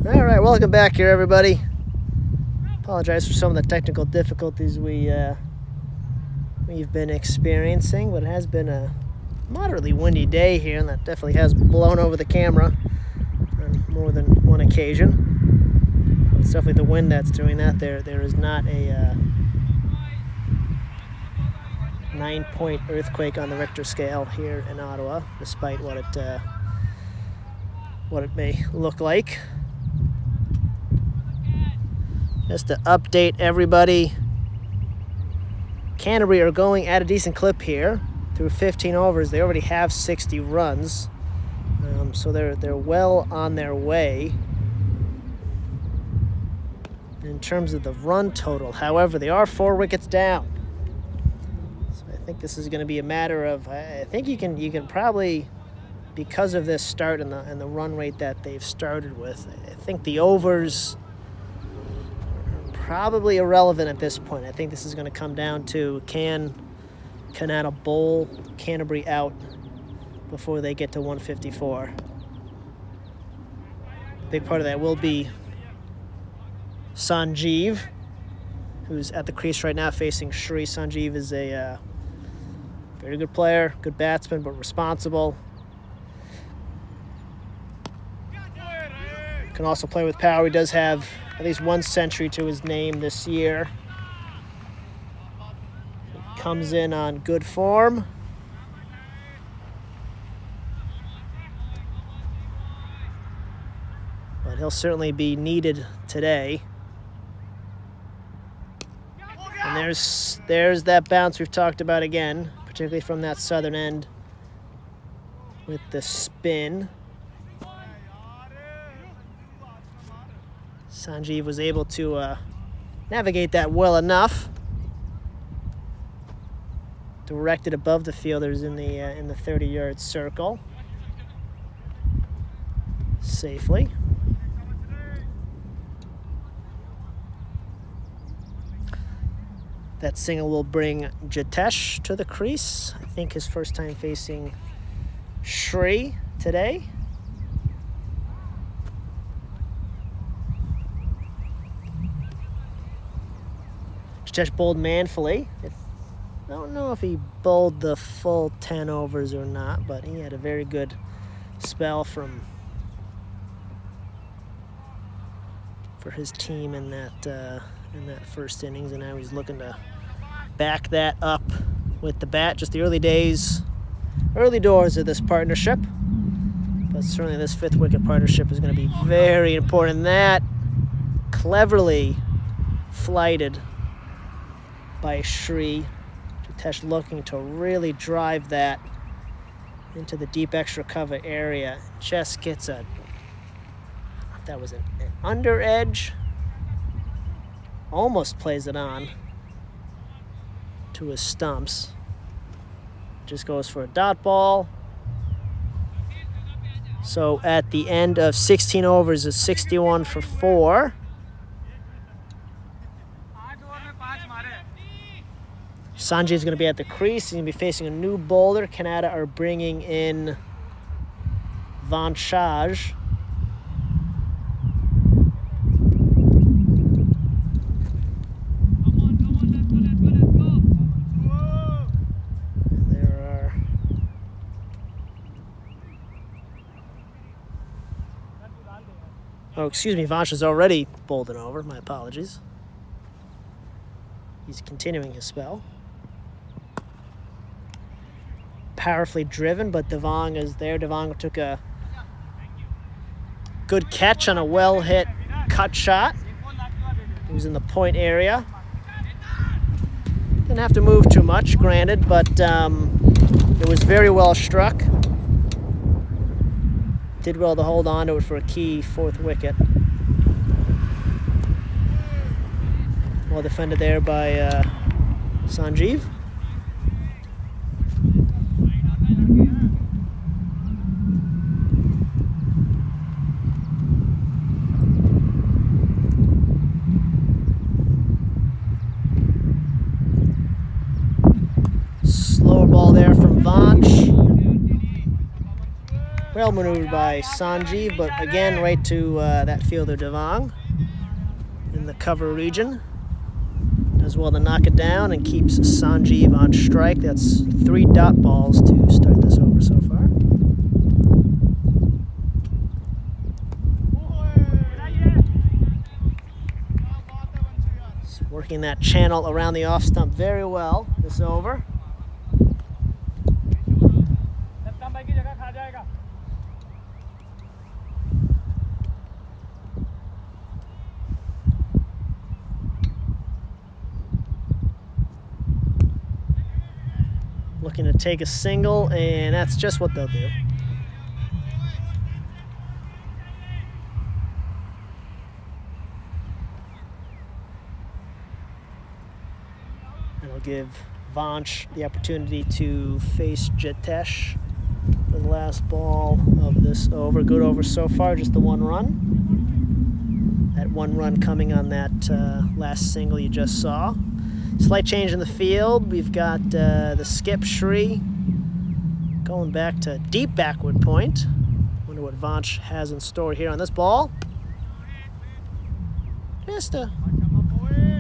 [SPEAKER 6] All right, welcome back here, everybody. Apologize for some of the technical difficulties we've been experiencing, but it has been a moderately windy day here, and that definitely has blown over the camera on more than one occasion. It's definitely the wind that's doing that. There is not a 9-point earthquake on the Richter scale here in Ottawa, despite what it may look like. Just to update everybody, Canterbury are going at a decent clip here. Through 15 overs, they already have 60 runs. So they're well on their way. In terms of the run total, however, they are 4 wickets down. So I think this is going to be a matter of, I think you can probably, because of this start and the run rate that they've started with, I think the overs are probably irrelevant at this point. I think this is going to come down to, can Kanata bowl Canterbury out before they get to 154. A big part of that will be Sanjeev, who's at the crease right now facing Shri. Sanjeev is a very good player, good batsman, but responsible. Can also play with power. He does have at least 1 century to his name this year. He comes in on good form. But he'll certainly be needed today. And there's that bounce we've talked about again, particularly from that southern end with the spin. Sanjeev was able to navigate that well enough. Directed above the fielders in the 30-yard circle safely. That single will bring Jitesh to the crease. I think his first time facing Shri today. Jitesh bowled manfully. I don't know if he bowled the full 10 overs or not, but he had a very good spell for his team in that first innings, and now he's looking to back that up with the bat. Just the early doors of this partnership, but certainly this 5th wicket partnership is going to be very important. That cleverly flighted by Shri. Jitesh looking to really drive that into the deep extra cover area. Just gets a, if that was an under edge, almost plays it on to his stumps. Just goes for a dot ball. So at the end of 16 overs, it's 61 for 4. Sanjay's going to be at the crease. He's going to be facing a new bowler. Kanata are bringing in Vanchaj. Oh, excuse me, Vanch is already bowled it over. My apologies. He's continuing his spell. Powerfully driven, but Devang is there. Devang took a good catch on a well-hit cut shot. He was in the point area. Didn't have to move too much, granted, but it was very well struck. Did well to hold on to it for a key 4th wicket. Well defended there by Sanjeev. Slower ball there from Vanch. Well maneuvered by Sanjeev, but again right to that fielder Devang in the cover region. Does well to knock it down and keeps Sanjeev on strike. That's 3 dot balls to start this over so far. Just working that channel around the off stump very well this over. looking to take a single, and that's just what they'll do. It'll give Vanch the opportunity to face Jitesh for the last ball of this over. Good over so far, just the 1 run. That 1 run coming on that last single you just saw. Slight change in the field. We've got the skip Shri going back to deep backward point. Wonder what Vanch has in store here on this ball. Just a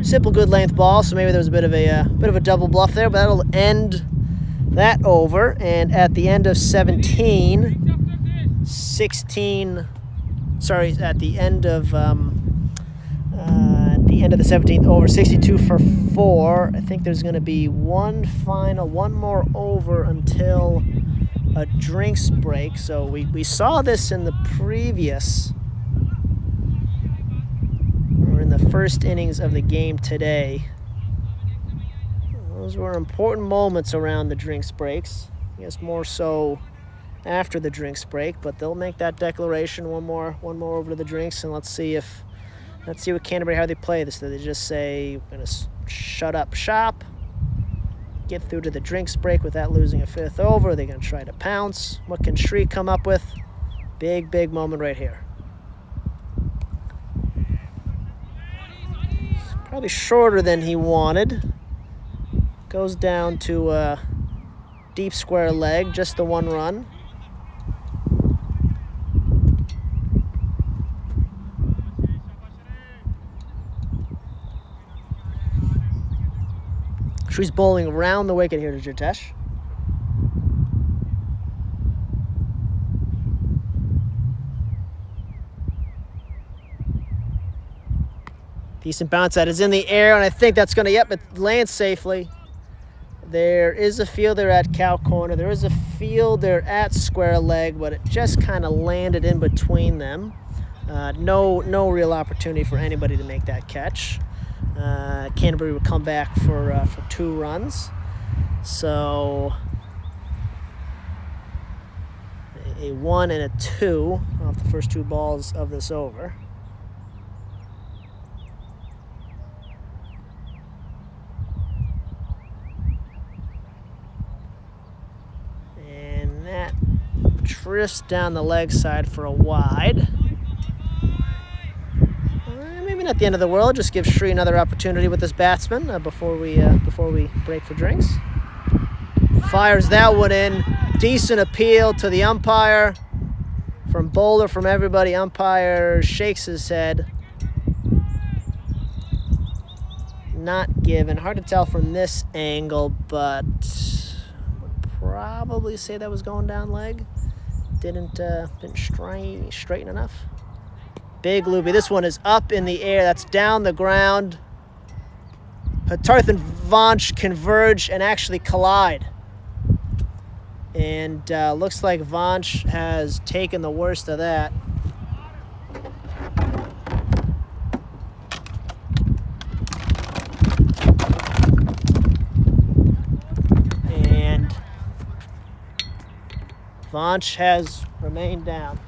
[SPEAKER 6] simple, good length ball, so maybe there was a bit of a double bluff there, but that'll end that over. And at the end of 17, 16. Sorry, at the end of the 17th over, 62 for 4. I think there's going to be one more over until a drinks break. So we saw this in the previous. In the first innings of the game today. Those were important moments around the drinks breaks. I guess more so after the drinks break, but they'll make that declaration one more over to the drinks, and let's see what Canterbury, how they play this. Do they just say, we're gonna shut up shop, get through to the drinks break without losing a 5th over? Are they gonna try to pounce? What can Shri come up with? Big moment right here. Probably shorter than he wanted. Goes down to a deep square leg, just the 1 run. She's bowling around the wicket here to Jitesh. Decent bounce that is in the air, and I think that's going to, yep, it lands safely. There is a fielder at cow corner. There is a fielder at square leg, but it just kind of landed in between them. No real opportunity for anybody to make that catch. Canterbury would come back for 2 runs. So a 1 and a 2 off the first 2 balls of this over. And that drifts down the leg side for a wide. Maybe not the end of the world. Just give Shri another opportunity with this batsman before we break for drinks. Fires that one in. Decent appeal to the umpire. From bowler, from everybody. Umpire shakes his head. Not given. Hard to tell from this angle, but would probably say that was going down leg. Didn't straighten enough. Big loopy. This one is up in the air. That's down the ground. Hatarth and Vanch converge and actually collide. And looks like Vanch has taken the worst of that. And Vanch has remained down.